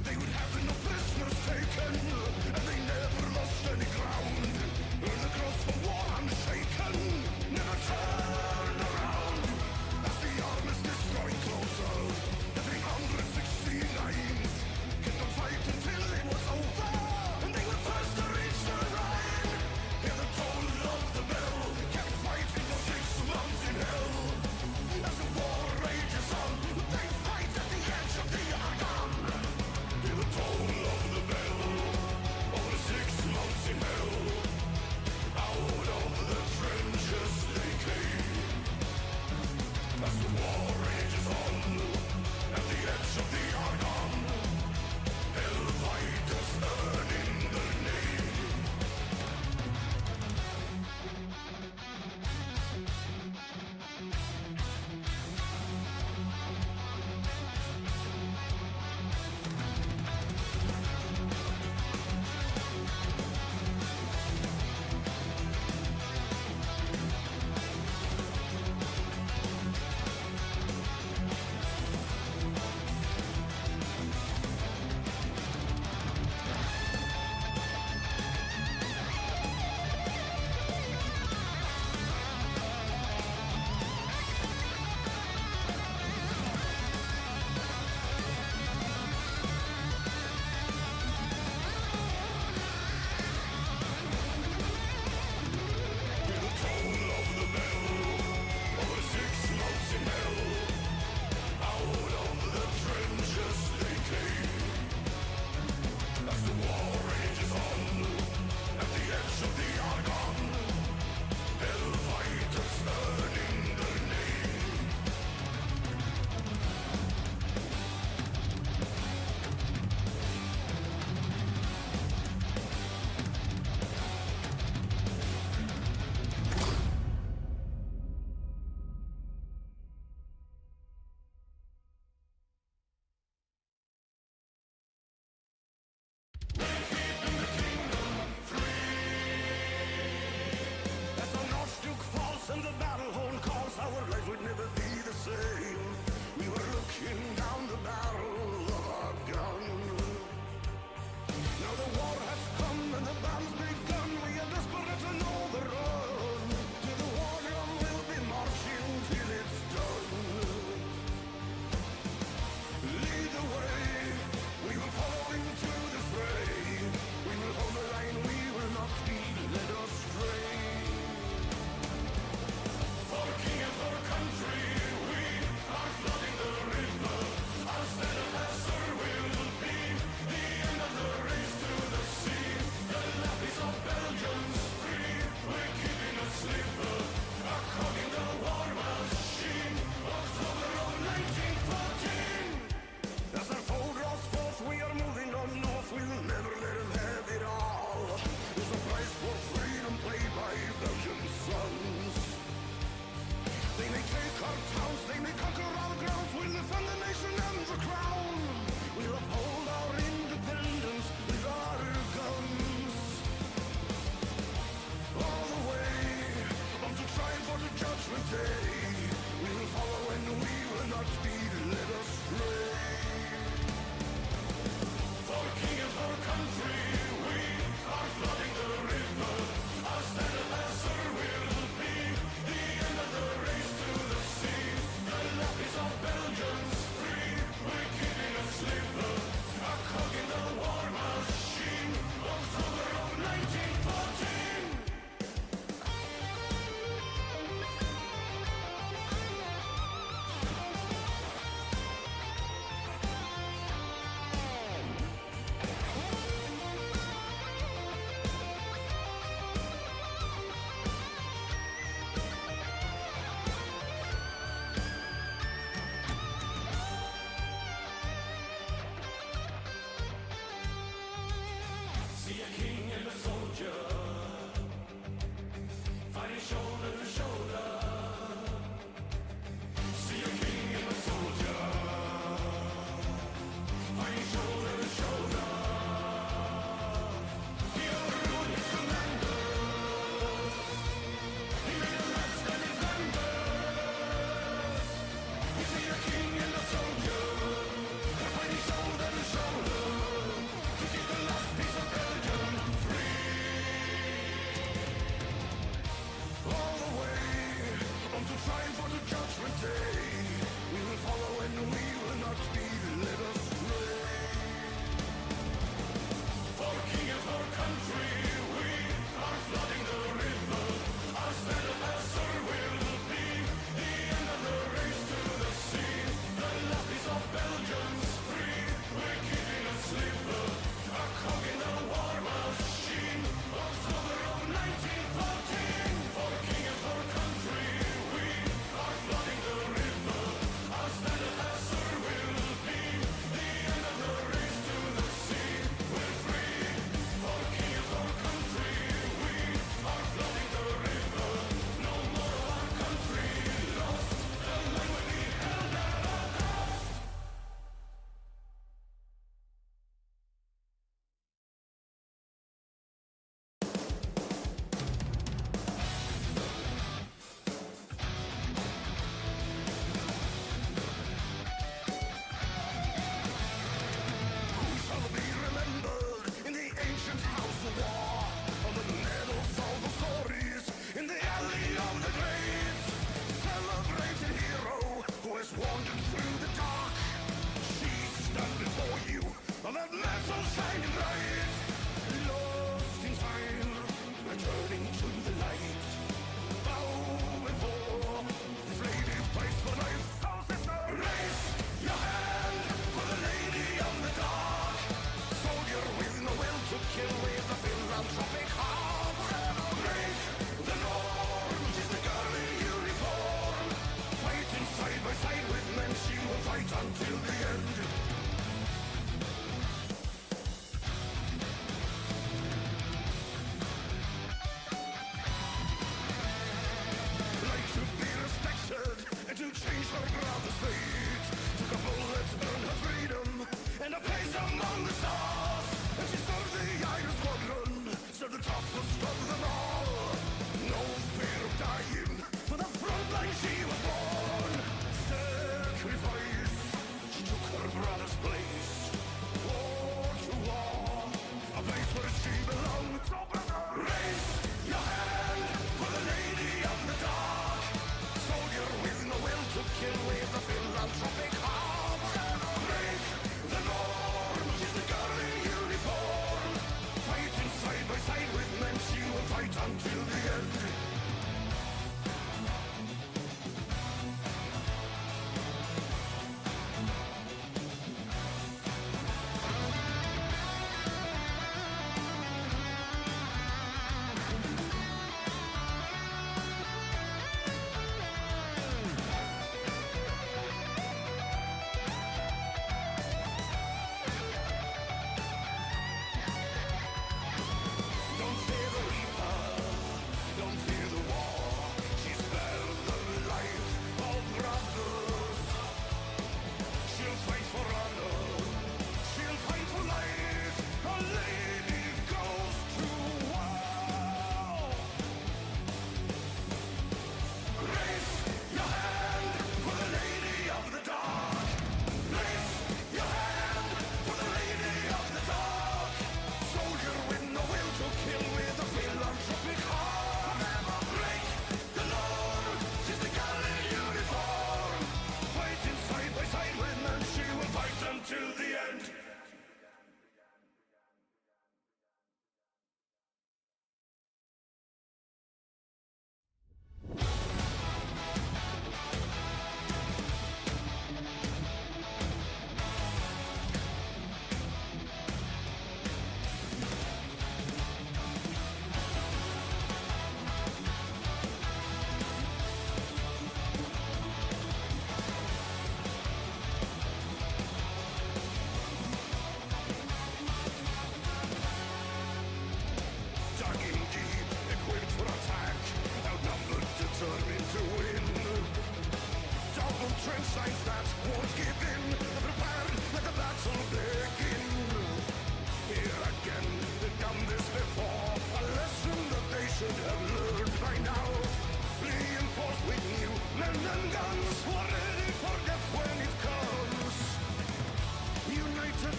They would have no prisoners taken, and they never lost any ground. Earn the cross for war unshaken, never turn around. As the armistice drawing closer, the 369th kept on fighting till it was over, and they were first to reach the Rhine. Hear the toll of the bell, kept fighting for 6 months in hell. As the war rages on, they fight at the edge of the Argonne. Hear the toll of the bell, over 6 months in hell. Out of the trenches they came.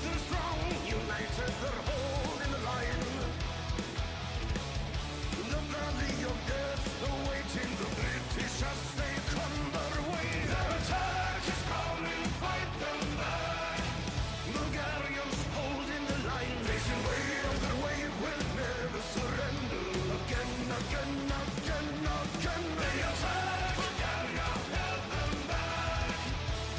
they're strong, united they're holding the line. The valley of death awaiting the British as they come their way. Their attack is coming, fight them back. Bulgarians holding the line, facing wave after wave, will never surrender. Again, again, again, again. They attack, Bulgaria held them back.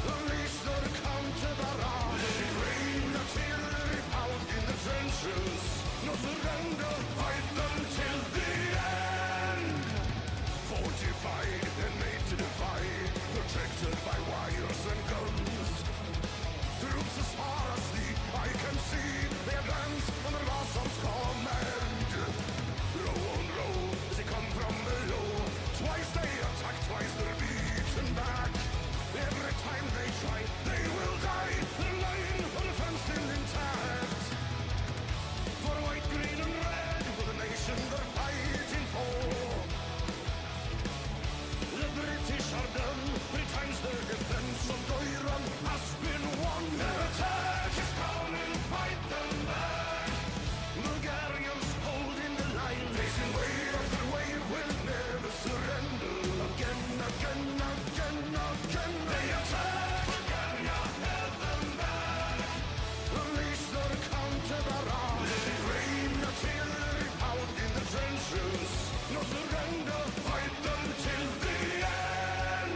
Unleash their counter barrage. Let it rain, artillery pound in the trenches. No surrender, fight them till the end. Fortified and made to defy, protected by wires and guns. Troops as far as the eye can see, they advance under Lassam's command. Row on row, as they come from below. Twice they attack, twice they're beaten back. Every time they try, they will die. Their line on the fence still intact. For white, green and red, for the nation they're fighting for. The British are done, 3 times their defense of Doiran has been won. Their attack is coming, fight them back. Bulgarians holding the line, facing wave after wave, will never surrender. Again, again, again, again. They attack, Bulgaria held them back. Unleash their counter barrage. Let it rain, artillery pound in the trenches. No surrender, fight them till the end.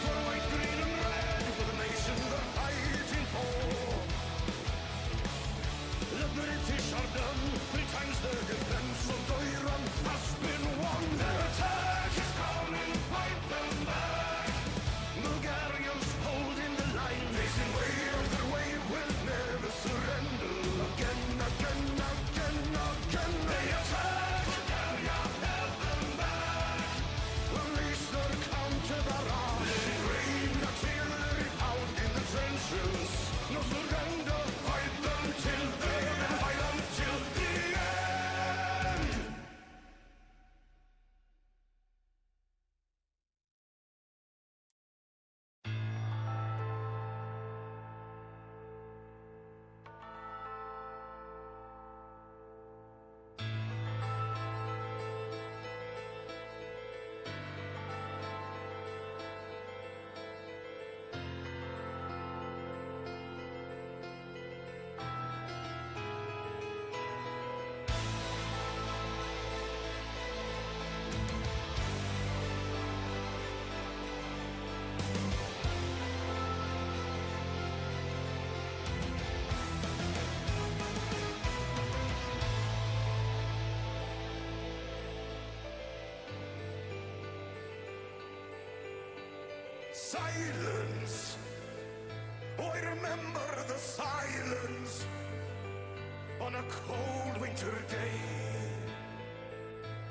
For white, green and red, for the nation they're fighting for. The British are done, 3 times their defense of Doiran has been won. Their attack is coming, fight them back. Bulgarians holding the line, facing wave after wave, will never surrender. Again, again, again, again. They attack, Bulgaria held them back. Unleash their counter barrage. Let it rain, artillery pound in the trenches. No surrender, fight them till the end. Fight them till the end. Silence. Oh, I remember the silence on a cold winter day.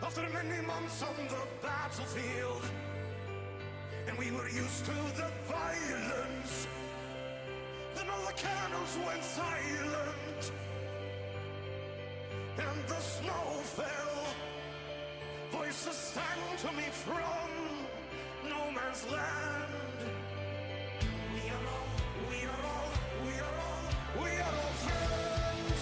After many months on the battlefield, and we were used to the violence, then all the cannons went silent, and the snow fell. Voices sang to me from no man's land. We are all, we are all, we are all, we are all friends.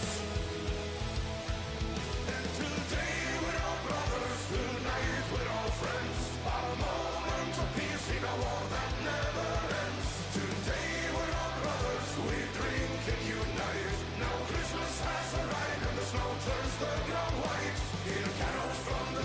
And today we're all brothers, tonight we're all friends. Our moment of peace in a war that never ends. Today we're all brothers, we drink and unite. Now Christmas has arrived and the snow turns the ground white. Hear carols from the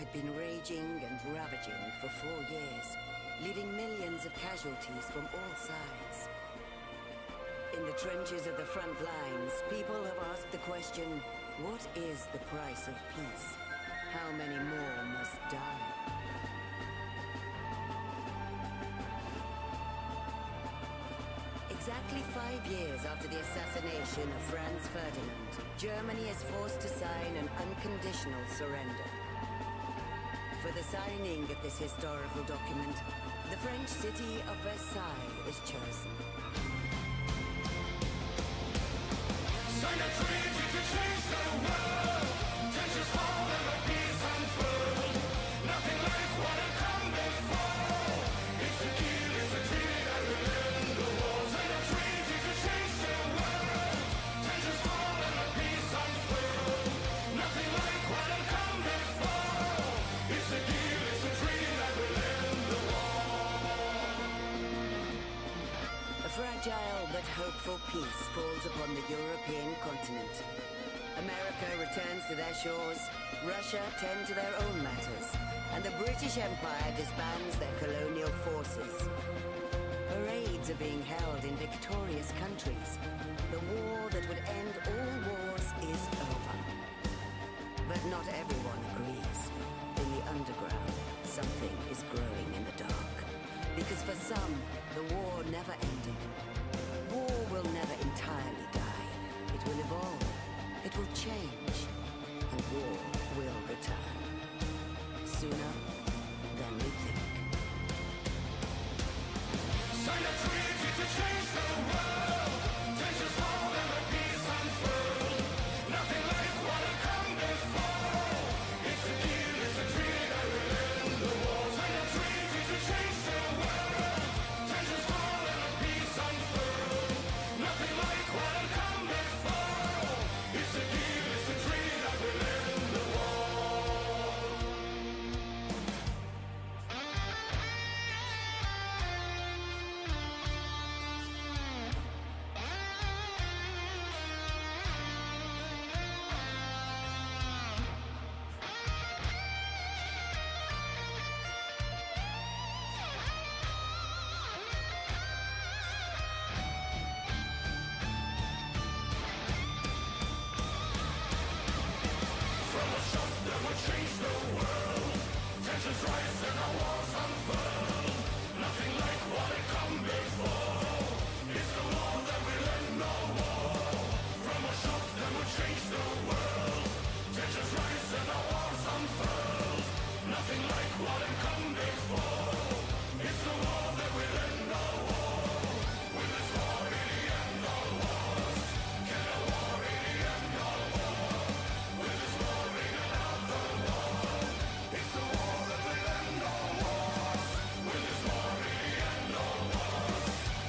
had been raging and ravaging for 4 years, leaving millions of casualties from all sides. In the trenches of the front lines, people have asked the question, what is the price of peace? How many more must die? Exactly 5 years after the assassination of Franz Ferdinand, Germany is forced to sign an unconditional surrender. For the signing of this historical document, the French city of Versailles is chosen. Sign a treaty to change the world. Tensions fall and the peace unfurled. Nothing like what had come before. It's a deal, it's a treaty that will end the war. Sign a treaty to change the world. Tensions fall and the peace unfurled. Nothing like what had come before. It's a deal, it's a treaty that will end the war. A fragile but hopeful peace falls upon the European continent. America returns to their shores, Russia tend to their own matters, and the British Empire disbands their colonial forces. Parades are being held in victorious countries. The war that would end all wars is over. But not everyone agrees. In the underground, something is growing in the dark. Because for some, the war never ended. War will never entirely die. It will evolve. It will change. And war will return. Sooner than we think. Sign a treaty to change the world. Tensions fall and the peace unfurled. Nothing like what had come before. It's a deal, it's a treaty that will end the war. Sign a treaty to change the world. Tensions fall and the peace unfurled. Nothing like what had come before. It's a deal, it's a treaty that will end the war. From a shock that would change the world. Tensions rise and our walls unfurled. Nothing like what had come before. It's the war that will end all war. From a shock that would change the world. Tensions rise and our walls unfurled. Nothing like what had come before. It's the war that will end all war. Will this war really end all wars? Can a war really end all war? Will this war bring another war? It's the war that will end all wars. Will this war really end all wars?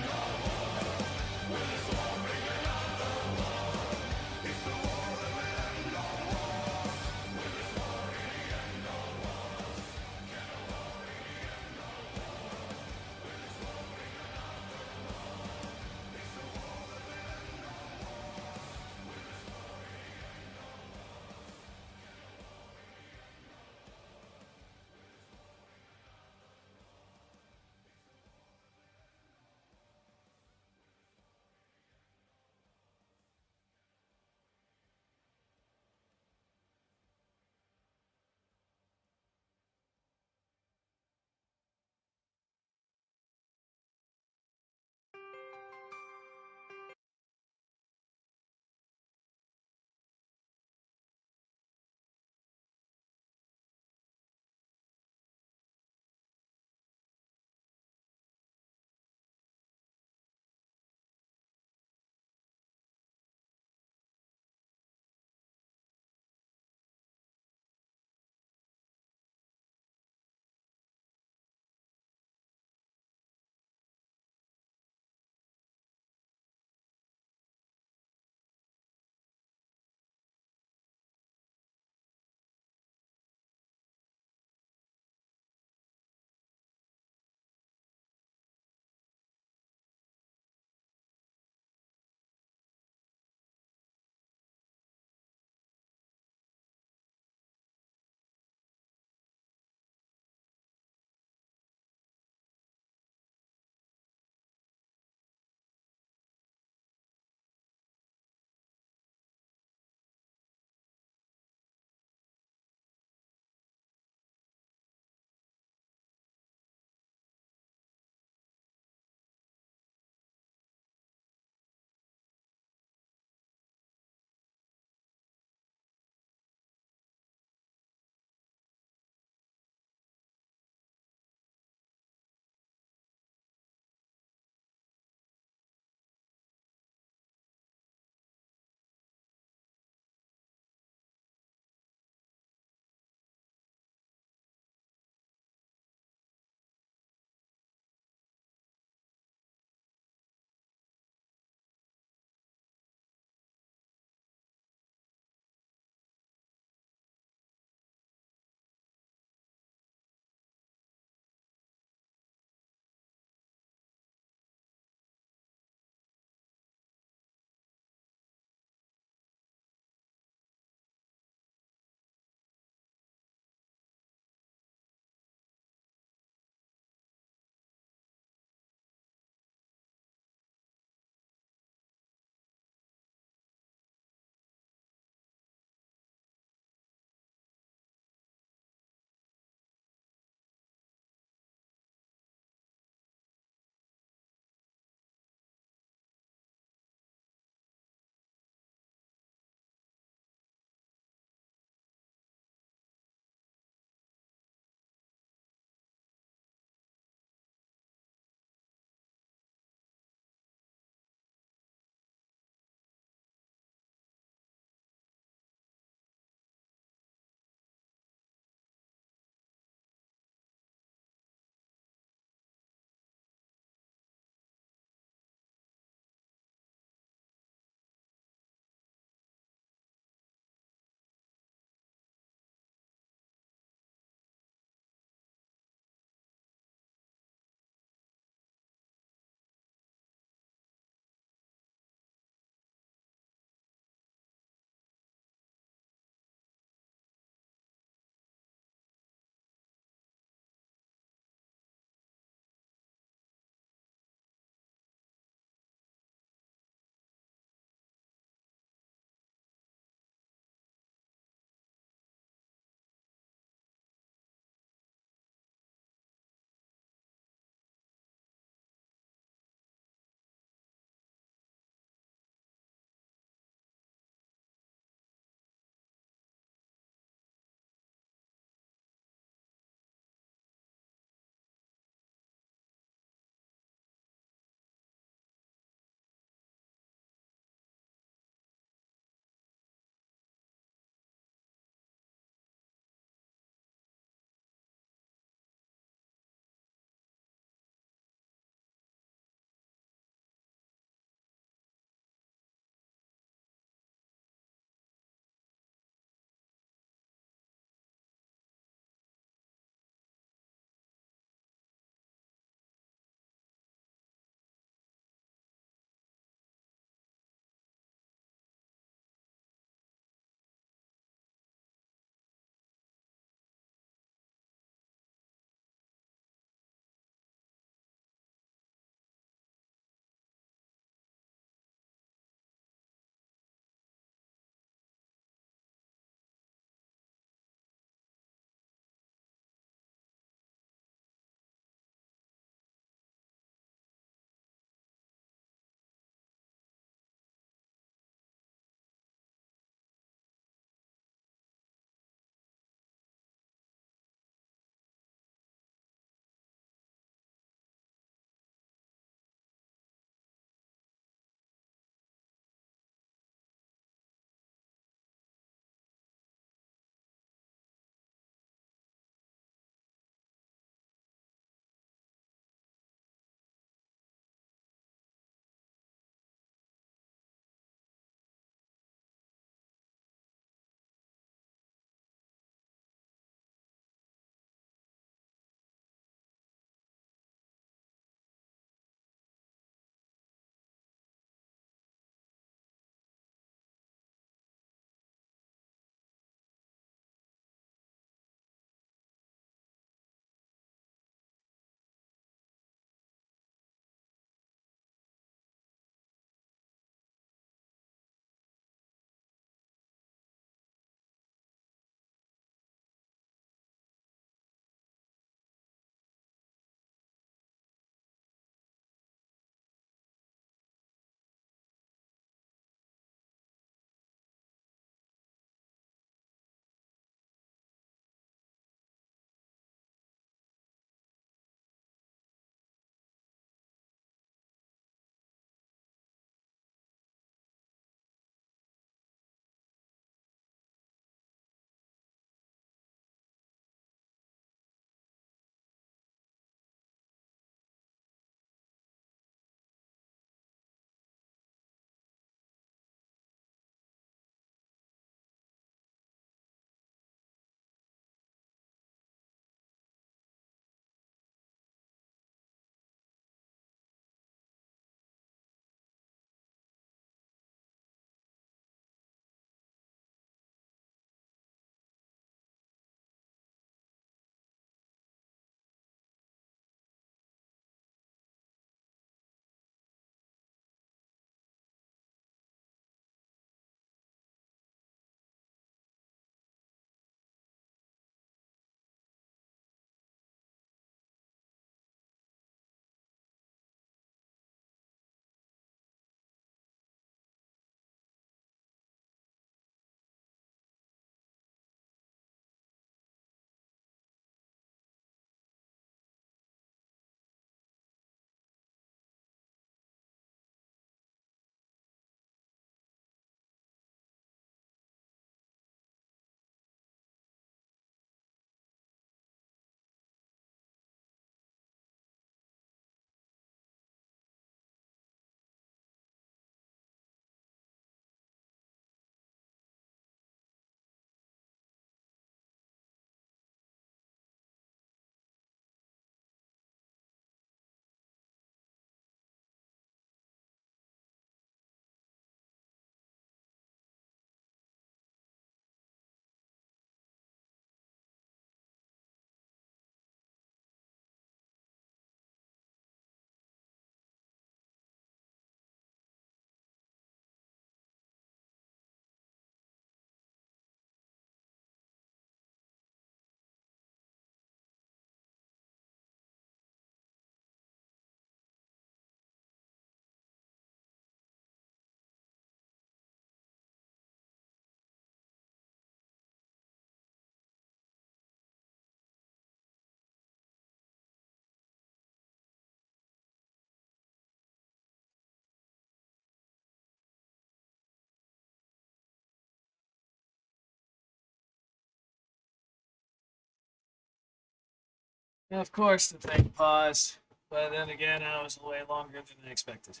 Of course, the thing paused, but then again, I was away longer than I expected.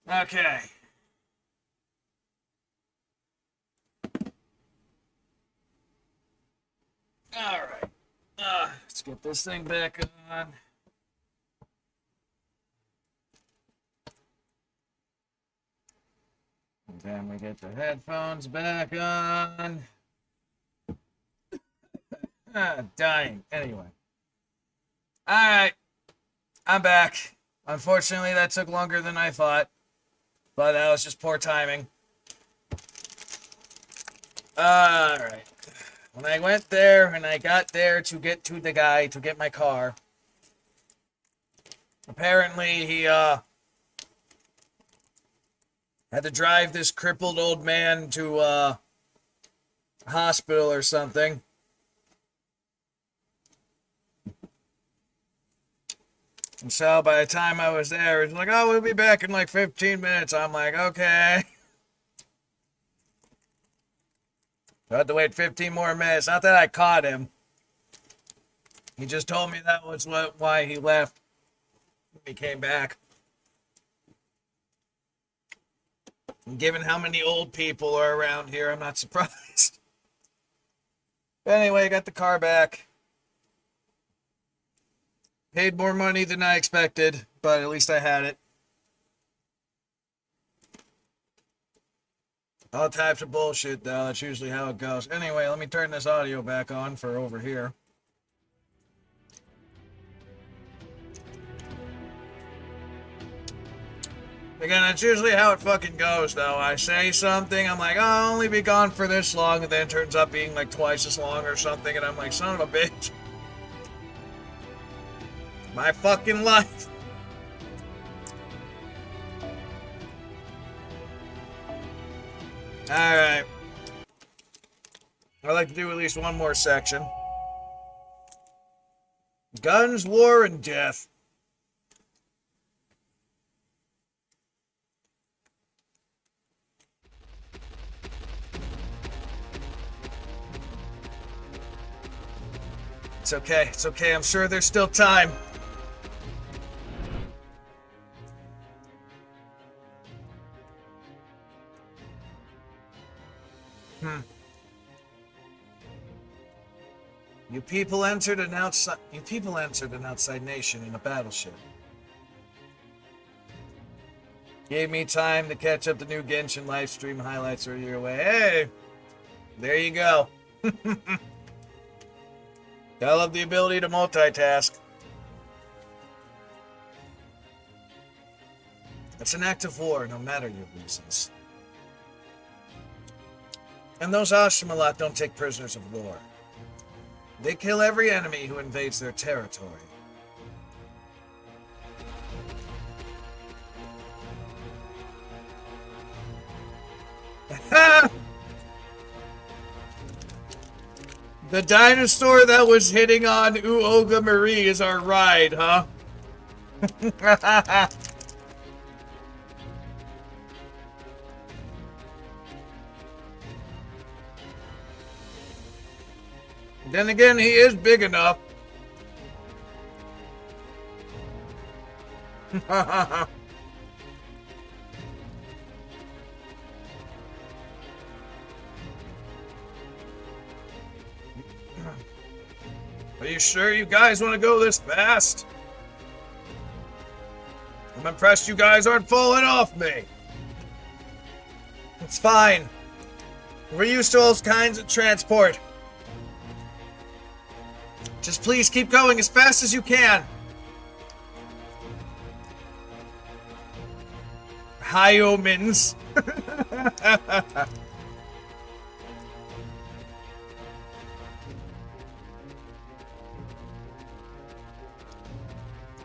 Okay. All right. Let's get this thing back on. And then we get the headphones back on. Dying. Anyway. Alright. I'm back. Unfortunately, that took longer than I thought. But that was just poor timing. Alright. When I went there and I got there to get to the guy to get my car, apparently he had to drive this crippled old man to a hospital or something. And so by the time I was there, it was like, oh, we'll be back in like 15 minutes. I'm like, okay. I had to wait 15 more minutes. Not that I caught him. He just told me that was why he left. He came back. And given how many old people are around here, I'm not surprised. But anyway, got the car back. Paid more money than I expected, but at least I had it. All types of bullshit, though. That's usually how it goes. Anyway, let me turn this audio back on for over here. Again, that's usually how it fucking goes, though. I say something, I'm like, oh, I'll only be gone for this long, and then it turns up being like twice as long or something, and I'm like, son of a bitch. My fucking life. Alright. I'd like to do at least one more section. Guns, war, and death. It's okay. It's okay. I'm sure there's still time. You people entered an outside nation in a battleship. Gave me time to catch up the new Genshin live stream highlights are your way. Hey, there you go. I love the ability to multitask. It's an act of war, no matter your reasons. And those Ashmalot don't take prisoners of war. They kill every enemy who invades their territory. The dinosaur that was hitting on Uoga Marie is our ride, huh? Then again, he is big enough. Are you sure you guys want to go this fast? I'm impressed you guys aren't falling off me. It's fine. We're used to all kinds of transport. Just please keep going as fast as you can. Hi, omens.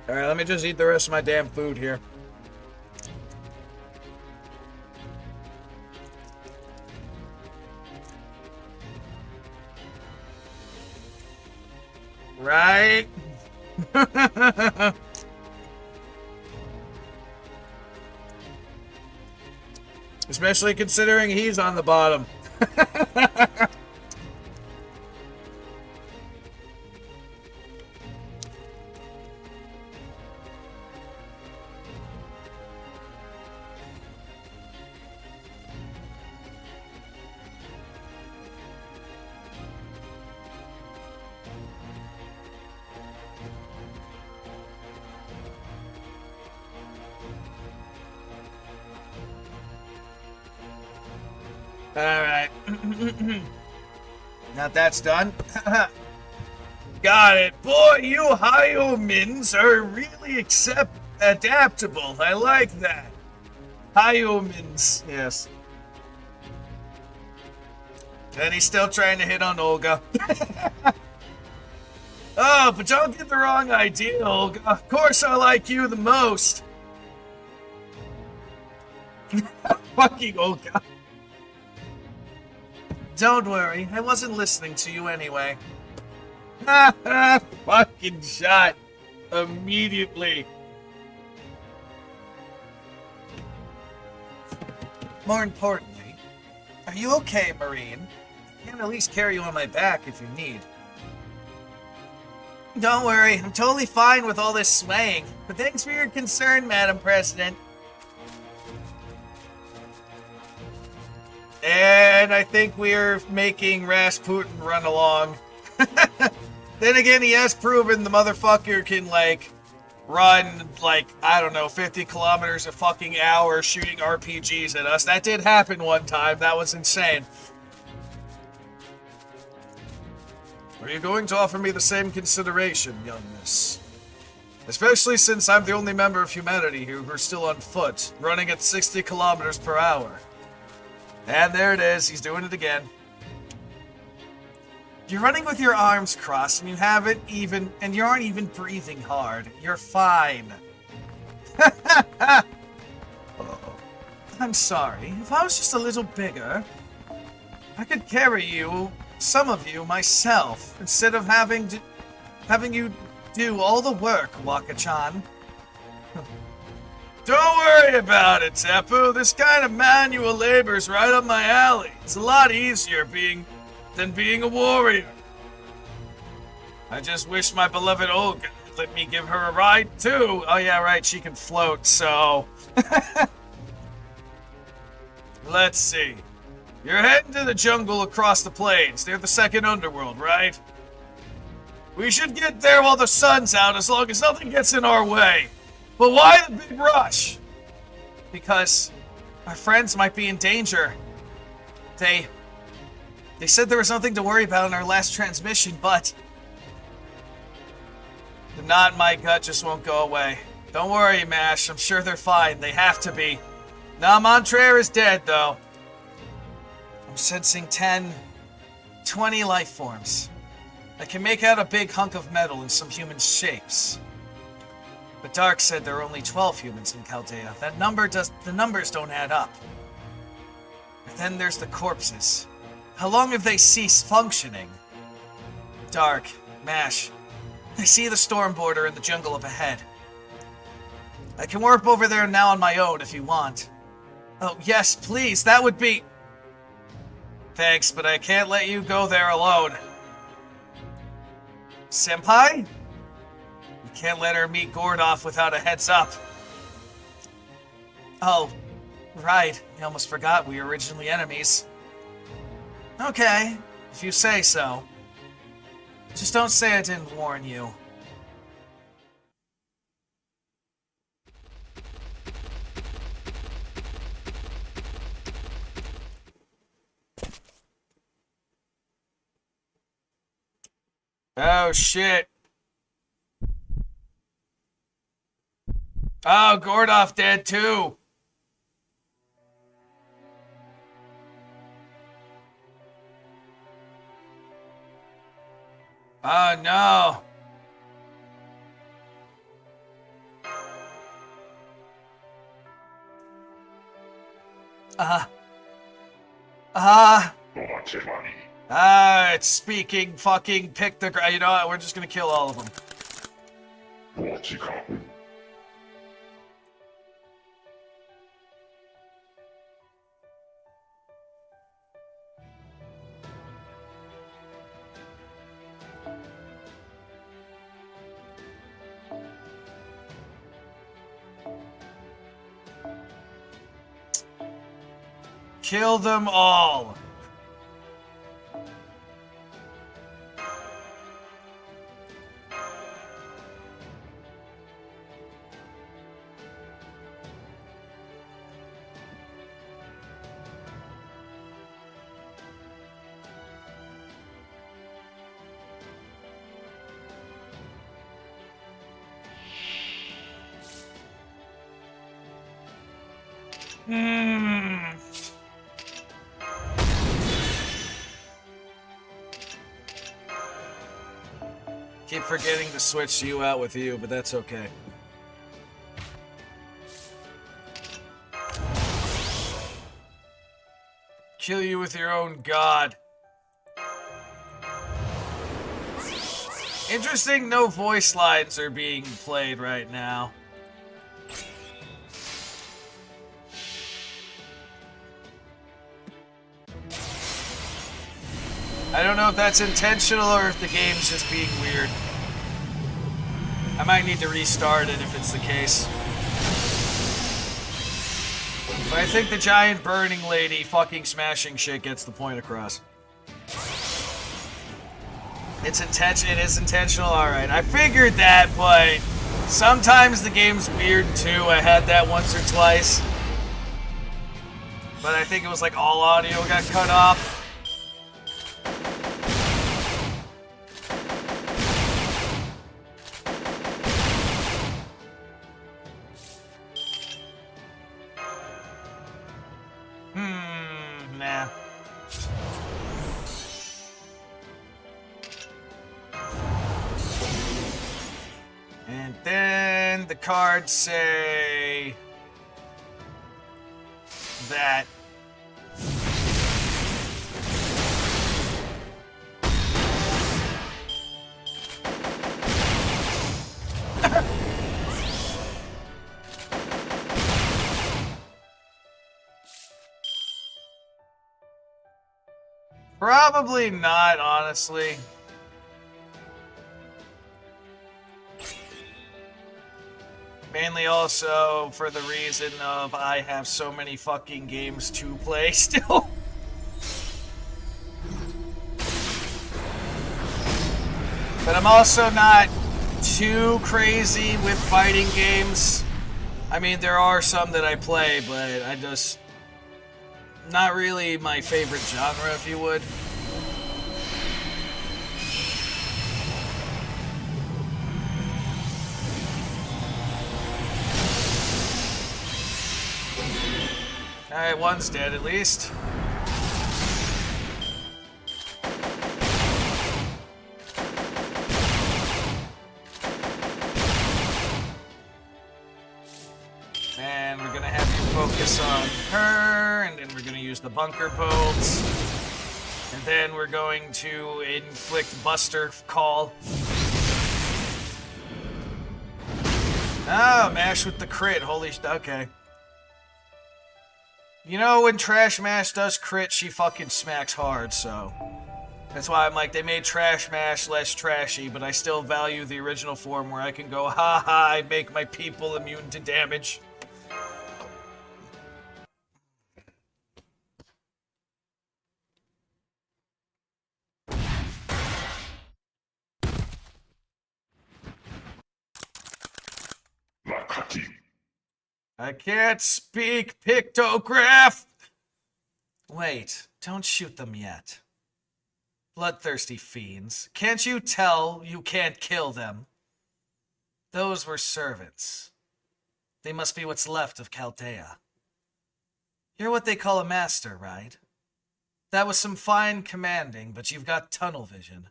Alright, let me just eat the rest of my damn food here. Right? Especially considering he's on the bottom. Alright. Now that's done. Got it. Boy, you Hyomins are really adaptable. I like that. Hyomins, yes. And he's still trying to hit on Olga. Oh, but don't get the wrong idea, Olga. Of course I like you the most. Fucking Olga. Don't worry, I wasn't listening to you anyway. Fucking shot. Immediately. More importantly, are you okay, Marine? I can at least carry you on my back if you need. Don't worry, I'm totally fine with all this swaying. But thanks for your concern, Madam President. And I think we're making Rasputin run along. Then again, he has proven the motherfucker can, like, run, like, I don't know, 50 kilometers a fucking hour shooting RPGs at us. That did happen one time. That was insane. Are you going to offer me the same consideration, young miss? Especially since I'm the only member of humanity here who's still on foot, running at 60 kilometers per hour. And there it is, he's doing it again. You're running with your arms crossed, and you aren't even breathing hard. You're fine. Oh, I'm sorry. If I was just a little bigger, I could carry you, some of you, myself, instead of having you do all the work, Waka-chan. Don't worry about it, Teppu. This kind of manual labor's right up my alley. It's a lot easier than being a warrior. I just wish my beloved Olga would let me give her a ride, too. Oh, yeah, right, she can float, so... Let's see. You're heading to the jungle across the plains, near the second underworld, right? We should get there while the sun's out, as long as nothing gets in our way. But why the big rush? Because our friends might be in danger. They said there was nothing to worry about in our last transmission, but the knot in my gut just won't go away. Don't worry, Mash. I'm sure they're fine. They have to be. Nah, Montraire is dead, though. I'm sensing 10, 20 life forms. I can make out a big hunk of metal in some human shapes. But Dark said there are only 12 humans in Chaldea. The numbers don't add up. And then there's the corpses. How long have they ceased functioning? Dark, Mash, I see the storm border in the jungle up ahead. I can warp over there now on my own if you want. Oh, yes, please, that would be... Thanks, but I can't let you go there alone. Senpai? You can't let her meet Gordov without a heads up. Oh, right. I almost forgot we were originally enemies. Okay, if you say so. Just don't say I didn't warn you. Oh, shit. Oh, Gordov dead too. Oh, no. It's speaking fucking pick the... You know what? We're just gonna kill all of them. Kill them all. Keep forgetting to switch you out with you, but that's okay. Kill you with your own god. Interesting, no voice lines are being played right now. I don't know if that's intentional or if the game's just being weird. I might need to restart it if it's the case. But I think the giant burning lady fucking smashing shit gets the point across. It is intentional, alright. I figured that, but sometimes the game's weird too. I had that once or twice. But I think it was like all audio got cut off. Nah. And then the cards say that probably not, honestly. Mainly also for the reason of I have so many fucking games to play still. But I'm also not too crazy with fighting games. I mean, there are some that I play, but I just... not really my favorite genre, if you would. Alright, one's dead at least. And we're gonna have you focus on her, and then we're gonna use the bunker bolts. And then we're going to inflict Buster Call. Oh, mash with the crit. Holy okay. You know, when Trash Mash does crit, she fucking smacks hard, so... that's why I'm like, they made Trash Mash less trashy, but I still value the original form where I can go, ha ha, I make my people immune to damage. I can't speak pictograph! Wait, don't shoot them yet. Bloodthirsty fiends. Can't you tell you can't kill them? Those were servants. They must be what's left of Chaldea. You're what they call a master, right? That was some fine commanding, but you've got tunnel vision.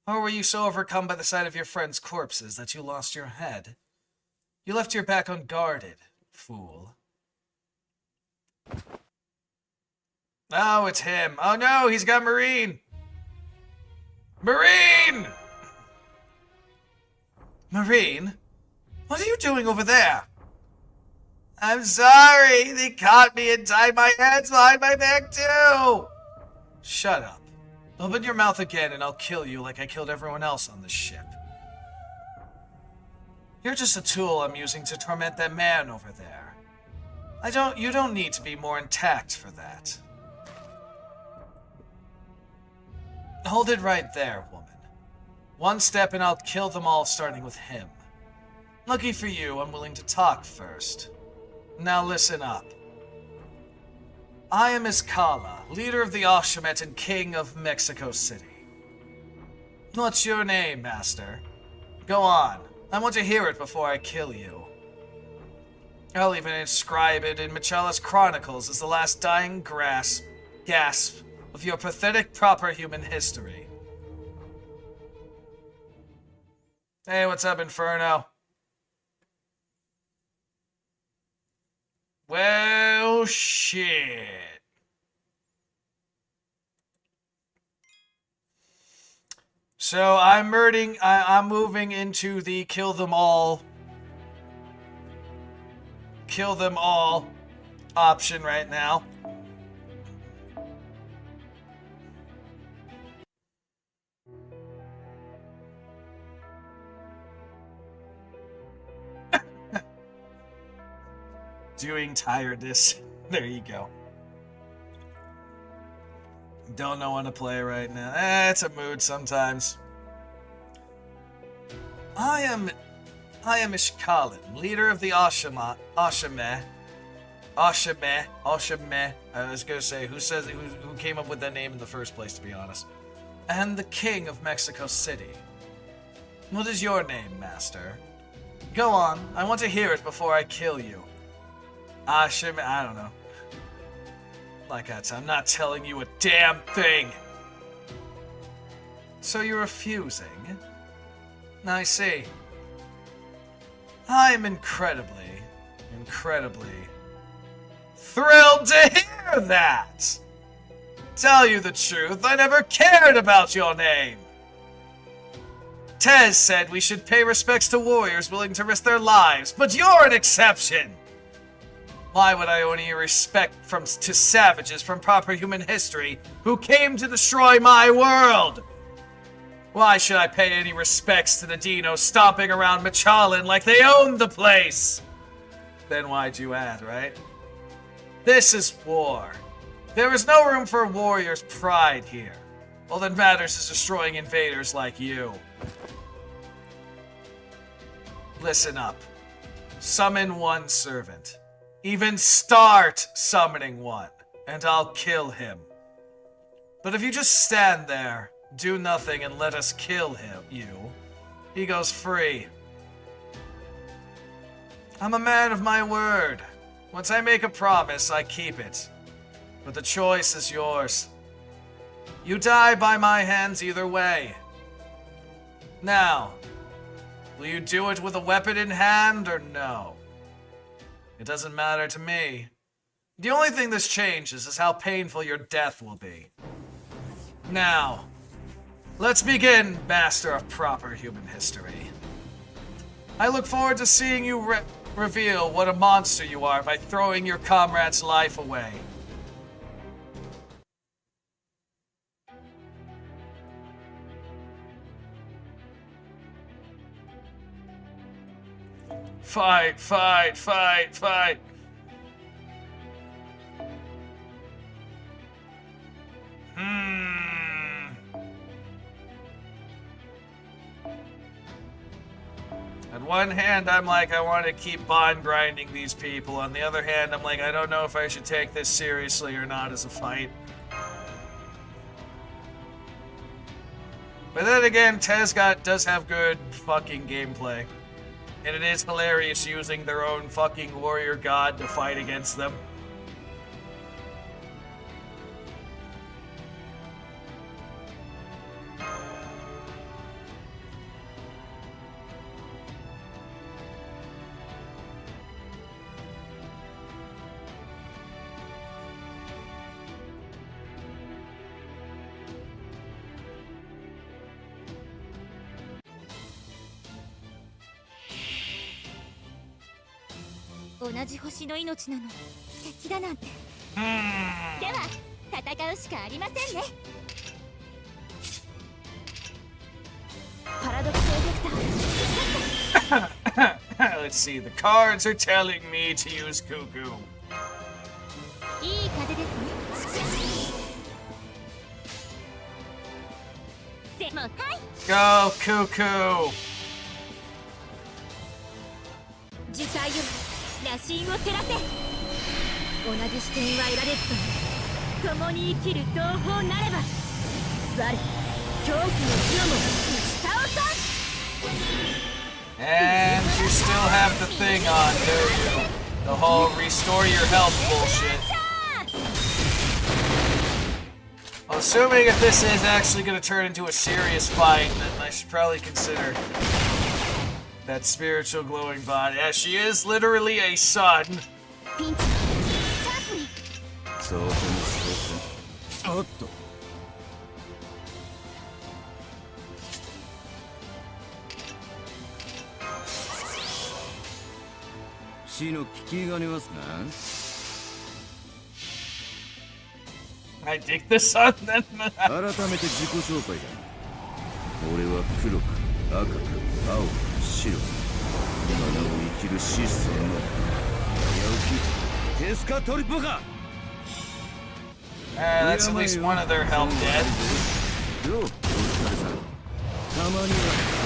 Or were you so overcome by the sight of your friends' corpses that you lost your head? You left your back unguarded, fool. Oh, it's him. Oh no, he's got Marine! Marine! Marine? What are you doing over there? I'm sorry, they caught me and tied my hands behind my back too! Shut up. Open your mouth again and I'll kill you like I killed everyone else on this ship. You're just a tool I'm using to torment that man over there. You don't need to be more intact for that. Hold it right there, woman. One step and I'll kill them all, starting with him. Lucky for you, I'm willing to talk first. Now listen up. I am Iskala, leader of the Oshamet and king of Mexico City. What's your name, master? Go on. I want to hear it before I kill you. I'll even inscribe it in Machalla's chronicles as the last dying gasp of your pathetic proper human history. Hey, what's up, Inferno? Well, shit. So I'm moving into the kill them all option right now. Doing tiredness. There you go. Don't know when to play right now. It's a mood sometimes. I am Ishkalin, leader of the Ashame. I was gonna say, who came up with that name in the first place, to be honest. And the king of Mexico City. What is your name, master? Go on, I want to hear it before I kill you. Ashame, I don't know. Like I said, I'm not telling you a damn thing. So you're refusing? I see. I'm incredibly thrilled to hear that! Tell you the truth, I never cared about your name! Tez said we should pay respects to warriors willing to risk their lives, but you're an exception! Why would I owe any respect to savages from proper human history who came to destroy my world? Why should I pay any respects to the Deino stomping around Machallan like they owned the place? Then why'd you add, right? This is war. There is no room for warriors' pride here. All that matters is destroying invaders like you. Listen up. Summon one servant. Even start summoning one, and I'll kill him. But if you just stand there, do nothing, and let us kill you, he goes free. I'm a man of my word. Once I make a promise, I keep it. But the choice is yours. You die by my hands either way. Now, will you do it with a weapon in hand or no? It doesn't matter to me. The only thing this changes is how painful your death will be. Now, let's begin, master of proper human history. I look forward to seeing you reveal what a monster you are by throwing your comrade's life away. Fight, fight, fight, fight. On one hand, I'm like, I want to keep bond grinding these people. On the other hand, I'm like, I don't know if I should take this seriously or not as a fight. But then again, Tez does have good fucking gameplay. And it is hilarious using their own fucking warrior god to fight against them. Let's see, the cards are telling me to use Cuckoo. Go, Cuckoo! 樹海よ羅針を照らせ。同じ視点は得られずとも共に生きる同胞なれば我恐怖の銃も打ち倒そう。 And you still have the thing on, do you? The whole restore your health bullshit. Well, assuming if this is actually going to turn into a serious fight, then I should probably consider that spiritual glowing body. Yeah, she is literally a sun. ピンチチャンスにそうともそうともおっと死の危機がねますな I dig the sun then. 改めて自己紹介だ俺は黒く赤く青く白く今なお生きるシステムの早起きテスカトリポカ That's at least one of their help dead. どうお疲れさんたまには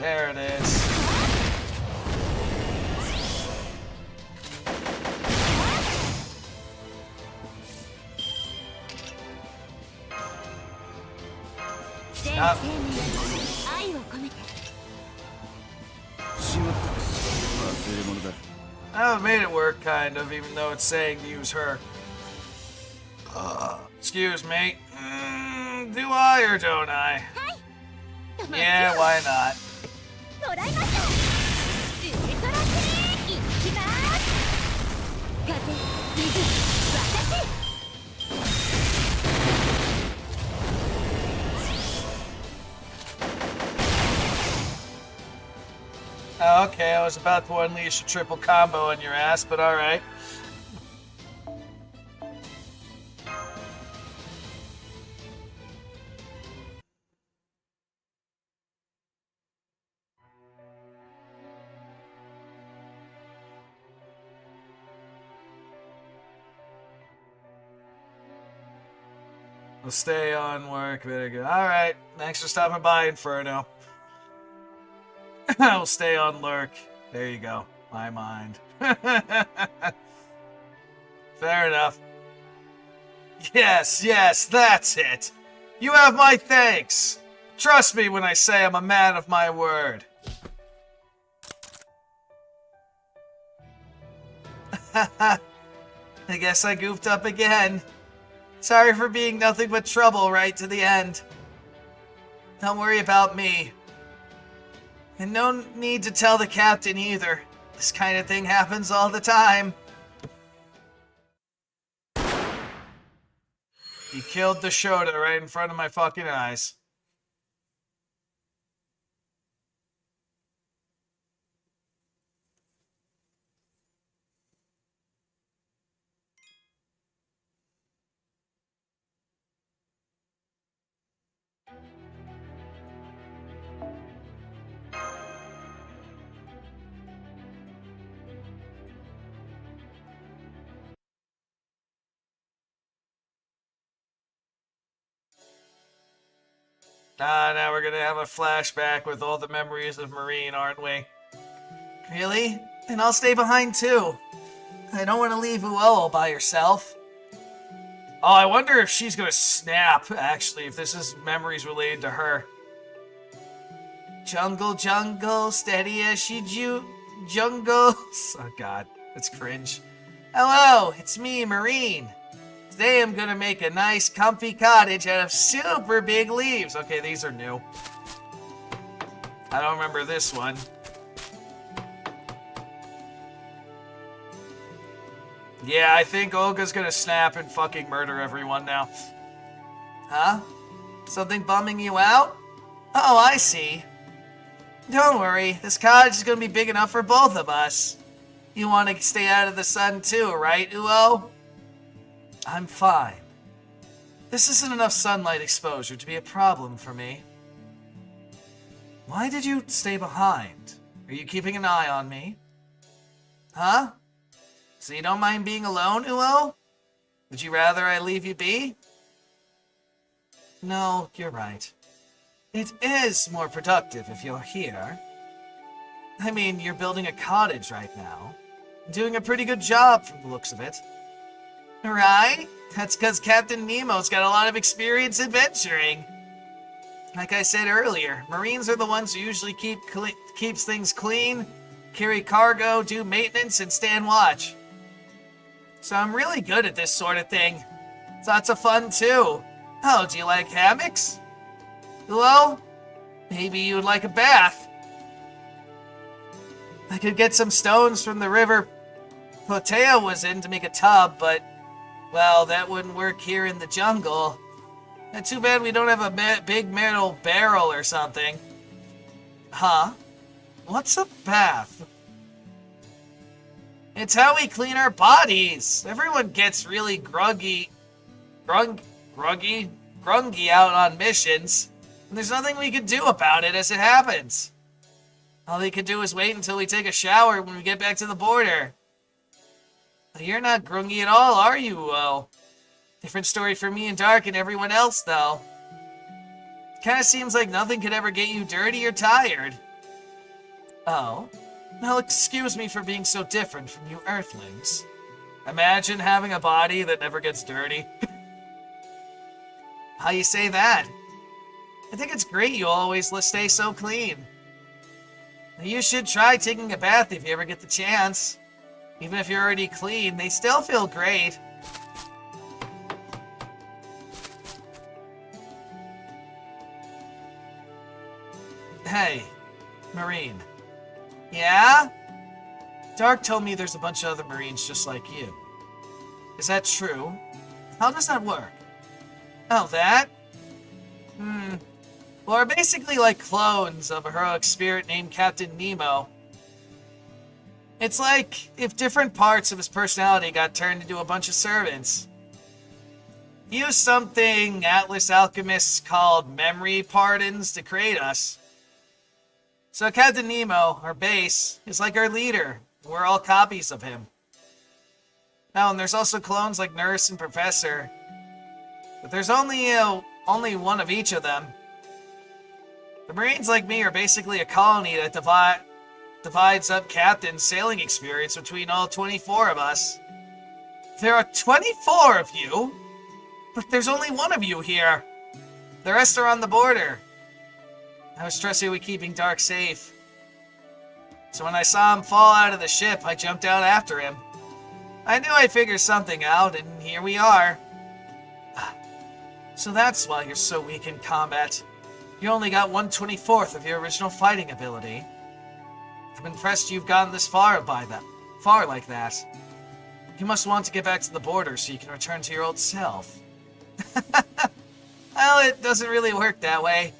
There it is. Up. 愛を込めてしまった忘れ物だ Oh, it made it work, kind of, even though it's saying to use her. Excuse me. Do I or don't I? Yeah, why not? もらいましたウルトラスリーいきます風水私 Oh, okay, I was about to unleash a triple combo on your ass, but alright. We'll stay on work. Very good. Alright, thanks for stopping by, Inferno. I'll stay on lurk. There you go. My mind. Fair enough. Yes, yes, that's it. You have my thanks. Trust me when I say I'm a man of my word. I guess I goofed up again. Sorry for being nothing but trouble right to the end. Don't worry about me. And no need to tell the captain either. This kind of thing happens all the time. He killed the Shota right in front of my fucking eyes. Now we're gonna have a flashback with all the memories of Marine, aren't we? Really? Then I'll stay behind too. I don't want to leave Uo all by herself. Oh, I wonder if she's gonna snap, actually, if this is memories related to her. Jungle, jungle, steady as she jungles. Oh god, that's cringe. Hello, it's me, Marine. Today I'm gonna make a nice comfy cottage out of super big leaves. Okay, these are new. I don't remember this one. Yeah, I think Olga's gonna snap and fucking murder everyone now. Huh? Something bumming you out? Oh, I see. Don't worry, this cottage is gonna be big enough for both of us. You want to stay out of the sun too, right, Uo? I'm fine. This isn't enough sunlight exposure to be a problem for me. Why did you stay behind? Are you keeping an eye on me? Huh? So you don't mind being alone, Uo? Would you rather I leave you be? No, you're right. It is more productive if you're here. I mean, you're building a cottage right now. Doing a pretty good job from the looks of it. Right? That's because Captain Nemo's got a lot of experience adventuring. Like I said earlier, Marines are the ones who usually keeps things clean, carry cargo, do maintenance, and stand watch. So I'm really good at this sort of thing. It's lots of fun too. Oh, do you like hammocks? Hello? Maybe you would like a bath. I could get some stones from the river Potea was in to make a tub, but, well, that wouldn't work here in the jungle. Too bad we don't have a big metal barrel or something. Huh? What's a bath? It's how we clean our bodies. Everyone gets really grungy out on missions, and there's nothing we can do about it as it happens. All we can do is wait until we take a shower when we get back to the border. You're not grungy at all, are you, Will? Different story for me and Dark and everyone else, though. Kinda seems like nothing could ever get you dirty or tired. Oh? Well, excuse me for being so different from you Earthlings. Imagine having a body that never gets dirty. How you say that? I think it's great you always stay so clean. You should try taking a bath if you ever get the chance. Even if you're already clean, they still feel great. Hey, Marine. Yeah? Dark told me there's a bunch of other Marines just like you. Is that true? How does that work? Oh, that? Well, we're basically like clones of a heroic spirit named Captain Nemo. It's like if different parts of his personality got turned into a bunch of servants. He used something Atlas alchemists called memory pardons to create us. So Captain Nemo, our base, is like our leader. We're all copies of him. Oh, and there's also clones like Nurse and Professor. But there's only one of each of them. The Marines like me are basically a colony that divides up Captain's sailing experience between all 24 of us. There are 24 of you? But there's only one of you here. The rest are on the border. I was trusting with keeping Dark safe. So when I saw him fall out of the ship, I jumped out after him. I knew I'd figure something out, and here we are. So that's why you're so weak in combat. You only got 1/24 of your original fighting ability. I'm impressed you've gotten this far like that. You must want to get back to the border so you can return to your old self. Well, it doesn't really work that way.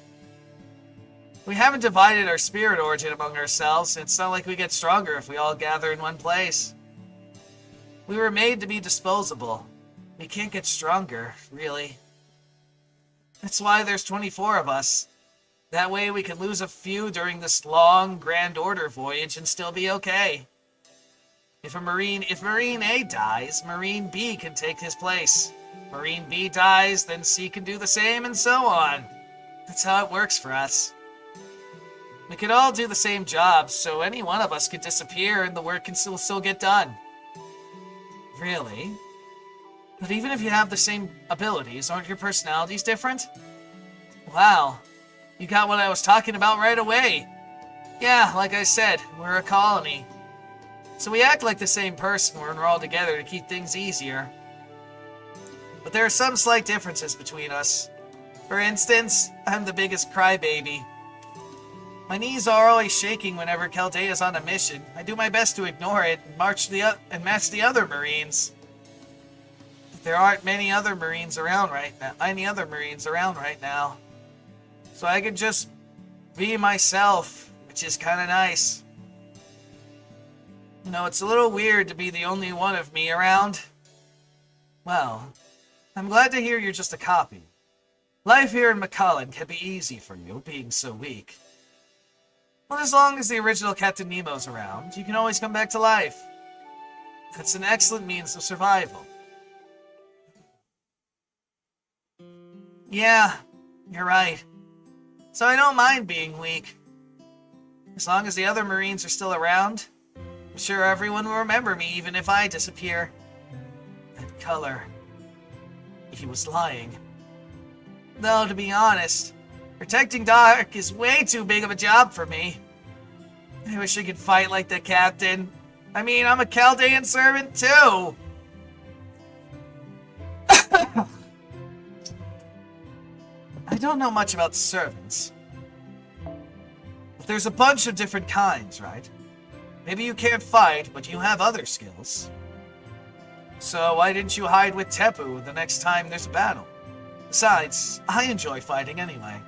We haven't divided our spirit origin among ourselves, and it's not like we get stronger if we all gather in one place. We were made to be disposable. We can't get stronger, really. That's why there's 24 of us. That way we can lose a few during this long Grand Order voyage and still be okay. If Marine A dies, Marine B can take his place. Marine B dies, then C can do the same, and so on. That's how it works for us. We could all do the same job, so any one of us could disappear and the work can still get done. Really? But even if you have the same abilities, aren't your personalities different? Wow. You got what I was talking about right away. Yeah, like I said, we're a colony. So we act like the same person when we're all together to keep things easier. But there are some slight differences between us. For instance, I'm the biggest crybaby. My knees are always shaking whenever Caldea's on a mission. I do my best to ignore it and match the other Marines. But there aren't many other Marines around right now. So I can just be myself, which is kind of nice. You know, it's a little weird to be the only one of me around. Well, I'm glad to hear you're just a copy. Life here in McCullen can be easy for you, being so weak. Well, as long as the original Captain Nemo's around, you can always come back to life. That's an excellent means of survival. Yeah, you're right. So I don't mind being weak. As long as the other Marines are still around, I'm sure everyone will remember me even if I disappear. That color. He was lying. Though, to be honest, Protecting Dark is way too big of a job for me. I wish I could fight like the captain. I mean, I'm a Chaldean servant too. I don't know much about servants. But there's a bunch of different kinds, right? Maybe you can't fight, but you have other skills. So why didn't you hide with Tepu the next time there's a battle? Besides, I enjoy fighting anyway.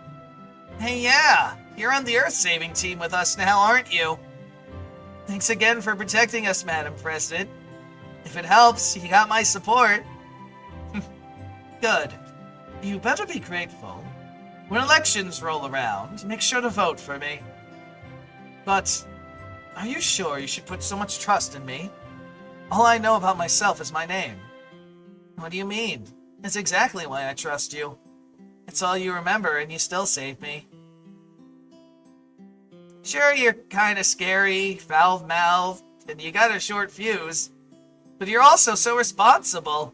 Hey, yeah! You're on the Earth-saving team with us now, aren't you? Thanks again for protecting us, Madam President. If it helps, you got my support. Good. You better be grateful. When elections roll around, make sure to vote for me. But, are you sure you should put so much trust in me? All I know about myself is my name. What do you mean? It's exactly why I trust you. It's all you remember and you still save me. Sure, you're kinda scary, foul-mouthed, and you got a short fuse, but you're also so responsible.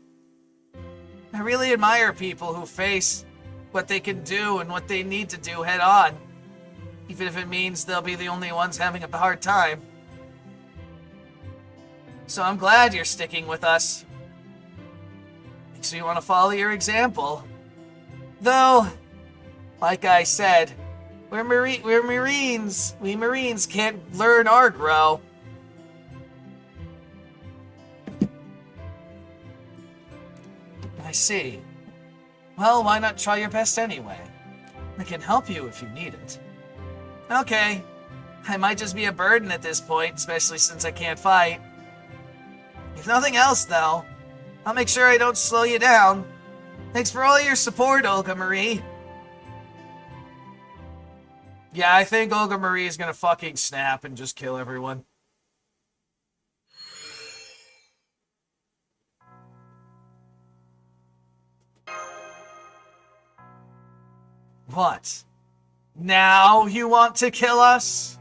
I really admire people who face what they can do and what they need to do head on, even if it means they'll be the only ones having a hard time. So I'm glad you're sticking with us. Makes me want to follow your example. Though, like I said, we're Marines. We Marines can't learn or grow. I see. Well, why not try your best anyway? I can help you if you need it. Okay. I might just be a burden at this point, especially since I can't fight. If nothing else, though, I'll make sure I don't slow you down. Thanks for all your support, Olga Marie. Yeah, I think Olga Marie is gonna fucking snap and just kill everyone. What? Now you want to kill us?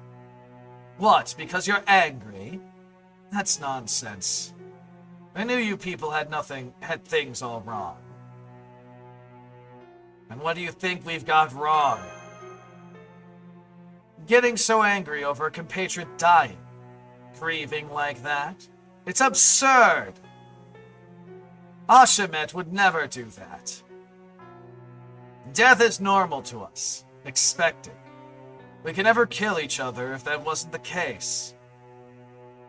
What, because you're angry? That's nonsense. I knew you people had things all wrong. And what do you think we've got wrong? Getting so angry over a compatriot dying. Grieving like that. It's absurd! Ashamet would never do that. Death is normal to us. Expected. We can never kill each other if that wasn't the case.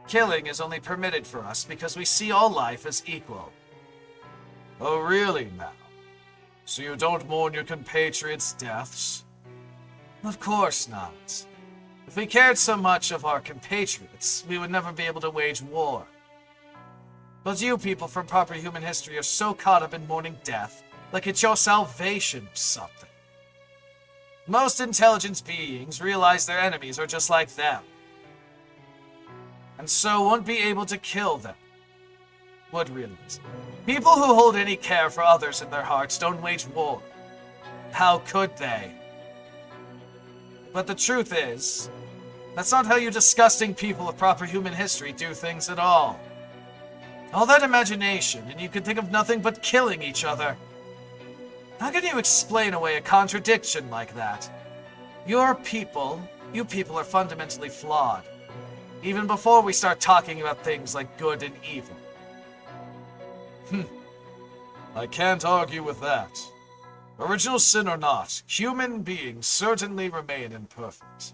Killing is only permitted for us because we see all life as equal. Oh, really now? So you don't mourn your compatriots' deaths? Of course not. If we cared so much of our compatriots, we would never be able to wage war. But you people from proper human history are so caught up in mourning death, like it's your salvation or something. Most intelligent beings realize their enemies are just like them, and so won't be able to kill them. Would realize. People who hold any care for others in their hearts don't wage war. How could they? But the truth is, that's not how you disgusting people of proper human history do things at all. All that imagination, and you can think of nothing but killing each other. How can you explain away a contradiction like that? You people are fundamentally flawed. Even before we start talking about things like good and evil. I can't argue with that. Original sin or not, human beings certainly remain imperfect.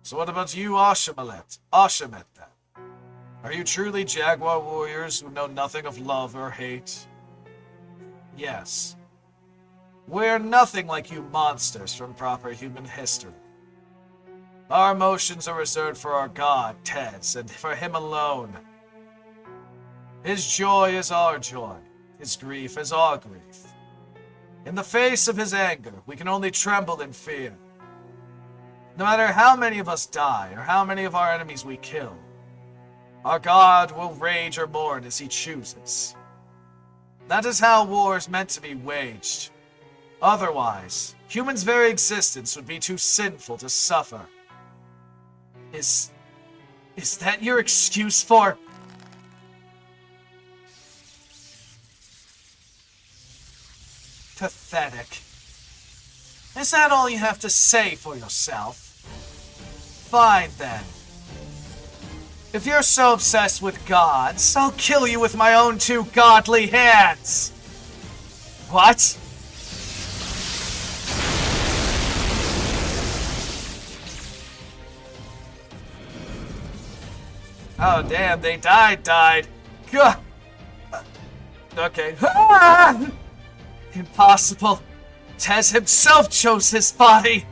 So what about you, Ashamet then? Are you truly Jaguar warriors who know nothing of love or hate? Yes. We're nothing like you monsters from proper human history. Our emotions are reserved for our god, Tez, and for him alone. His joy is our joy. His grief is our grief. In the face of his anger, we can only tremble in fear. No matter how many of us die, or how many of our enemies we kill, our god will rage or mourn as he chooses. That is how war is meant to be waged. Otherwise, humans' very existence would be too sinful to suffer. Is that your excuse for... Pathetic. Is that all you have to say for yourself? Fine then. If you're so obsessed with gods, I'll kill you with my own 2 godly hands! What? Oh damn, they died. Gah! Okay. Ah! Impossible. Tez himself chose his body.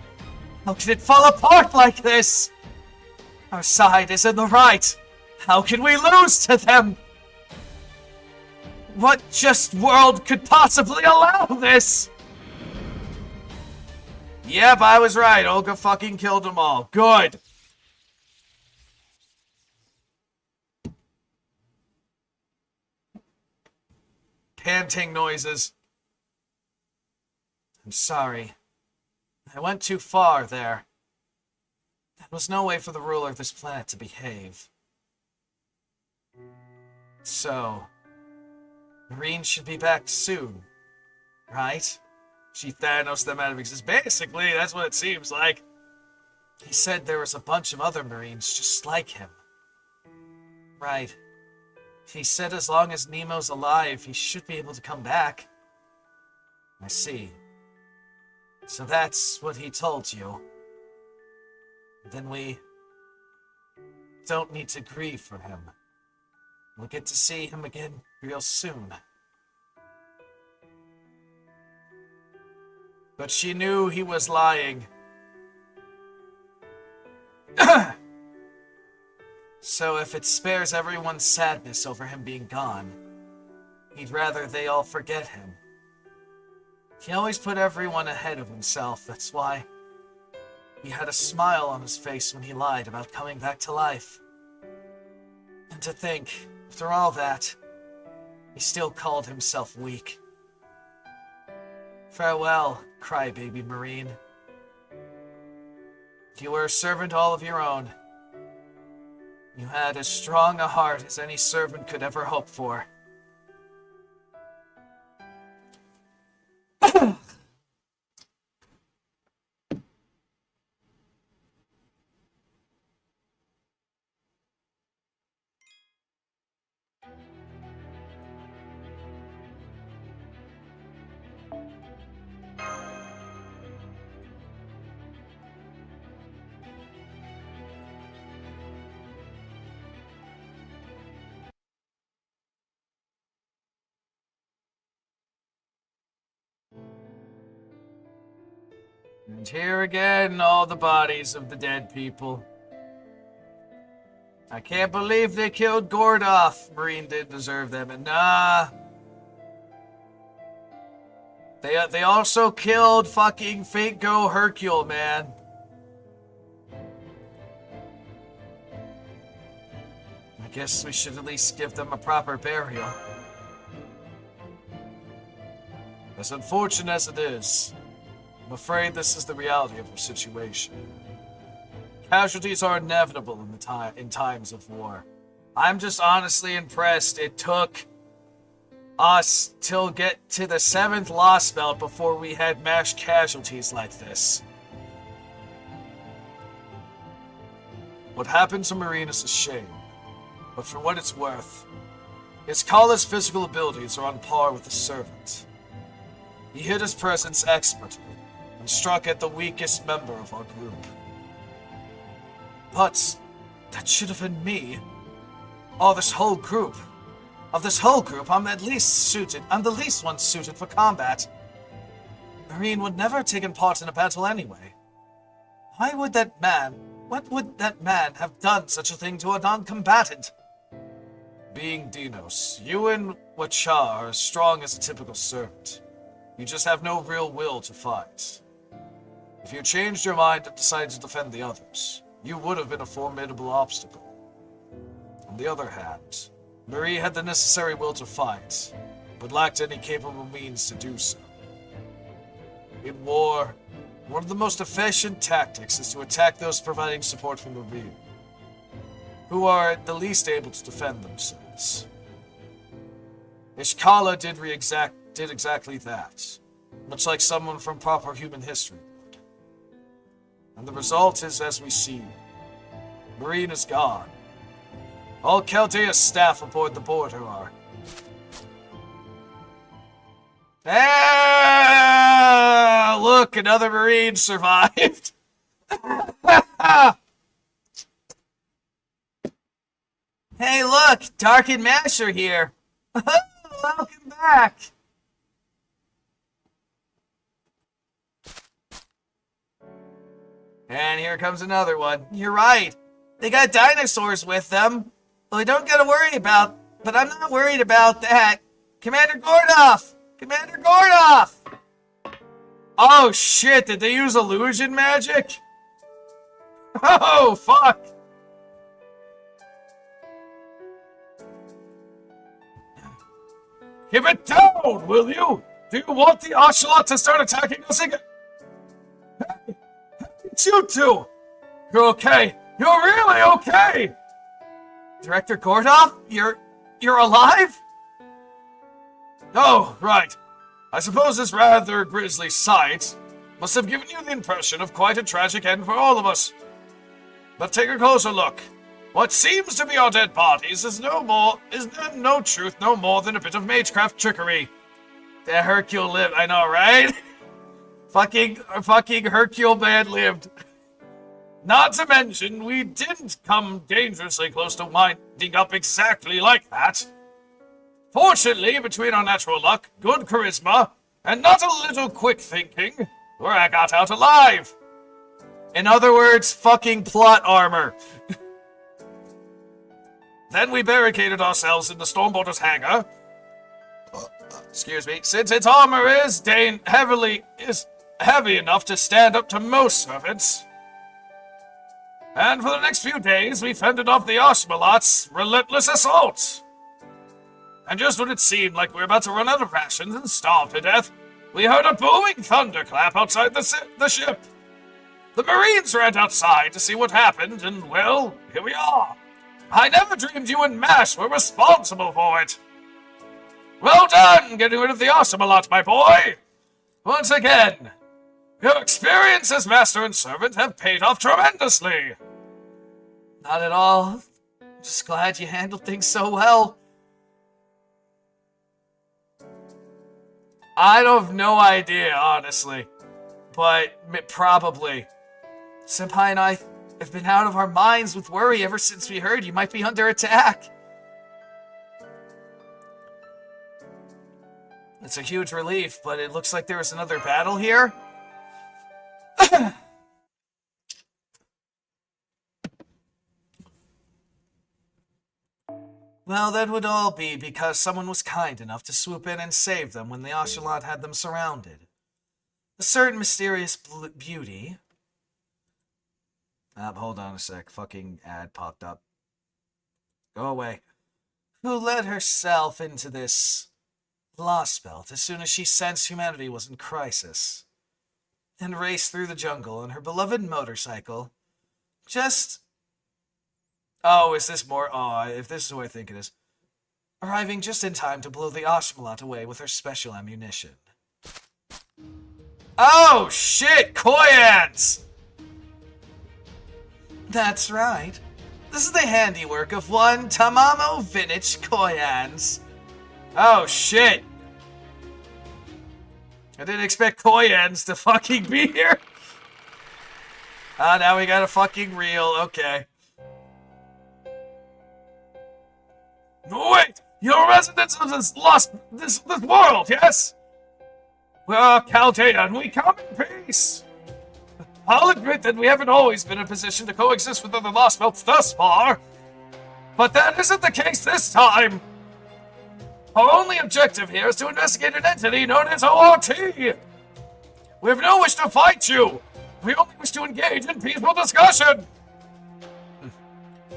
How can it fall apart like this? Our side is in the right. How can we lose to them? What just world could possibly allow this? Yep, I was right. Olga fucking killed them all. Good. Panting noises. I'm sorry. I went too far there. There was no way for the ruler of this planet to behave. So, Marine should be back soon, right? She Thanos them out of existence. Basically, that's what it seems like. He said there was a bunch of other Marines just like him. Right. He said as long as Nemo's alive, he should be able to come back. I see. So that's what he told you. Then we don't need to grieve for him. We'll get to see him again real soon. But she knew he was lying. So if it spares everyone's sadness over him being gone, he'd rather they all forget him. He always put everyone ahead of himself, that's why he had a smile on his face when he lied about coming back to life. And to think, after all that, he still called himself weak. Farewell, crybaby Marine. You were a servant all of your own. You had as strong a heart as any servant could ever hope for. And here again, all the bodies of the dead people. I can't believe they killed Gordoff. Marine didn't deserve them, and nah. They also killed fucking Fate Go Hercule, man. I guess we should at least give them a proper burial. As unfortunate as it is, I'm afraid this is the reality of our situation. Casualties are inevitable in times of war. I'm just honestly impressed it took us till get to the 7th Lost Belt before we had mass casualties like this. What happened to Marine is a shame, but for what it's worth, his Kala's physical abilities are on par with the servant. He hid his presence expertly and struck at the weakest member of our group. But that should have been me. Of this whole group, I'm the least one suited for combat. Marine would never have taken part in a battle anyway. What would that man have done such a thing to a non-combatant? Being Dinos, you and Wacha are as strong as a typical servant. You just have no real will to fight. If you changed your mind and decided to defend the others, you would have been a formidable obstacle. On the other hand, Marie had the necessary will to fight, but lacked any capable means to do so. In war, one of the most efficient tactics is to attack those providing support from the rear, who are the least able to defend themselves. Ishkala did exactly that, much like someone from proper human history And the result is as we see. Marine is gone. All Keltia's staff aboard the border are. Ah, look, another Marine survived. Hey, look, Dark and Mash are here. Welcome back. And here comes another one. You're right. They got dinosaurs with them. Well, I don't gotta worry about, but I'm not worried about that. Commander Gordoff! Commander Gordoff! Oh shit, did they use illusion magic? Oh, fuck. Keep it down, will you? Do you want the ocelot to start attacking us again? Hey, it's you two! You're okay. You're really okay! Director Gordoff? You're alive? Oh, right. I suppose this rather grisly sight must have given you the impression of quite a tragic end for all of us. But take a closer look. What seems to be our dead bodies is no truth no more than a bit of magecraft trickery. That Hercule lived, I know, right? fucking Hercule man lived. Not to mention, we didn't come dangerously close to winding up exactly like that. Fortunately, between our natural luck, good charisma, and not a little quick thinking, we got out alive. In other words, fucking plot armor. Then we barricaded ourselves in the Stormbolter's hangar. Excuse me. Since its armor is heavy enough to stand up to most servants. And for the next few days, we fended off the Oshmalot's relentless assaults. And just when it seemed like we were about to run out of rations and starve to death, we heard a booming thunderclap outside the ship. The Marines ran outside to see what happened, and well, here we are. I never dreamed you and Mash were responsible for it. Well done, getting rid of the Oshmalot, my boy. Once again, your experience as master and servant have paid off tremendously. Not at all. I'm just glad you handled things so well. I have no idea, honestly. But probably. Senpai and I have been out of our minds with worry ever since we heard you might be under attack. It's a huge relief, but it looks like there was another battle here. Well, that would all be because someone was kind enough to swoop in and save them when the Ocelot had them surrounded. A certain mysterious beauty... hold on a sec. Fucking ad popped up. Go away. Who led herself into this lost belt as soon as she sensed humanity was in crisis, and raced through the jungle on her beloved motorcycle. Oh, is this more? Oh, if this is who I think it is. Arriving just in time to blow the Oshmalot away with her special ammunition. Oh, shit! Koyans! That's right. This is the handiwork of one Tamamo Vinich Koyans. Oh, shit! I didn't expect Koyans to fucking be here. Now we got a fucking reel, okay. No, wait! You're residents of this world, yes? We are Chaldea, and we come in peace. I'll admit that we haven't always been in a position to coexist with other Lost Belts thus far, but that isn't the case this time. Our only objective here is to investigate an entity known as ORT. We have no wish to fight you. We only wish to engage in peaceful discussion.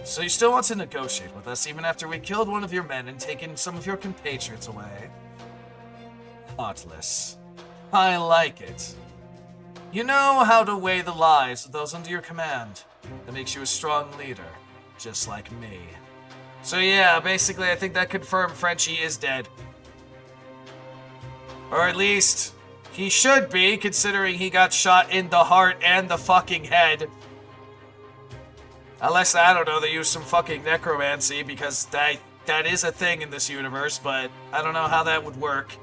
So you still want to negotiate with us even after we killed one of your men and taken some of your compatriots away? Heartless. I like it. You know how to weigh the lives of those under your command. That makes you a strong leader, just like me. So yeah, basically I think that confirmed Frenchie is dead. Or at least, He should be, considering he got shot in the heart and the fucking head. Unless, I don't know, they use some fucking necromancy, because that is a thing in this universe, but I don't know how that would work.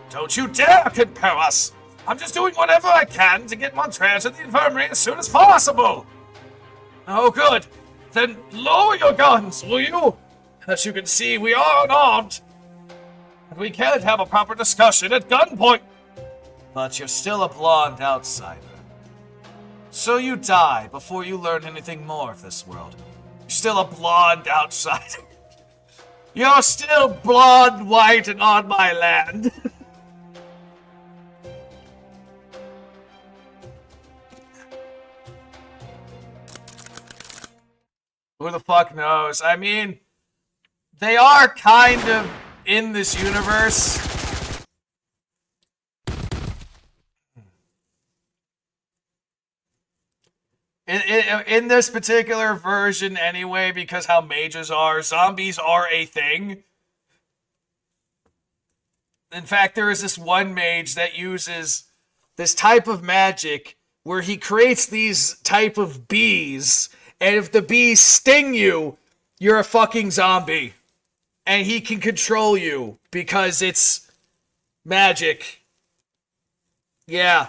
Don't you dare compare us! I'm just doing whatever I can to get Montreal to the infirmary as soon as possible! Oh, good. Then lower your guns, will you? As you can see, we are unarmed. And we can't have a proper discussion at gunpoint. But you're still a blonde outsider. So you die before you learn anything more of this world. You're still a blonde outsider. You're still blonde, white, and on my land. Who the fuck knows? I mean, they are kind of in this universe. In this particular version anyway, because how mages are, zombies are a thing. In fact, there is this one mage that uses this type of magic where he creates these type of bees, and if the bees sting you, you're a fucking zombie. And he can control you because it's magic. Yeah.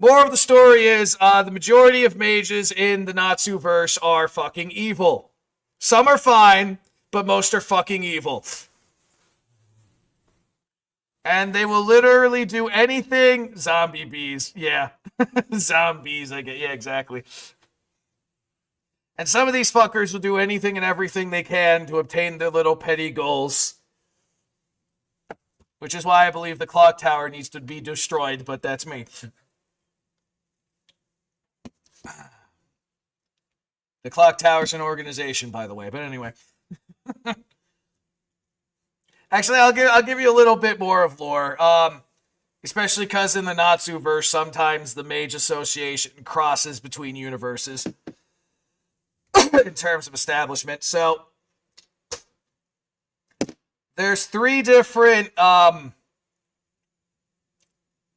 More of the story is, the majority of mages in the Natsuverse are fucking evil. Some are fine, but most are fucking evil. And they will literally do anything. Zombie bees, yeah. Zombies, I get, yeah, exactly. And some of these fuckers will do anything and everything they can to obtain their little petty goals. Which is why I believe the clock tower needs to be destroyed, but that's me. The clock tower's an organization, by the way, but anyway. Actually, I'll give you a little bit more of lore. Especially because in the Natsuverse, sometimes the Mage Association crosses between universes in terms of establishment. So there's 3 different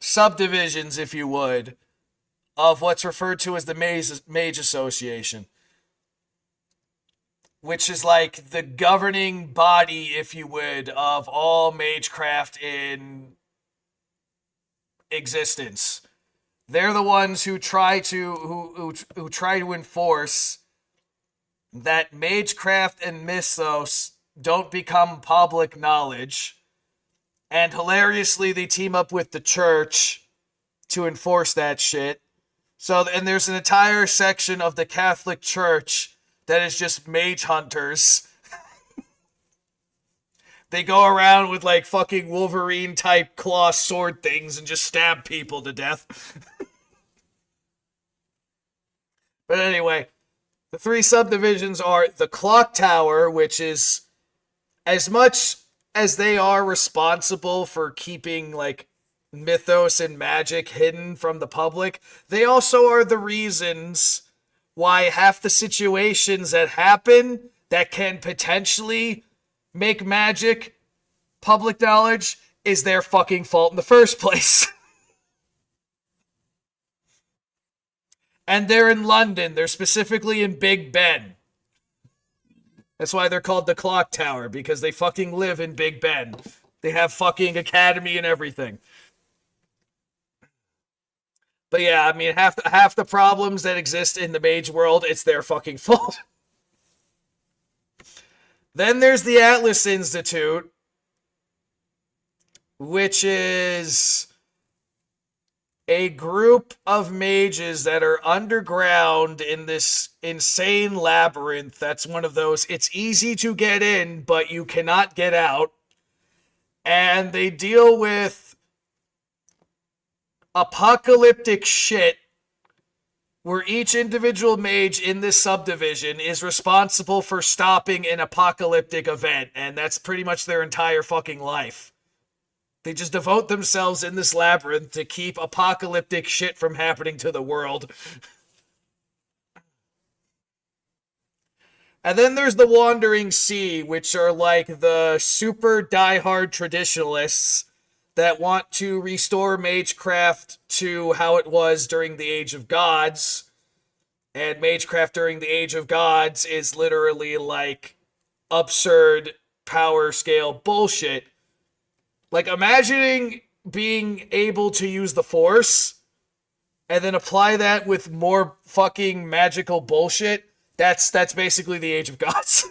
subdivisions, if you would, of what's referred to as the Mage Association, which is like the governing body, if you would, of all magecraft in existence. They're the ones who try to who try to enforce that magecraft and mythos don't become public knowledge. And hilariously, they team up with the church to enforce that shit. So, and there's an entire section of the Catholic Church that is just mage hunters. They go around with like fucking Wolverine type claw sword things and just stab people to death. But anyway, the 3 subdivisions are the Clock Tower, which is, as much as they are responsible for keeping like mythos and magic hidden from the public, they also are the reasons why half the situations that happen that can potentially make magic public knowledge is their fucking fault in the first place. And they're in London. They're specifically in Big Ben. That's why they're called the Clock Tower, because they fucking live in Big Ben. They have fucking academy and everything. But yeah, I mean, half the problems that exist in the mage world, it's their fucking fault. Then there's the Atlas Institute, which is a group of mages that are underground in this insane labyrinth. That's one of those, it's easy to get in, but you cannot get out. And they deal with apocalyptic shit where each individual mage in this subdivision is responsible for stopping an apocalyptic event, and that's pretty much their entire fucking life. They just devote themselves in this labyrinth to keep apocalyptic shit from happening to the world. And then there's the Wandering Sea, which are like the super diehard traditionalists that want to restore Magecraft to how it was during the Age of Gods. And Magecraft during the Age of Gods is literally like absurd power scale bullshit. Like, imagining being able to use the Force and then apply that with more fucking magical bullshit. That's basically the Age of Gods.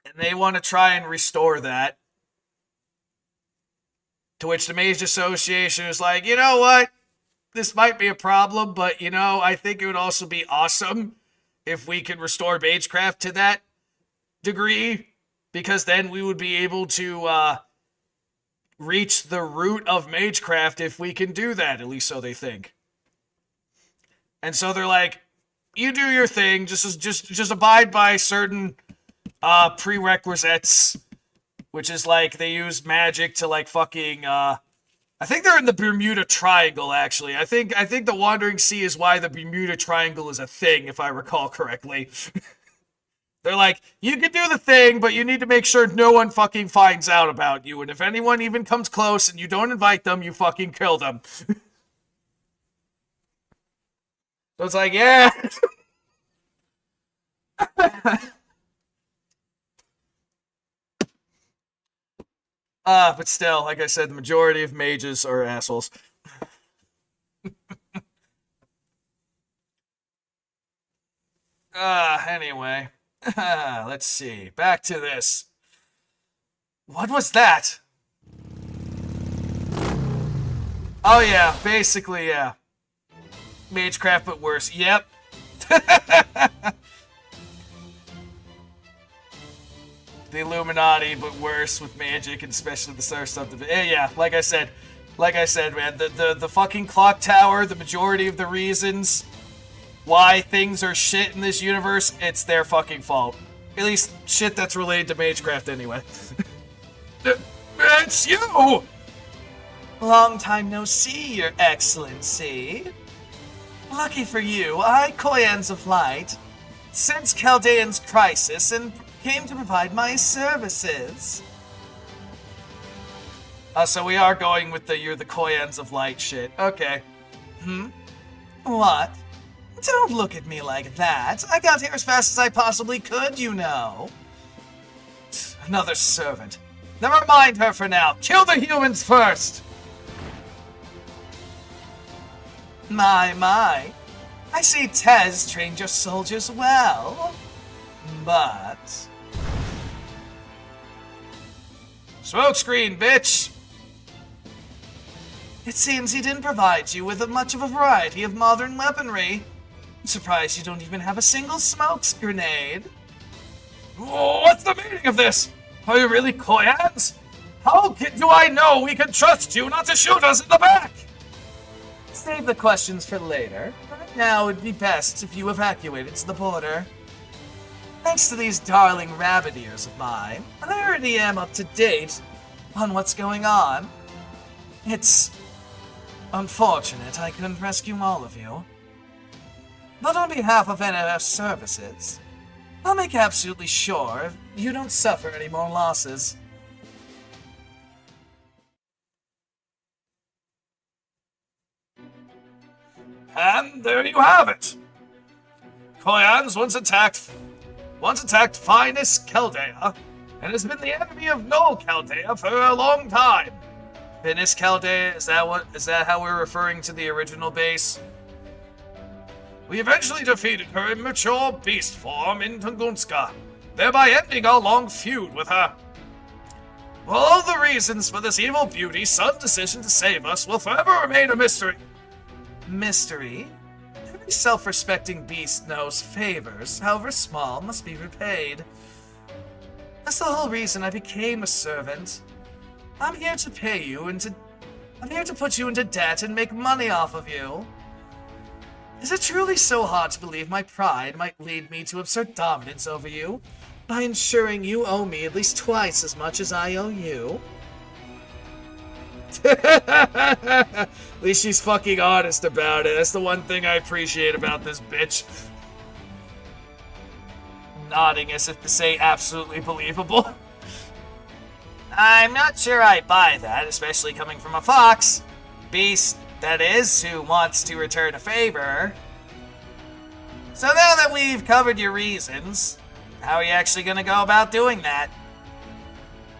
And they want to try and restore that. To which the Mage Association is like, you know what? This might be a problem, but, you know, I think it would also be awesome if we could restore Magecraft to that degree, because then we would be able to reach the root of Magecraft if we can do that, at least so they think. And so they're like, you do your thing, just abide by certain prerequisites, which is like they use magic to like fucking I think they're in the Bermuda Triangle, actually. I think the Wandering Sea is why the Bermuda Triangle is a thing, if I recall correctly. They're like, you can do the thing, but you need to make sure no one fucking finds out about you. And if anyone even comes close and you don't invite them, you fucking kill them. So it's like, yeah. But still, like I said, the majority of mages are assholes. Anyway. Let's see. Back to this. What was that? Oh yeah, basically, yeah. Magecraft, but worse. Yep. The Illuminati, but worse with magic, and especially the Star stuff. Yeah, like I said, man, the fucking clock tower, the majority of the reasons why things are shit in this universe, it's their fucking fault. At least shit that's related to Magecraft anyway. It's you! Long time no see, Your Excellency. Lucky for you, I, Koyans of Light, sensed Chaldean's crisis and came to provide my services. So we are going with you're the Koyans of Light shit. Okay. What? Don't look at me like that. I got here as fast as I possibly could, you know. Another servant. Never mind her for now. Kill the humans first! My. I see Tez trained your soldiers well. But... Smokescreen, bitch! It seems he didn't provide you with much of a variety of modern weaponry. I'm surprised you don't even have a single smokes grenade. What's the meaning of this? Are you really Koyans? How do I know we can trust you not to shoot us in the back? Save the questions for later. Right now, it'd be best if you evacuated to the border. Thanks to these darling rabbit ears of mine, I already am up to date on what's going on. It's unfortunate I couldn't rescue all of you. But on behalf of NFS Services, I'll make absolutely sure you don't suffer any more losses. And there you have it. Koyans once attacked Finest Chaldea, and has been the enemy of Null Chaldea for a long time. Finest Chaldea, is that how we're referring to the original base? We eventually defeated her immature beast form in Tungunska, thereby ending our long feud with her. While all the reasons for this evil beauty's sudden decision to save us will forever remain a mystery. Mystery? Every self-respecting beast knows favors, however small, must be repaid. That's the whole reason I became a servant. I'm here to pay you I'm here to put you into debt and make money off of you. Is it truly so hard to believe my pride might lead me to absurd dominance over you by ensuring you owe me at least twice as much as I owe you? At least she's fucking honest about it. That's the one thing I appreciate about this bitch. Nodding as if to say absolutely believable. I'm not sure I buy that, especially coming from a fox. Beast, that is, who wants to return a favor. So now that we've covered your reasons, how are you actually going to go about doing that?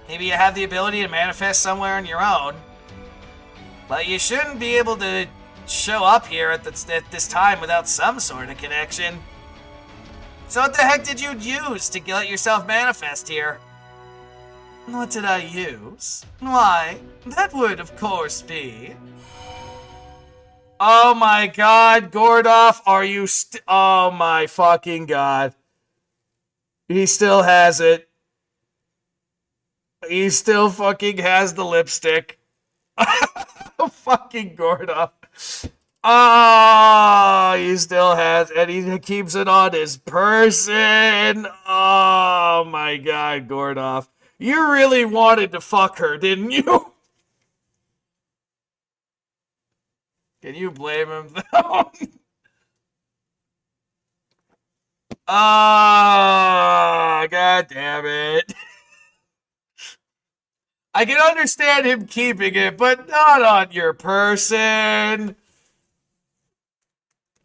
Maybe you have the ability to manifest somewhere on your own, but you shouldn't be able to show up here at this time without some sort of connection. So what the heck did you use to let yourself manifest here? What did I use? Why, that would of course be... Oh my god, Gordoff, are you oh my fucking god. He still has it. He still fucking has the lipstick. Fucking Gordoff. Oh, he still has, and he keeps it on his person. Oh my god, Gordoff. You really wanted to fuck her, didn't you? Can you blame him, though? Ah, god damn it. I can understand him keeping it, but not on your person.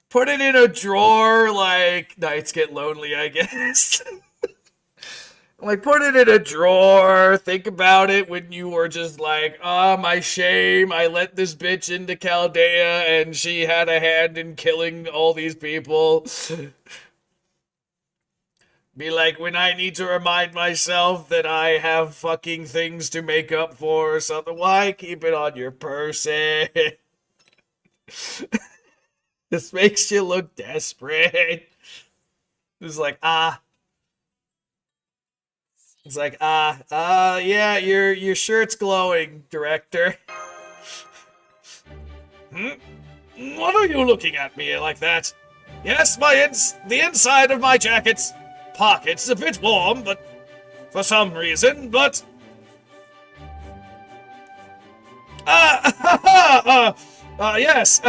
Put it in a drawer, like, nights get lonely, I guess. Like, put it in a drawer, think about it when you were just like, oh, my shame, I let this bitch into Chaldea, and she had a hand in killing all these people. Be like, when I need to remind myself that I have fucking things to make up for or something, why keep it on your person? This makes you look desperate. It's like, It's like, yeah, your shirt's glowing, director. What are you looking at me like that? Yes, the inside of my jacket's pocket's a bit warm, but for some reason, but... yes,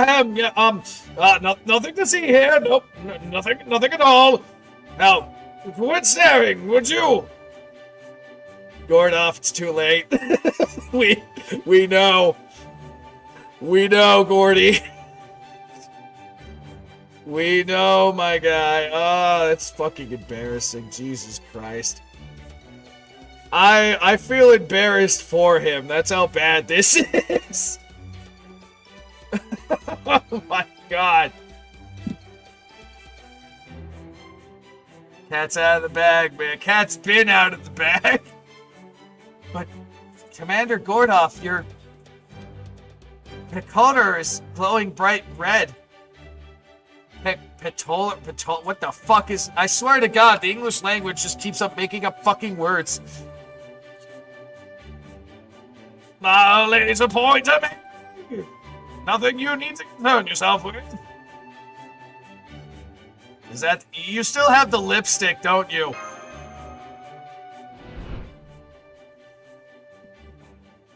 nothing to see here, nope, nothing at all. Now, quit staring, would you? Gordoff, it's too late. we know. We know, Gordy. We know, my guy. Oh, that's fucking embarrassing. Jesus Christ. I feel embarrassed for him. That's how bad this is. Oh my god. Cat's out of the bag, man. Cat's been out of the bag. But, Commander Gordoff, your color is glowing bright red. What the fuck is... I swear to God, the English language just keeps up making up fucking words. Laser point at me! Nothing you need to concern yourself with. Is that... You still have the lipstick, don't you?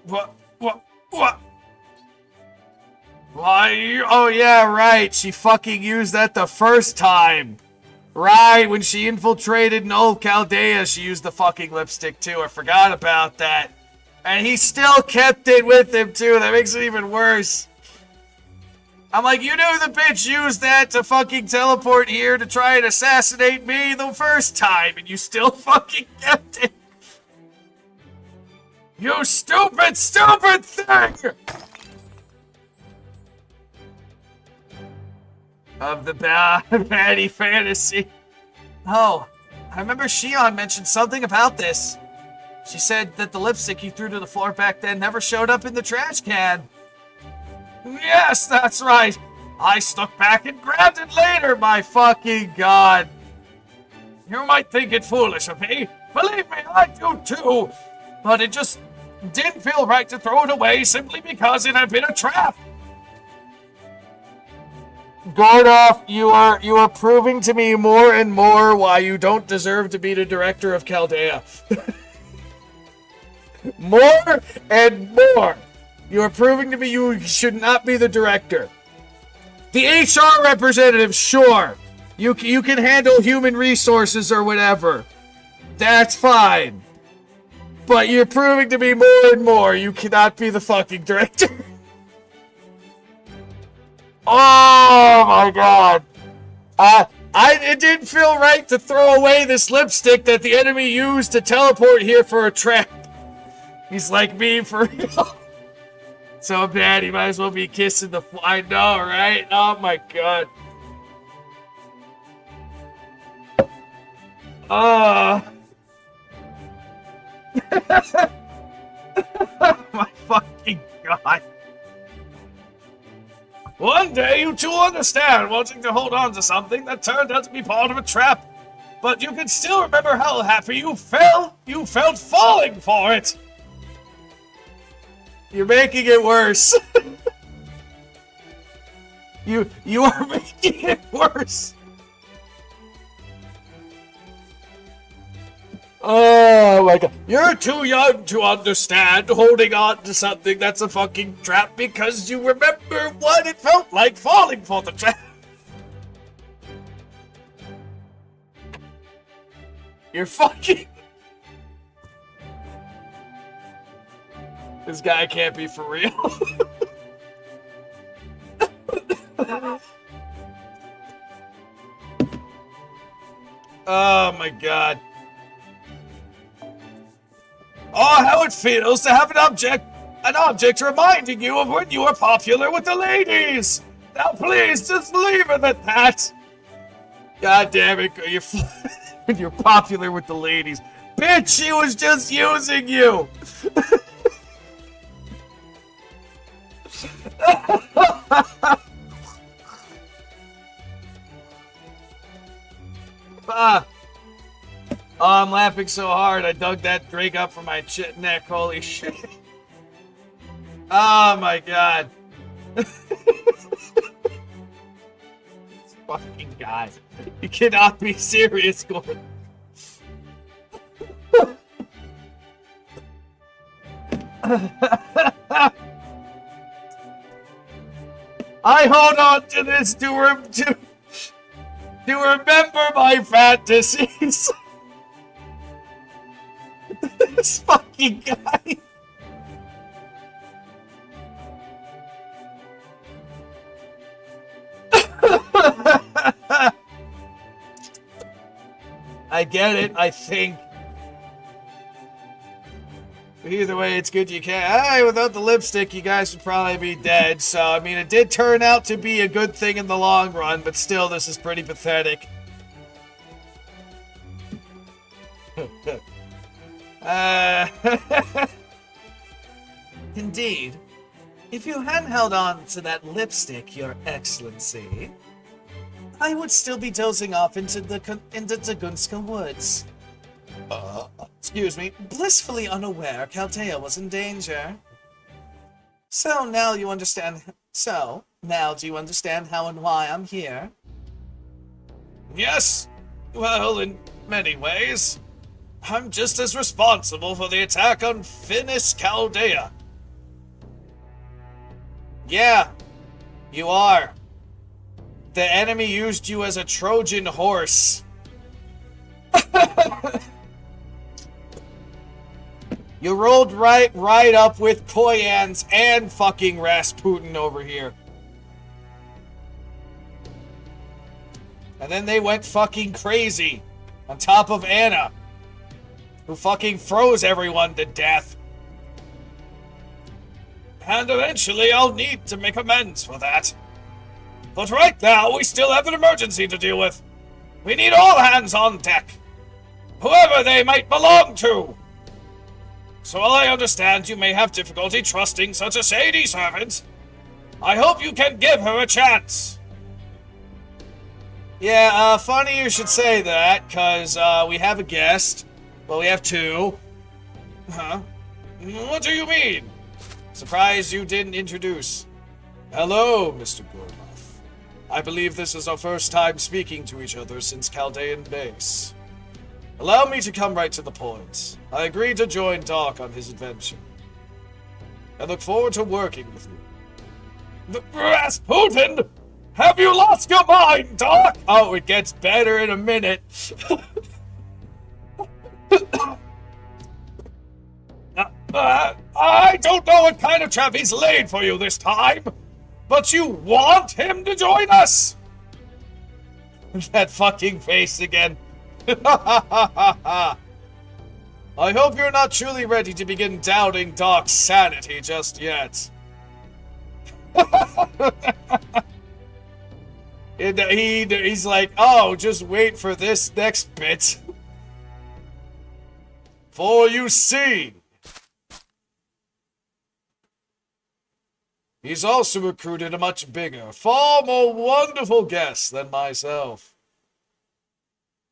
What? Why? Oh yeah, right. She fucking used that the first time. Right, when she infiltrated Null Chaldea, she used the fucking lipstick too. I forgot about that. And he still kept it with him too. That makes it even worse. I'm like, you knew the bitch used that to fucking teleport here to try and assassinate me the first time, and you still fucking kept it. You stupid, stupid thing! Of the baddie fantasy. Oh, I remember Shion mentioned something about this. She said that the lipstick you threw to the floor back then never showed up in the trash can. Yes, that's right. I stuck back and grabbed it later, my fucking god. You might think it foolish of me. Believe me, I do too. But it just didn't feel right to throw it away simply because it had been a trap. Gordoff, you are proving to me more and more why you don't deserve to be the director of Chaldea. More and more. You are proving to me you should not be the director. The HR representative, sure. You can handle human resources or whatever. That's fine. But you're proving to me more and more you cannot be the fucking director. Oh my god. It didn't feel right to throw away this lipstick that the enemy used to teleport here for a trap. He's like me for real. So bad, he might as well be kissing the I know, right? Oh my god. Oh my fucking god. One day you two understand wanting to hold on to something that turned out to be part of a trap. But you can still remember how happy you felt. You felt falling for it. You're making it worse. You are making it worse. Oh my god. You're too young to understand holding on to something that's a fucking trap because you remember what it felt like falling for the trap. You're fucking... This guy can't be for real. Oh my god. Oh, how it feels to have an object reminding you of when you were popular with the ladies. Now please, just leave it at that. God damn it, you're popular with the ladies. Bitch, she was just using you. Oh, I'm laughing so hard I dug that drink up from my neck. Holy shit. Oh my god. This fucking guy. You cannot be serious, Gordon. I hold on to this to remember my fantasies. This fucking guy. I get it, I think. Either way, it's good you can't. Alright, without the lipstick, you guys would probably be dead. So, I mean, it did turn out to be a good thing in the long run, but still, this is pretty pathetic. Indeed. If you hadn't held on to that lipstick, Your Excellency, I would still be dozing off into the Zagunska woods. Excuse me, blissfully unaware Chaldea was in danger. So now do you understand how and why I'm here? Yes. Well, in many ways. I'm just as responsible for the attack on Finis Chaldea. Yeah, you are. The enemy used you as a Trojan horse. You rolled right up with Koyans and fucking Rasputin over here. And then they went fucking crazy on top of Anna, who fucking froze everyone to death. And eventually I'll need to make amends for that. But right now, we still have an emergency to deal with. We need all hands on deck. Whoever they might belong to. So while I understand you may have difficulty trusting such a shady servant, I hope you can give her a chance. Yeah, funny you should say that, because we have a guest. Well, we have two. Huh? What do you mean? Surprised you didn't introduce. Hello, Mr. Gordoff. I believe this is our first time speaking to each other since Chaldean Base. Allow me to come right to the point. I agreed to join Doc on his adventure. I look forward to working with you. Rasputin! Have you lost your mind, Doc? Oh, it gets better in a minute. I don't know what kind of trap he's laid for you this time, but you want him to join us? That fucking face again. I hope you're not truly ready to begin doubting Doc's sanity just yet. He's like, oh, just wait for this next bit. For you see, he's also recruited a much bigger, far more wonderful guest than myself.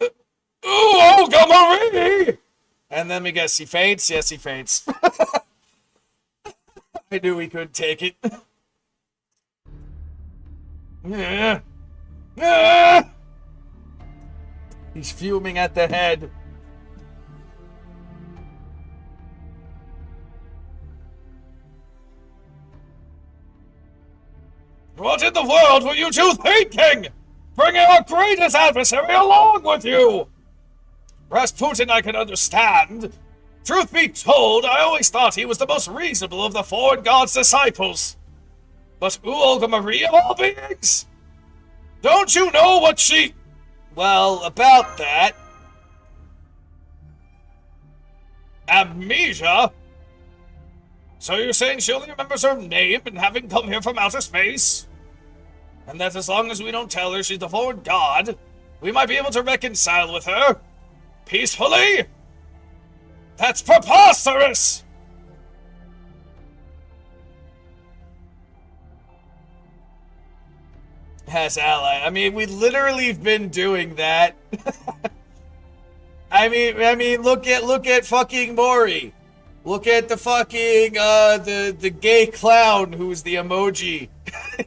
Ooh, Olga Marie! And then we guess he faints. Yes, he faints. I knew he couldn't take it. He's fuming at the head. What in the world were you two thinking? Bringing our greatest adversary along with you? Rasputin I can understand. Truth be told, I always thought he was the most reasonable of the foreign god's disciples. But Olga Marie of all beings? Don't you know what she... Well, about that... Amnesia? So you're saying she only remembers her name and having come here from outer space? And that as long as we don't tell her she's the foreign god, we might be able to reconcile with her? Peacefully? That's preposterous! As ally. I mean, we literally have been doing that. I mean, look at fucking Mori. Look at the fucking, the gay clown who's the emoji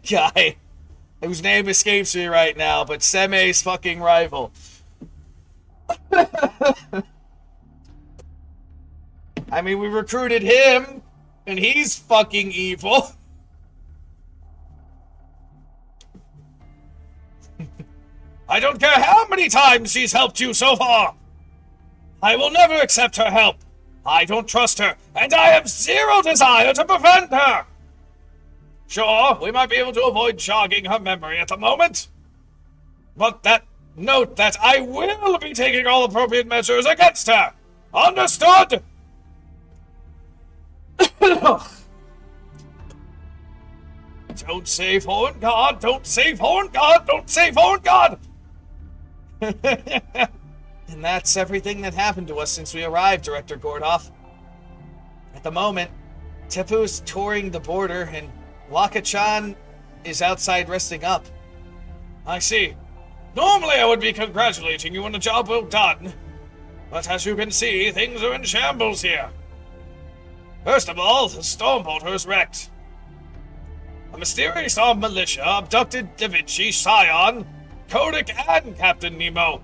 guy. Whose name escapes me right now, but Seme's fucking rival. I mean, we recruited him, and he's fucking evil. I don't care how many times she's helped you so far. I will never accept her help. I don't trust her, and I have zero desire to befriend her. Sure, we might be able to avoid jogging her memory at the moment. But note that I will be taking all appropriate measures against her. Understood? Don't say foreign god, don't say foreign god, don't say foreign god! And that's everything that happened to us since we arrived, Director Gordoff. At the moment, Tepu's touring the border and Waka-chan is outside resting up. I see. Normally I would be congratulating you on a job well done. But as you can see, things are in shambles here. First of all, the stormboater is wrecked. A mysterious armed militia abducted Da Vinci, Scion, Kodak, and Captain Nemo.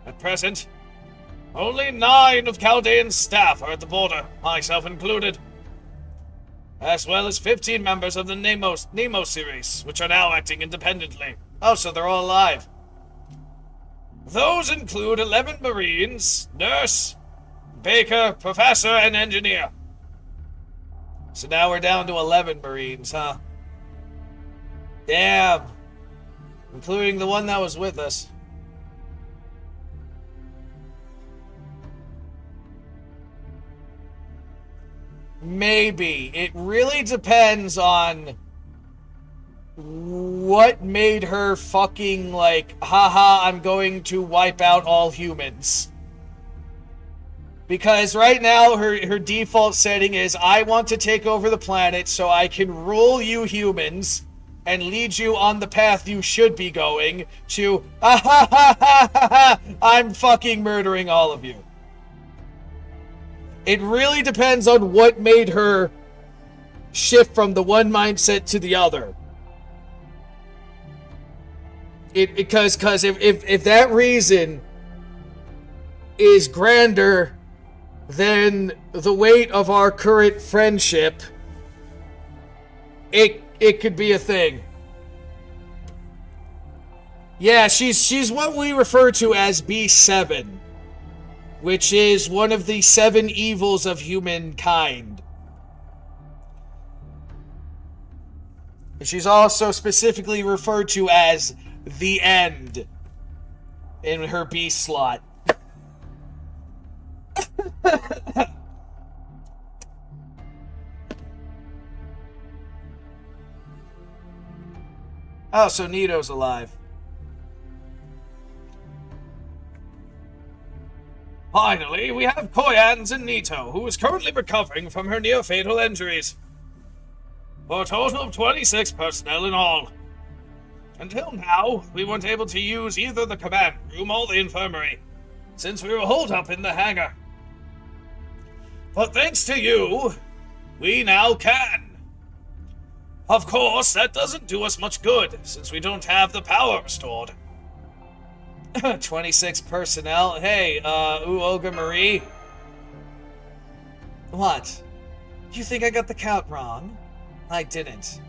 At present, only 9 of Chaldean's staff are at the border, myself included. As well as 15 members of the Nemo series, which are now acting independently. Oh, so they're all alive. Those include 11 Marines, nurse, baker, professor, and engineer. So now we're down to 11 Marines, huh? Damn. Including the one that was with us. Maybe. It really depends on what made her fucking like, haha, I'm going to wipe out all humans. Because right now her default setting is, I want to take over the planet so I can rule you humans and lead you on the path you should be going to, I'm fucking murdering all of you. It really depends on what made her shift from the one mindset to the other. Because if that reason is grander than the weight of our current friendship, it could be a thing. Yeah, she's what we refer to as B7, which is one of the 7 evils of humankind. She's also specifically referred to as the End in her B slot. Oh, so Nito's alive. Finally, we have Koyans and Nito, who is currently recovering from her near-fatal injuries. For a total of 26 personnel in all. Until now, we weren't able to use either the command room or the infirmary, since we were holed up in the hangar. But thanks to you, we now can. Of course, that doesn't do us much good, since we don't have the power restored. 26 personnel. Hey, Olga Marie. What? You think I got the count wrong? I didn't.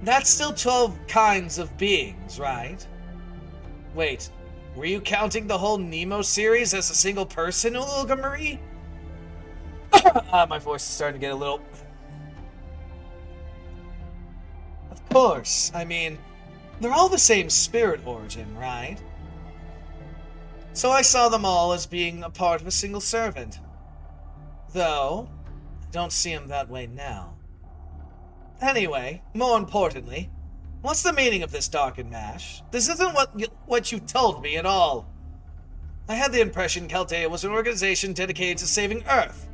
That's still 12 kinds of beings, right? Wait, were you counting the whole Nemo series as a single person, Olga Marie? My voice is starting to get a little... Of course, I mean, they're all the same spirit origin, right? So I saw them all as being a part of a single servant. Though, I don't see them that way now. Anyway, more importantly, what's the meaning of this Dark Mash? This isn't what you told me at all. I had the impression Chaldea was an organization dedicated to saving Earth,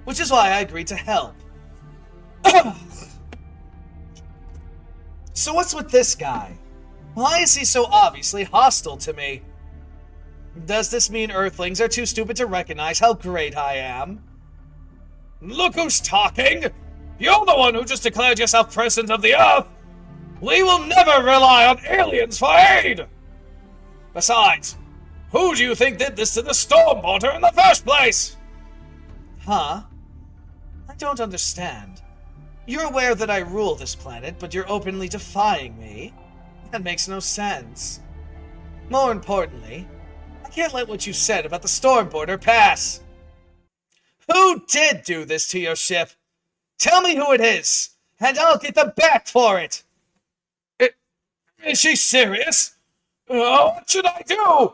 which is why I agreed to help. So what's with this guy? Why is he so obviously hostile to me? Does this mean Earthlings are too stupid to recognize how great I am? Look who's talking! You're the one who just declared yourself president of the Earth! We will never rely on aliens for aid! Besides, who do you think did this to the Stormwater in the first place? Huh? I don't understand. You're aware that I rule this planet, but you're openly defying me? That makes no sense. More importantly, I can't let what you said about the Stormwater pass. Who did do this to your ship? Tell me who it is, and I'll get them back for it! Is she serious? Oh, what should I do?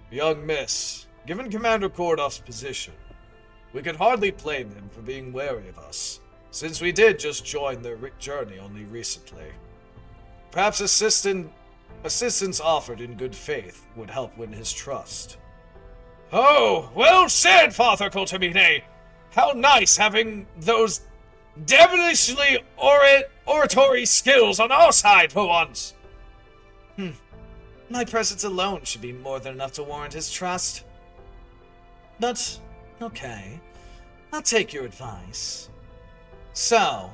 Young miss, given Commander Kordoff's position, we can hardly blame him for being wary of us, since we did just join their journey only recently. Perhaps assistance offered in good faith would help win his trust. Oh, well said, Father Coltamine. How nice having those devilishly oratory skills on our side for once. My presence alone should be more than enough to warrant his trust. But, okay. I'll take your advice. So,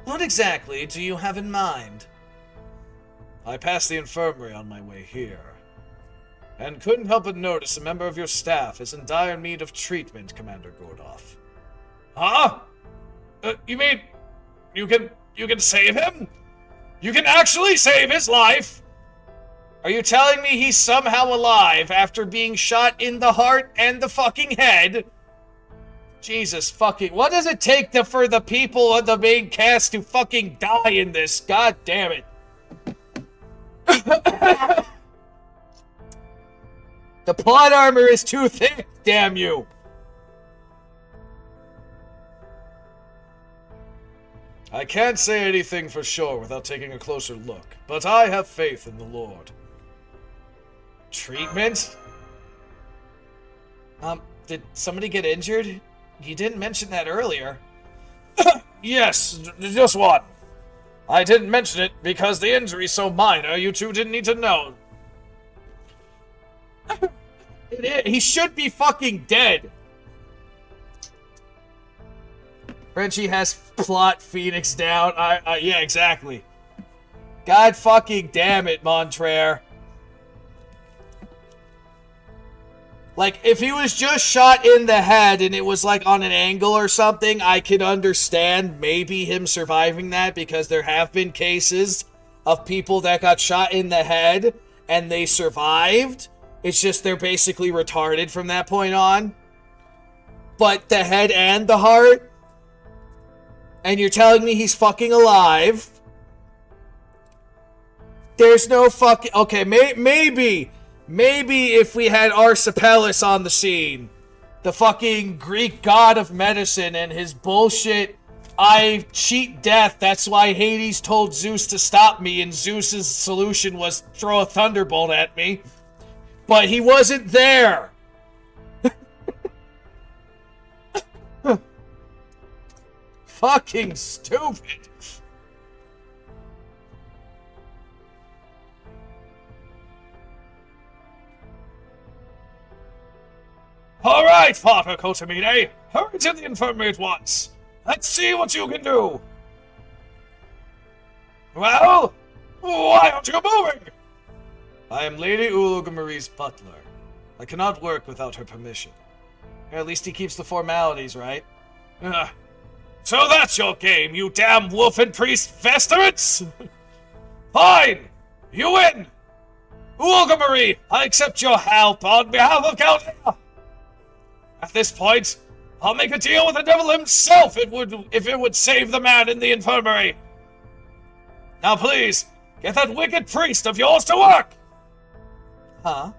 what exactly do you have in mind? I passed the infirmary on my way here, and couldn't help but notice a member of your staff is in dire need of treatment, Commander Kordoff. Huh? You mean you can save him? You can actually save his life? Are you telling me he's somehow alive after being shot in the heart and the fucking head? Jesus fucking... What does it take for the people of the main cast to fucking die in this? God damn it. The plot armor is too thick, damn you. I can't say anything for sure without taking a closer look, but I have faith in the Lord. Treatment? Did somebody get injured? You didn't mention that earlier. Yes, just one. I didn't mention it because the injury's so minor you two didn't need to know. He should be fucking dead. Frenchie has plot Phoenix down. Yeah, exactly. God fucking damn it, Montrere. Like, if he was just shot in the head and it was, like, on an angle or something, I could understand maybe him surviving that, because there have been cases of people that got shot in the head and they survived. It's just they're basically retarded from that point on. But the head and the heart, and you're telling me he's fucking alive? There's no fucking... Okay, maybe if we had Arsipelus on the scene, the fucking Greek god of medicine, and his bullshit, I cheat death, that's why Hades told Zeus to stop me, and Zeus's solution was throw a thunderbolt at me. But he wasn't there. Fucking stupid. Alright, Father Kotamine, hurry to the infirmary at once. Let's see what you can do. Well, why aren't you moving? I am Lady Ulugamarie's butler. I cannot work without her permission. Or at least he keeps the formalities, right? So that's your game, you damn wolf and priest vestments? Fine, you win. Ulugamari, I accept your help on behalf of Chaldea. At this point, I'll make a deal with the devil himself if it would save the man in the infirmary. Now please, get that wicked priest of yours to work! Huh?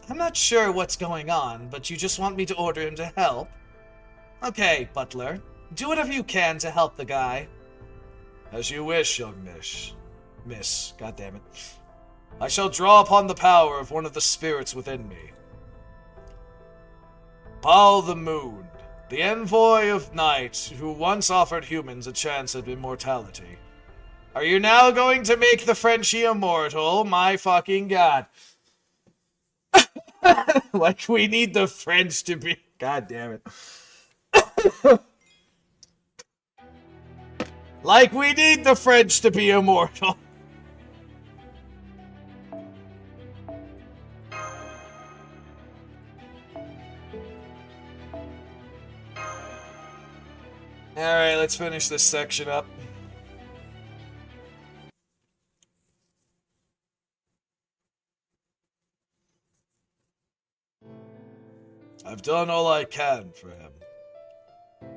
I'm not sure what's going on, but you just want me to order him to help? Okay, butler. Do whatever you can to help the guy. As you wish, young miss. God damn it. I shall draw upon the power of one of the spirits within me. Baal the Moon, the envoy of night who once offered humans a chance at immortality. Are you now going to make the Frenchie immortal? My fucking god. Like, we need the French to be... God damn it. Like, we need the French to be immortal. Alright, let's finish this section up. I've done all I can for him.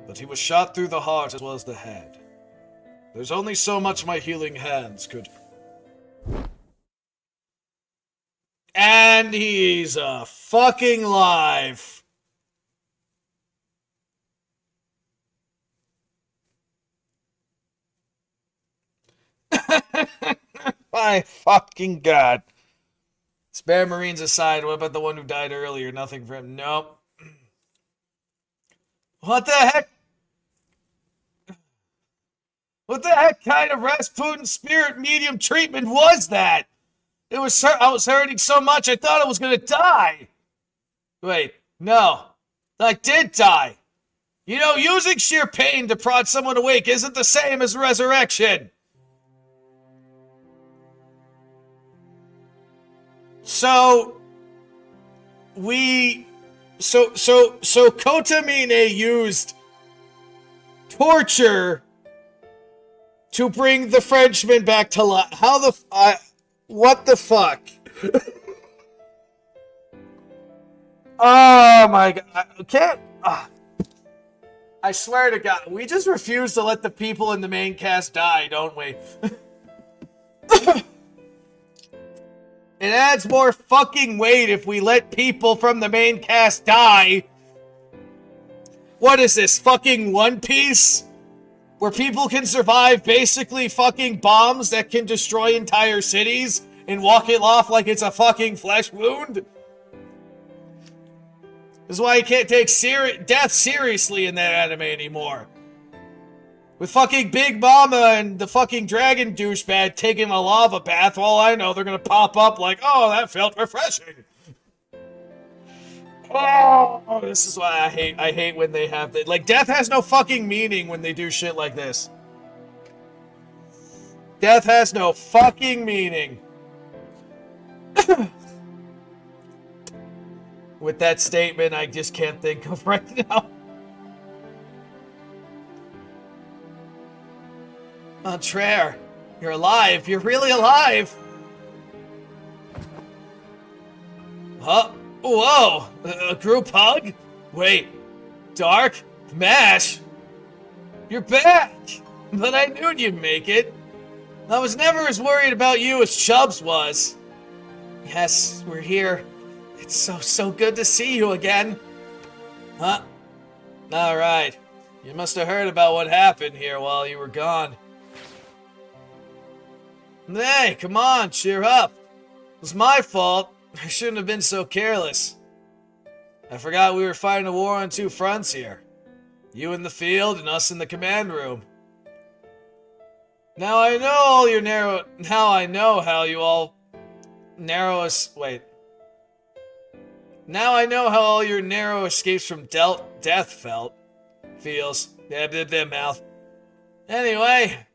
But he was shot through the heart as well as the head. There's only so much my healing hands could... And he's fucking live. My fucking god. Spare Marines aside, what about the one who died earlier? Nothing for him. Nope. What the heck? What the heck kind of Rasputin spirit medium treatment was that? It was I was hurting so much I thought I was gonna die. Wait, no. I did die. You know, using sheer pain to prod someone awake isn't the same as resurrection. So Kotamine used torture to bring the Frenchman back to life. How the what the fuck? Oh my god! I can't. I swear to God, we just refuse to let the people in the main cast die, don't we? It adds more fucking weight if we let people from the main cast die. What is this, fucking One Piece? Where people can survive basically fucking bombs that can destroy entire cities and walk it off like it's a fucking flesh wound? This is why you can't take death seriously in that anime anymore. With fucking Big Mama and the fucking dragon douchebag taking a lava bath, all I know, they're gonna pop up like, oh, that felt refreshing. Oh, this is why I hate when they have that. Like, death has no fucking meaning when they do shit like this. Death has no fucking meaning. with that statement I just can't think of right now. Contraire, you're alive. You're really alive. Huh? Whoa! A group hug? Wait, Dark? Mash? You're back! But I knew you'd make it. I was never as worried about you as Chubbs was. Yes, we're here. It's so good to see you again. Huh? Alright. You must have heard about what happened here while you were gone. Hey, come on, cheer up. It was my fault. I shouldn't have been so careless. I forgot we were fighting a war on two fronts here. You in the field and us in the command room. Now I know how you all narrow Now I know how all your narrow escapes from death feels. Mouth. Anyway,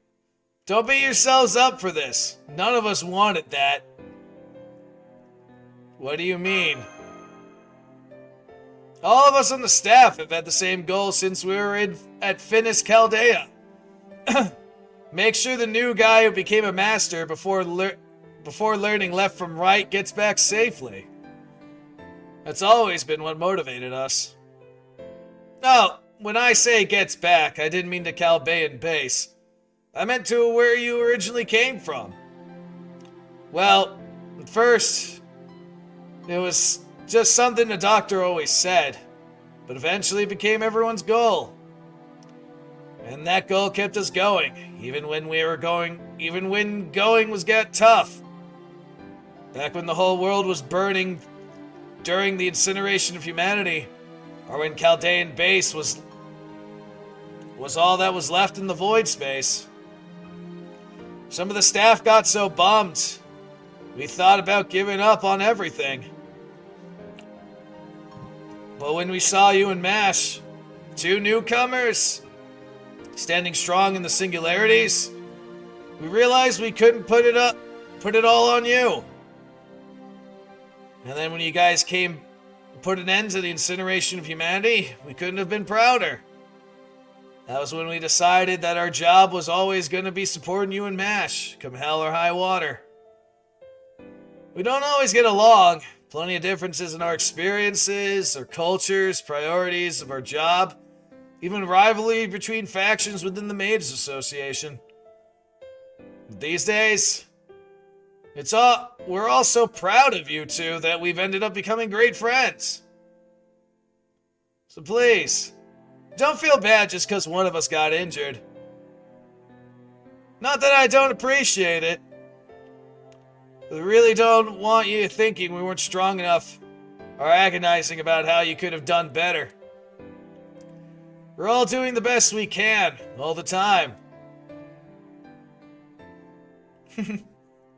don't beat yourselves up for this. None of us wanted that. What do you mean? All of us on the staff have had the same goal since we were at Finis Chaldea. Make sure the new guy who became a master before learning left from right gets back safely. That's always been what motivated us. Oh, when I say gets back, I didn't mean to Chaldean base. I meant to where you originally came from. Well, at first, it was just something the doctor always said, but eventually became everyone's goal. And that goal kept us going, even when going was get tough. Back when the whole world was burning during the incineration of humanity, or when Chaldean base was all that was left in the void space. Some of the staff got so bummed, we thought about giving up on everything. But when we saw you and MASH, two newcomers, standing strong in the singularities, we realized we couldn't put it all on you. And then when you guys came to put an end to the incineration of humanity, we couldn't have been prouder. That was when we decided that our job was always going to be supporting you and MASH, come hell or high water. We don't always get along. Plenty of differences in our experiences, our cultures, priorities of our job, even rivalry between factions within the Maids Association. These days, we're all so proud of you two that we've ended up becoming great friends. So please, don't feel bad just because one of us got injured. Not that I don't appreciate it. We really don't want you thinking we weren't strong enough or agonizing about how you could have done better. We're all doing the best we can, all the time.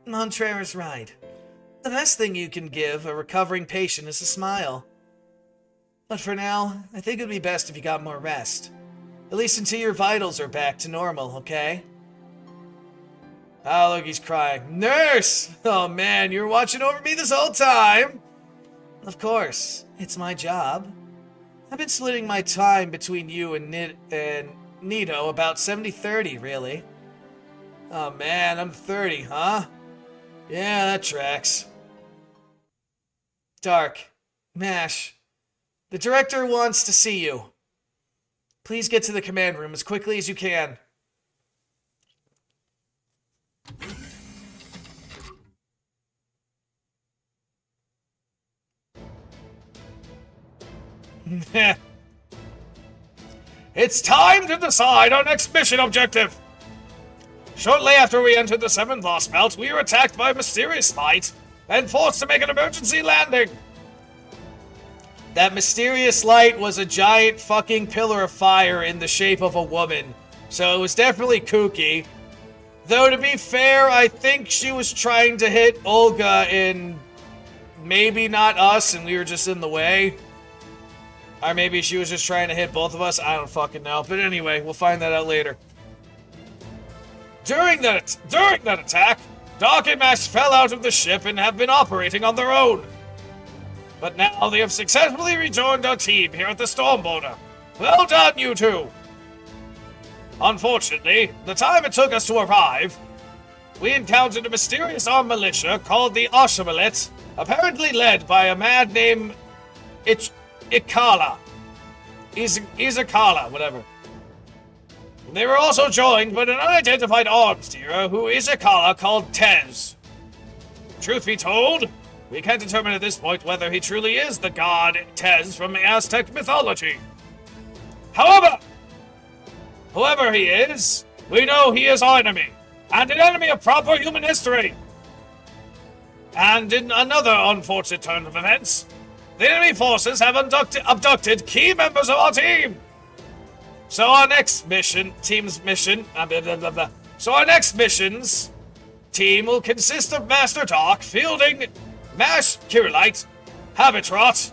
Montreur is right. The best thing you can give a recovering patient is a smile. But for now, I think it would be best if you got more rest. At least until your vitals are back to normal, okay? Oh, look, he's crying. Nurse! Oh man, you were watching over me this whole time! Of course, it's my job. I've been splitting my time between you and Nito about 70-30, really. Oh man, I'm 30, huh? Yeah, that tracks. Dark. Mash. The director wants to see you. Please get to the command room as quickly as you can. It's time to decide our next mission objective! Shortly after we entered the 7th Lost Belt, we were attacked by a mysterious light and forced to make an emergency landing. That mysterious light was a giant fucking pillar of fire in the shape of a woman. So it was definitely kooky. Though to be fair, I think she was trying to hit Olga and maybe not us and we were just in the way. Or maybe she was just trying to hit both of us. I don't fucking know. But anyway, we'll find that out later. During that attack, Dark and Mash fell out of the ship and have been operating on their own. But now they have successfully rejoined our team here at the Storm Border. Well done, you two! Unfortunately, the time it took us to arrive, we encountered a mysterious armed militia called the Oshamalet, apparently led by a man named Ikala. Izakala, whatever. They were also joined by an unidentified arms dealer who Izakala called Tez. Truth be told, we can't determine at this point whether he truly is the god Tez from Aztec mythology. However, whoever he is, we know he is our enemy, and an enemy of proper human history. And in another unfortunate turn of events, the enemy forces have abducted key members of our team. So our next mission, So our next mission's team will consist of Master Dark, Fielding, Mash Kirilite, Habitrot,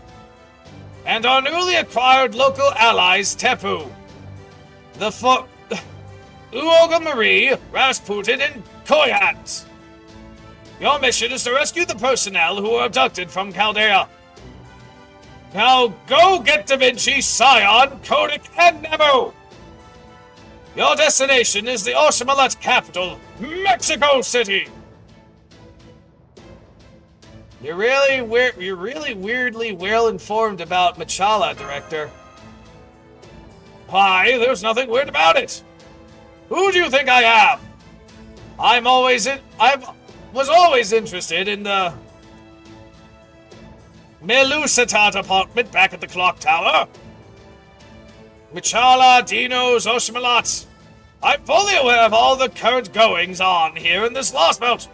and our newly acquired local allies, Tepu, Uoga Marie, Rasputin, and Koyans. Your mission is to rescue the personnel who were abducted from Chaldea. Now go get Da Vinci, Scion, Kodak, and Nemu! Your destination is the Oshamalet capital, Mexico City! You're really weirdly well-informed about Machala, Director. Why, there's nothing weird about it! Who do you think I am? I was always interested in the Melusata department back at the clock tower. Machala, Dinos, Oshamalat. I'm fully aware of all the current goings on here in this lost belt.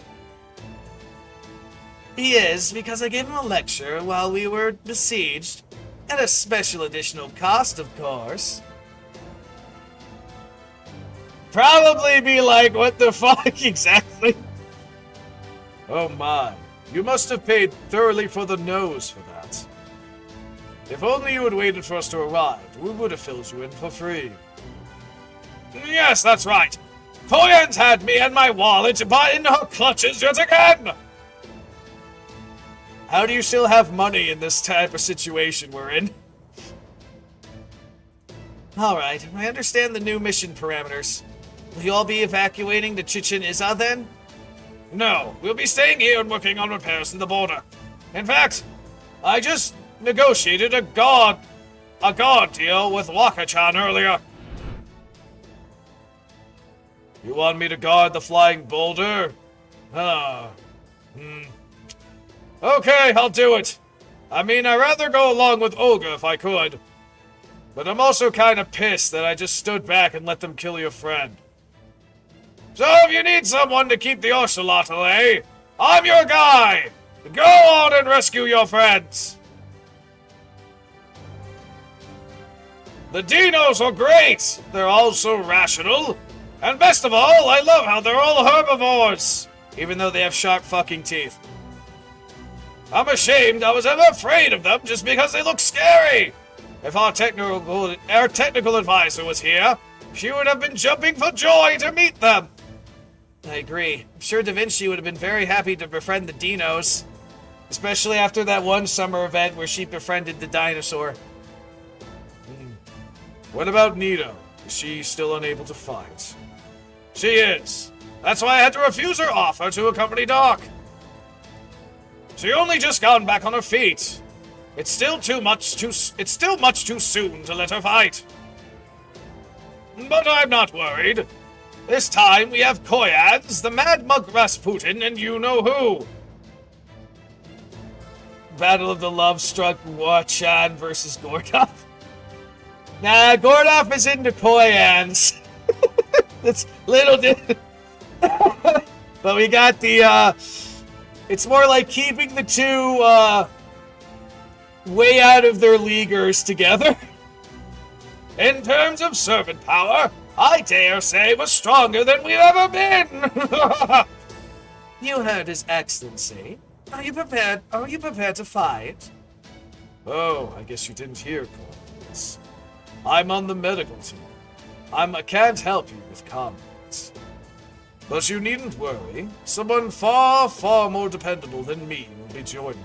He is, because I gave him a lecture while we were besieged. At a special additional cost, of course. Probably be like, what the fuck exactly? Oh my. You must have paid thoroughly for the nose for that. If only you had waited for us to arrive, we would have filled you in for free. Yes, that's right. Koyan's had me and my wallet in her clutches yet again! How do you still have money in this type of situation we're in? Alright, I understand the new mission parameters. Will you all be evacuating to Chichen Itza then? No, we'll be staying here and working on repairs to the border. In fact, I just negotiated a guard deal with Waka-chan earlier. You want me to guard the flying boulder? Okay, I'll do it. I mean, I'd rather go along with Olga if I could. But I'm also kind of pissed that I just stood back and let them kill your friend. So if you need someone to keep the Ocelot away, I'm your guy! Go on and rescue your friends! The Dinos are great! They're all so rational. And best of all, I love how they're all herbivores! Even though they have sharp fucking teeth. I'm ashamed I was ever afraid of them just because they look scary! If our technical advisor was here, she would have been jumping for joy to meet them! I agree. I'm sure Da Vinci would have been very happy to befriend the Dinos. Especially after that one summer event where she befriended the dinosaur. What about Nito? Is she still unable to fight? She is. That's why I had to refuse her offer to accompany Doc. She only just gotten back on her feet. It's still much too soon to let her fight. But I'm not worried. This time we have Koyans, the Mad Monk Rasputin, and you know who. Battle of the Love-Struck Wachan versus Gordov. Nah, Gordov is into Koyans. That's little different. But we got the, it's more like keeping the two, way out of their leaguers together. In terms of servant power, I dare say we're stronger than we've ever been! You heard His Excellency. Are you prepared to fight? Oh, I guess you didn't hear, Cornelius. I'm on the medical team. I can't help you with combat. But you needn't worry. Someone far, far more dependable than me will be joining you.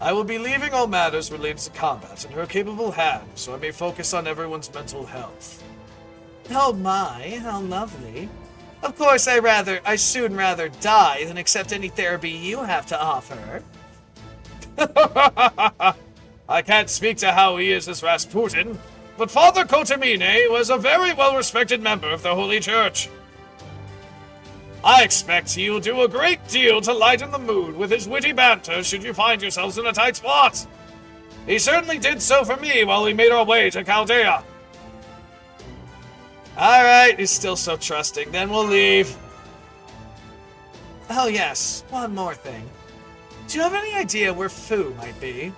I will be leaving all matters related to combat in her capable hands, so I may focus on everyone's mental health. Oh my, how lovely. Of course, I soon rather die than accept any therapy you have to offer. I can't speak to how he is as Rasputin, but Father Kotamine was a very well-respected member of the Holy Church. I expect he'll do a great deal to lighten the mood with his witty banter should you find yourselves in a tight spot. He certainly did so for me while we made our way to Chaldea. Alright, he's still so trusting. Then we'll leave. Oh yes, one more thing. Do you have any idea where Fu might be?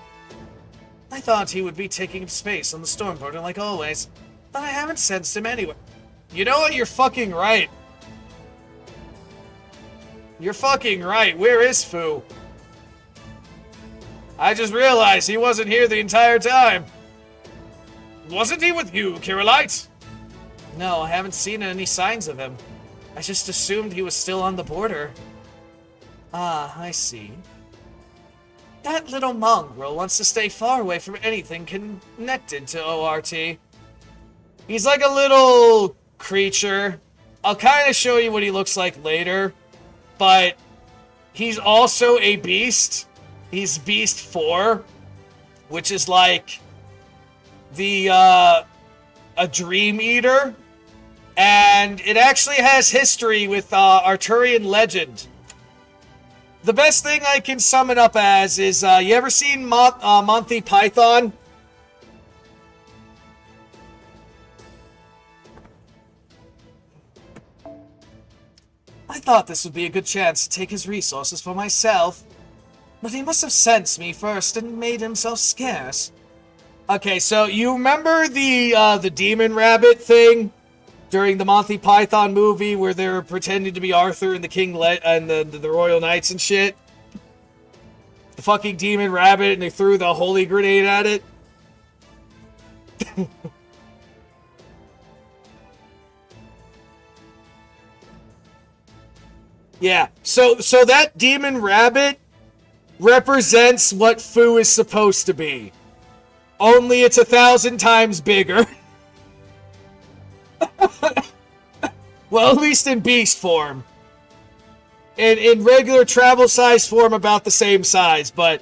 I thought he would be taking up space on the storm portal like always, but I haven't sensed him anywhere. You know what? You're fucking right. You're fucking right. Where is Fu? I just realized he wasn't here the entire time. Wasn't he with you, Kirillite? No, I haven't seen any signs of him. I just assumed he was still on the border. Ah, I see. That little mongrel wants to stay far away from anything connected to ORT. He's like a little creature. I'll kind of show you what he looks like later. But he's also a beast. He's Beast 4, which is like the a Dream Eater. And it actually has history with Arturian legend. The best thing I can sum it up as is, you ever seen Monty Python? I thought this would be a good chance to take his resources for myself, but he must have sensed me first and made himself scarce. Okay, so you remember the demon rabbit thing during the Monty Python movie where they were pretending to be Arthur and the King and the Royal Knights and shit? The fucking demon rabbit, and they threw the holy grenade at it. Yeah, so that demon rabbit represents what Fu is supposed to be. Only it's 1,000 times bigger. Well, at least in beast form. In regular travel size form, about the same size, but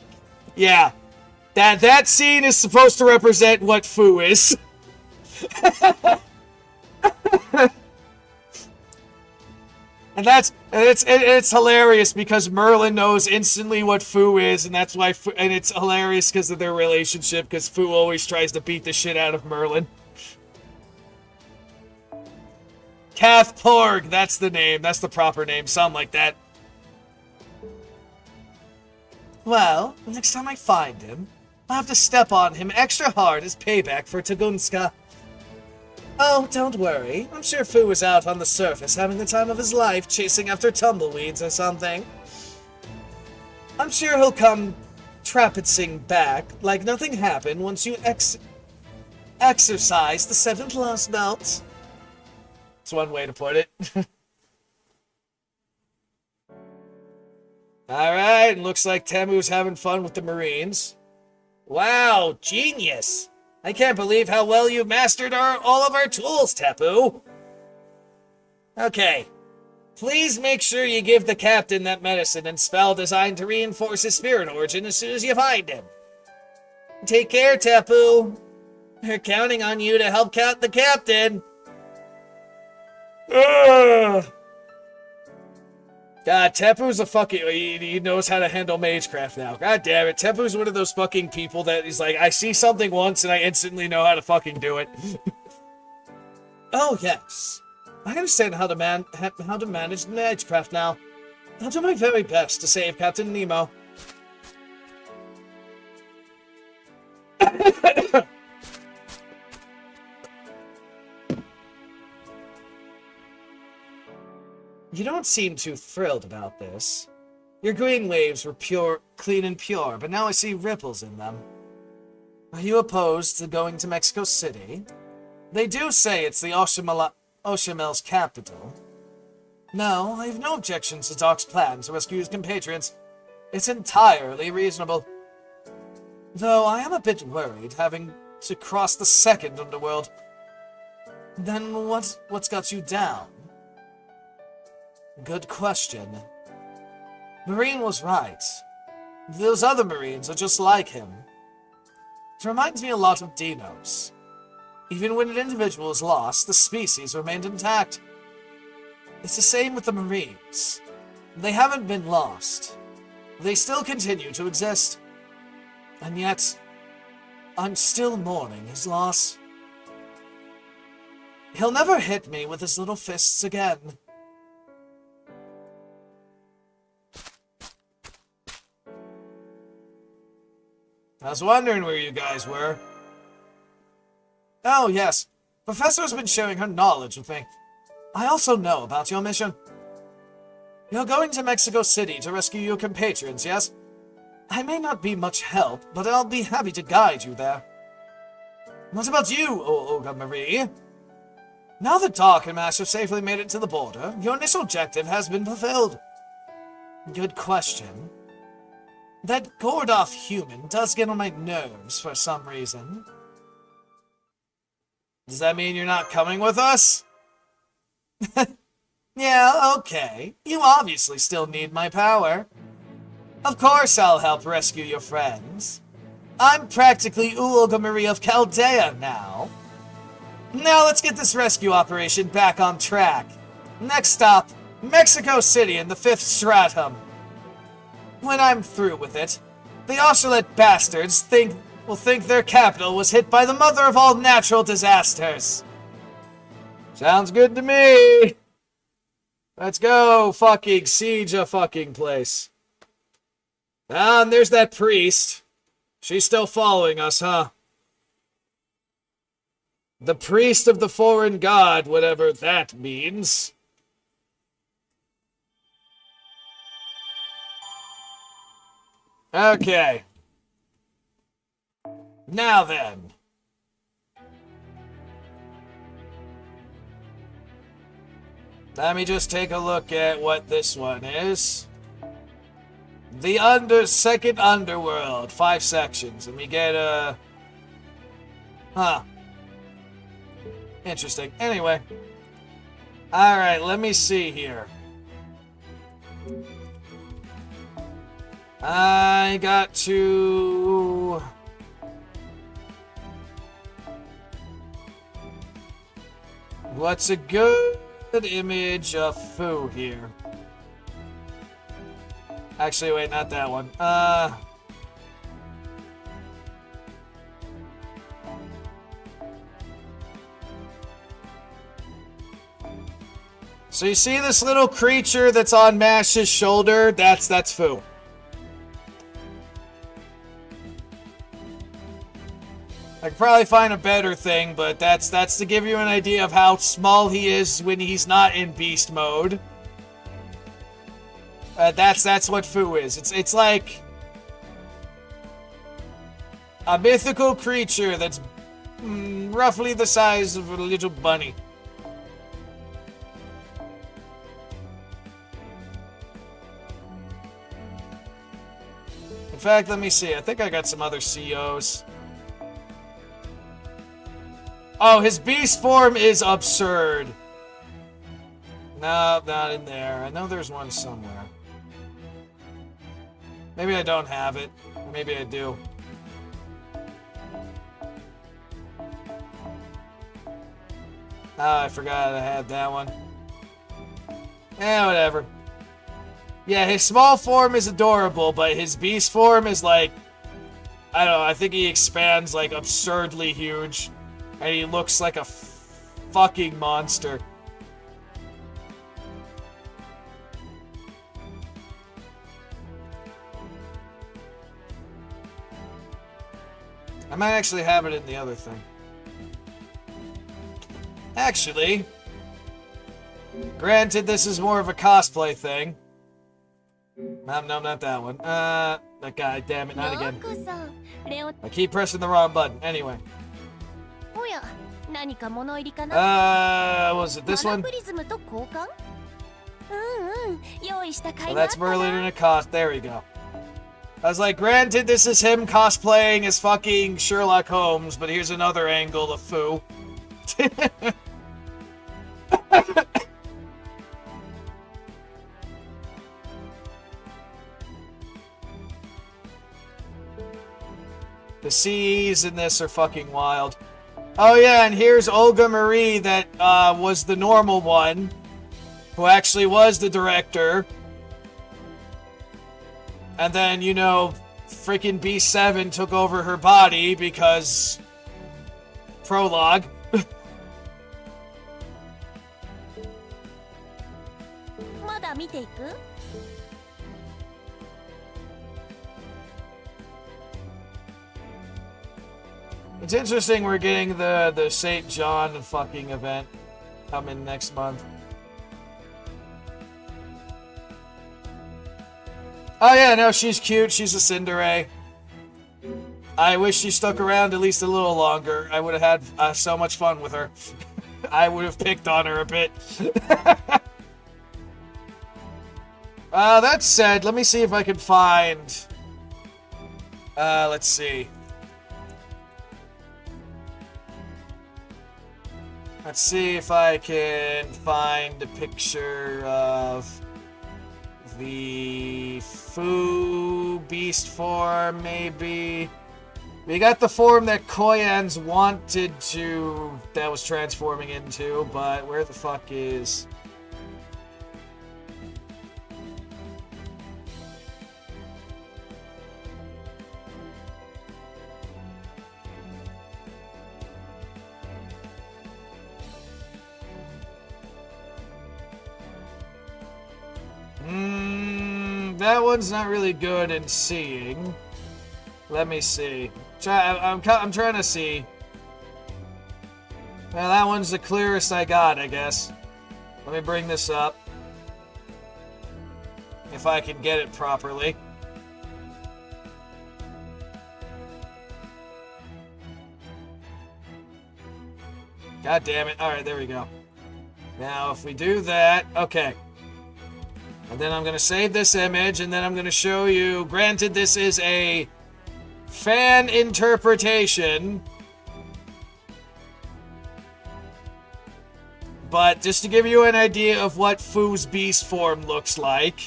yeah. That scene is supposed to represent what Fu is. And it's hilarious because Merlin knows instantly what Fu is, and that's why and it's hilarious because of their relationship, because Fu always tries to beat the shit out of Merlin. Kath Porg, that's the name, that's the proper name, something like that. Well, next time I find him, I'll have to step on him extra hard as payback for Tugunska. Oh, don't worry. I'm sure Fu was out on the surface having the time of his life chasing after tumbleweeds or something. I'm sure he'll come trapetzing back like nothing happened once you exercise the 7th lost belt. That's one way to put it. Alright, looks like Temu's having fun with the Marines. Wow, genius! I can't believe how well you've mastered all of our tools, Tepu. Okay. Please make sure you give the captain that medicine and spell designed to reinforce his spirit origin as soon as you find him. Take care, Tepu. We're counting on you to help count the captain. Ugh. God, Tepu's a fucking... He knows how to handle Magecraft now. God damn it. Tepu's one of those fucking people that he's like, I see something once and I instantly know how to fucking do it. Oh, yes. I understand how to manage Magecraft now. I'll do my very best to save Captain Nemo. You don't seem too thrilled about this. Your green waves were pure, clean and pure, but now I see ripples in them. Are you opposed to going to Mexico City? They do say it's the Oshamel's capital. No, I have no objections to Doc's plan to rescue his compatriots. It's entirely reasonable. Though I am a bit worried having to cross the second underworld. Then what's got you down? Good question. Marine was right. Those other Marines are just like him. It reminds me a lot of Dinos. Even when an individual is lost, the species remained intact. It's the same with the Marines. They haven't been lost. They still continue to exist. And yet, I'm still mourning his loss. He'll never hit me with his little fists again. I was wondering where you guys were. Oh, yes. Professor's been sharing her knowledge with me. I also know about your mission. You're going to Mexico City to rescue your compatriots, yes? I may not be much help, but I'll be happy to guide you there. What about you, Olga Marie? Now that Doc and Mash have safely made it to the border, your initial objective has been fulfilled. Good question. That gored-off human does get on my nerves for some reason. Does that mean you're not coming with us? Yeah, okay. You obviously still need my power. Of course I'll help rescue your friends. I'm practically Olga Marie of Chaldea now. Now let's get this rescue operation back on track. Next stop, Mexico City in the 5th Stratum. When I'm through with it, the Oshlet bastards will think their capital was hit by the mother of all natural disasters. Sounds good to me. Let's go fucking siege a fucking place. Ah, and there's that priest. She's still following us, huh? The priest of the foreign god, whatever that means. Okay. Now then. Let me just take a look at what this one is. The second underworld, 5 sections, and we get a... Huh. Interesting. Anyway. Alright, let me see here. I got to... What's a good image of Fu here? Actually, wait, not that one. So you see this little creature that's on Mash's shoulder? That's Fu. I could probably find a better thing, but that's to give you an idea of how small he is when he's not in beast mode. That's what Fu is. It's like a mythical creature that's roughly the size of a little bunny. In fact, let me see. I think I got some other COs. Oh, his beast form is absurd. No, not in there. I know there's one somewhere. Maybe I don't have it. Or maybe I do. Oh, I forgot I had that one. Whatever. Yeah, his small form is adorable, but his beast form is like... I don't know, I think he expands like absurdly huge. And he looks like a fucking monster. I might actually have it in the other thing. Actually, granted this is more of a cosplay thing. No, not that one. That guy, damn it, not again. I keep pressing the wrong button. Anyway. Was it this one? Oh, that's Merlin in a cost. There we go. I was like, granted, this is him cosplaying as fucking Sherlock Holmes, but here's another angle of Fu. The CEs in this are fucking wild. Oh yeah, and here's Olga Marie that was the normal one, who actually was the director. And then, you know, freaking B7 took over her body because... Prologue. It's interesting we're getting the St. John fucking event coming next month. Oh yeah, no, she's cute. She's a tsundere. I wish she stuck around at least a little longer. I would have had so much fun with her. I would have picked on her a bit. That said, let me see if I can find... let's see. Let's see if I can find a picture of the Fu beast form, maybe. We got the form that Koyan's wanted to... that was transforming into, but where the fuck is... that one's not really good in seeing. Let me see. I'm trying to see. Well, that one's the clearest I got, I guess. Let me bring this up. If I can get it properly. God damn it. Alright, there we go. Now, if we do that... okay. And then I'm going to save this image, and then I'm going to show you... granted, this is a fan interpretation. But just to give you an idea of what Fu's beast form looks like.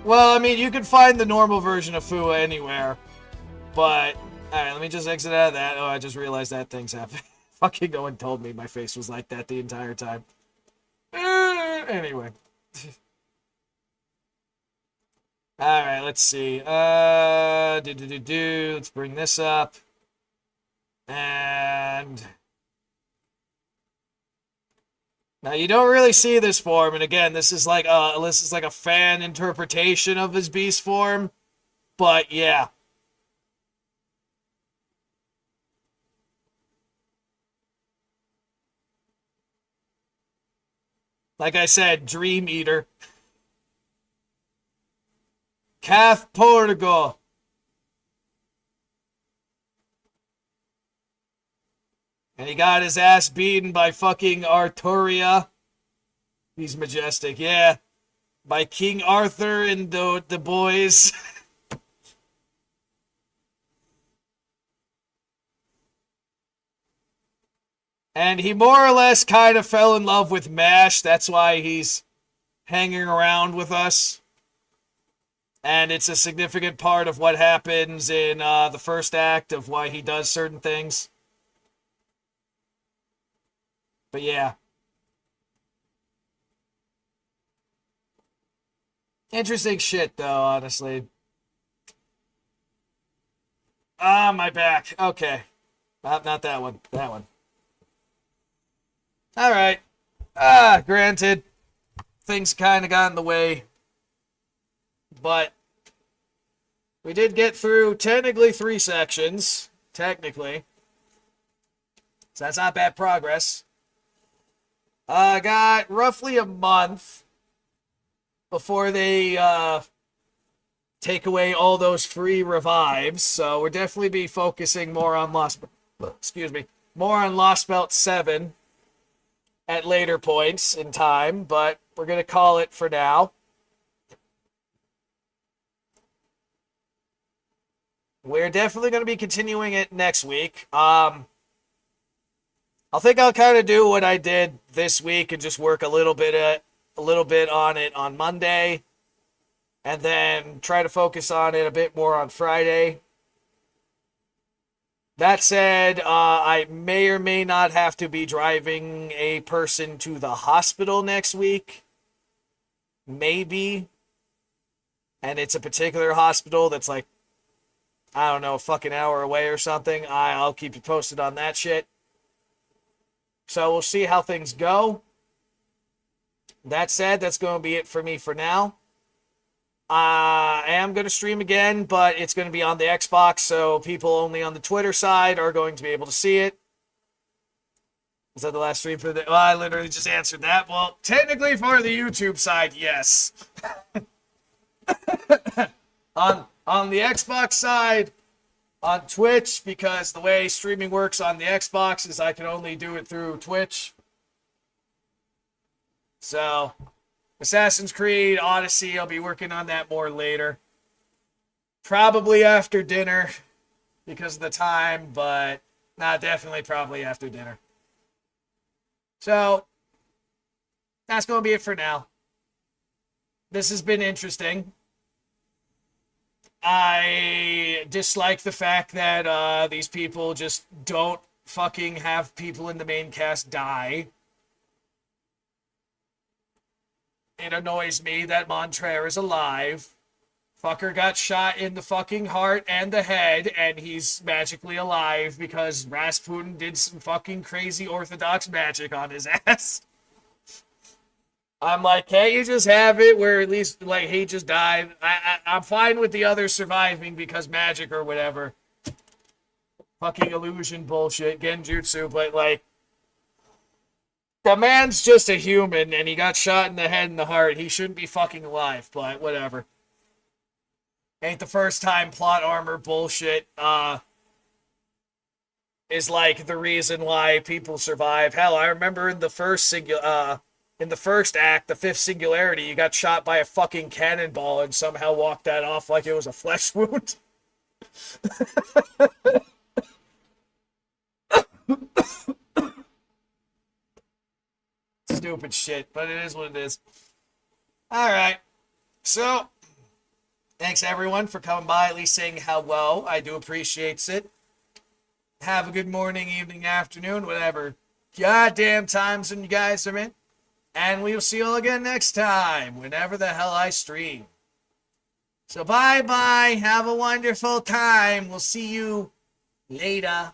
Well, I mean, you can find the normal version of Fu anywhere. But... alright, let me just exit out of that. Oh, I just realized that thing's happening. Fucking no one told me my face was like that the entire time. Anyway. Alright, let's see. Let's bring this up. And... now, you don't really see this form, and again, this is like a fan interpretation of his beast form. But, yeah. Like I said, Dream Eater. Calf Portugal. And he got his ass beaten by fucking Arturia. He's majestic, yeah. By King Arthur and the boys. And he more or less kind of fell in love with MASH. That's why he's hanging around with us. And it's a significant part of what happens in the first act of why he does certain things. But yeah. Interesting shit, though, honestly. Ah, my back. Okay. Not that one. That one. Alright. Granted, things kind of got in the way. But we did get through technically 3 sections. Technically. So that's not bad progress. I got roughly a month before they take away all those free revives. So we'll definitely be focusing more on more on Lost Belt 7. at later points in time, but we're going to call it for now. We're definitely going to be continuing it next week. I think I'll kind of do what I did this week and just work a little bit on it on Monday, and then try to focus on it a bit more on Friday. That said, I may or may not have to be driving a person to the hospital next week. Maybe. And it's a particular hospital that's like, I don't know, a fucking hour away or something. I'll keep you posted on that shit. So we'll see how things go. That said, that's going to be it for me for now. I am going to stream again, but it's going to be on the Xbox, so people only on the Twitter side are going to be able to see it. Is that the last stream for the... Well, I literally just answered that. Well, technically for the YouTube side, yes. on the Xbox side, on Twitch, because the way streaming works on the Xbox is I can only do it through Twitch. So... Assassin's Creed Odyssey, I'll be working on that more later. Probably after dinner because of the time, but definitely probably after dinner. So, that's going to be it for now. This has been interesting. I dislike the fact that these people just don't fucking have people in the main cast die. It annoys me that Montreur is alive. Fucker got shot in the fucking heart and the head, and he's magically alive because Rasputin did some fucking crazy orthodox magic on his ass. I'm like, can't you just have it where at least, like, he just died? I'm fine with the others surviving because magic or whatever. Fucking illusion bullshit, genjutsu, but, like, the man's just a human, and he got shot in the head and the heart. He shouldn't be fucking alive, but whatever. Ain't the first time plot armor bullshit is like the reason why people survive. Hell, I remember in the first act, the fifth singularity, you got shot by a fucking cannonball and somehow walked that off like it was a flesh wound. Stupid shit, but it is what it is. Alright, so thanks everyone for coming by, at least saying hello. I do appreciate it. Have a good morning, evening, afternoon, whatever goddamn time zone you guys are in. And we will see you all again next time, whenever the hell I stream. So bye-bye, have a wonderful time. We'll see you later.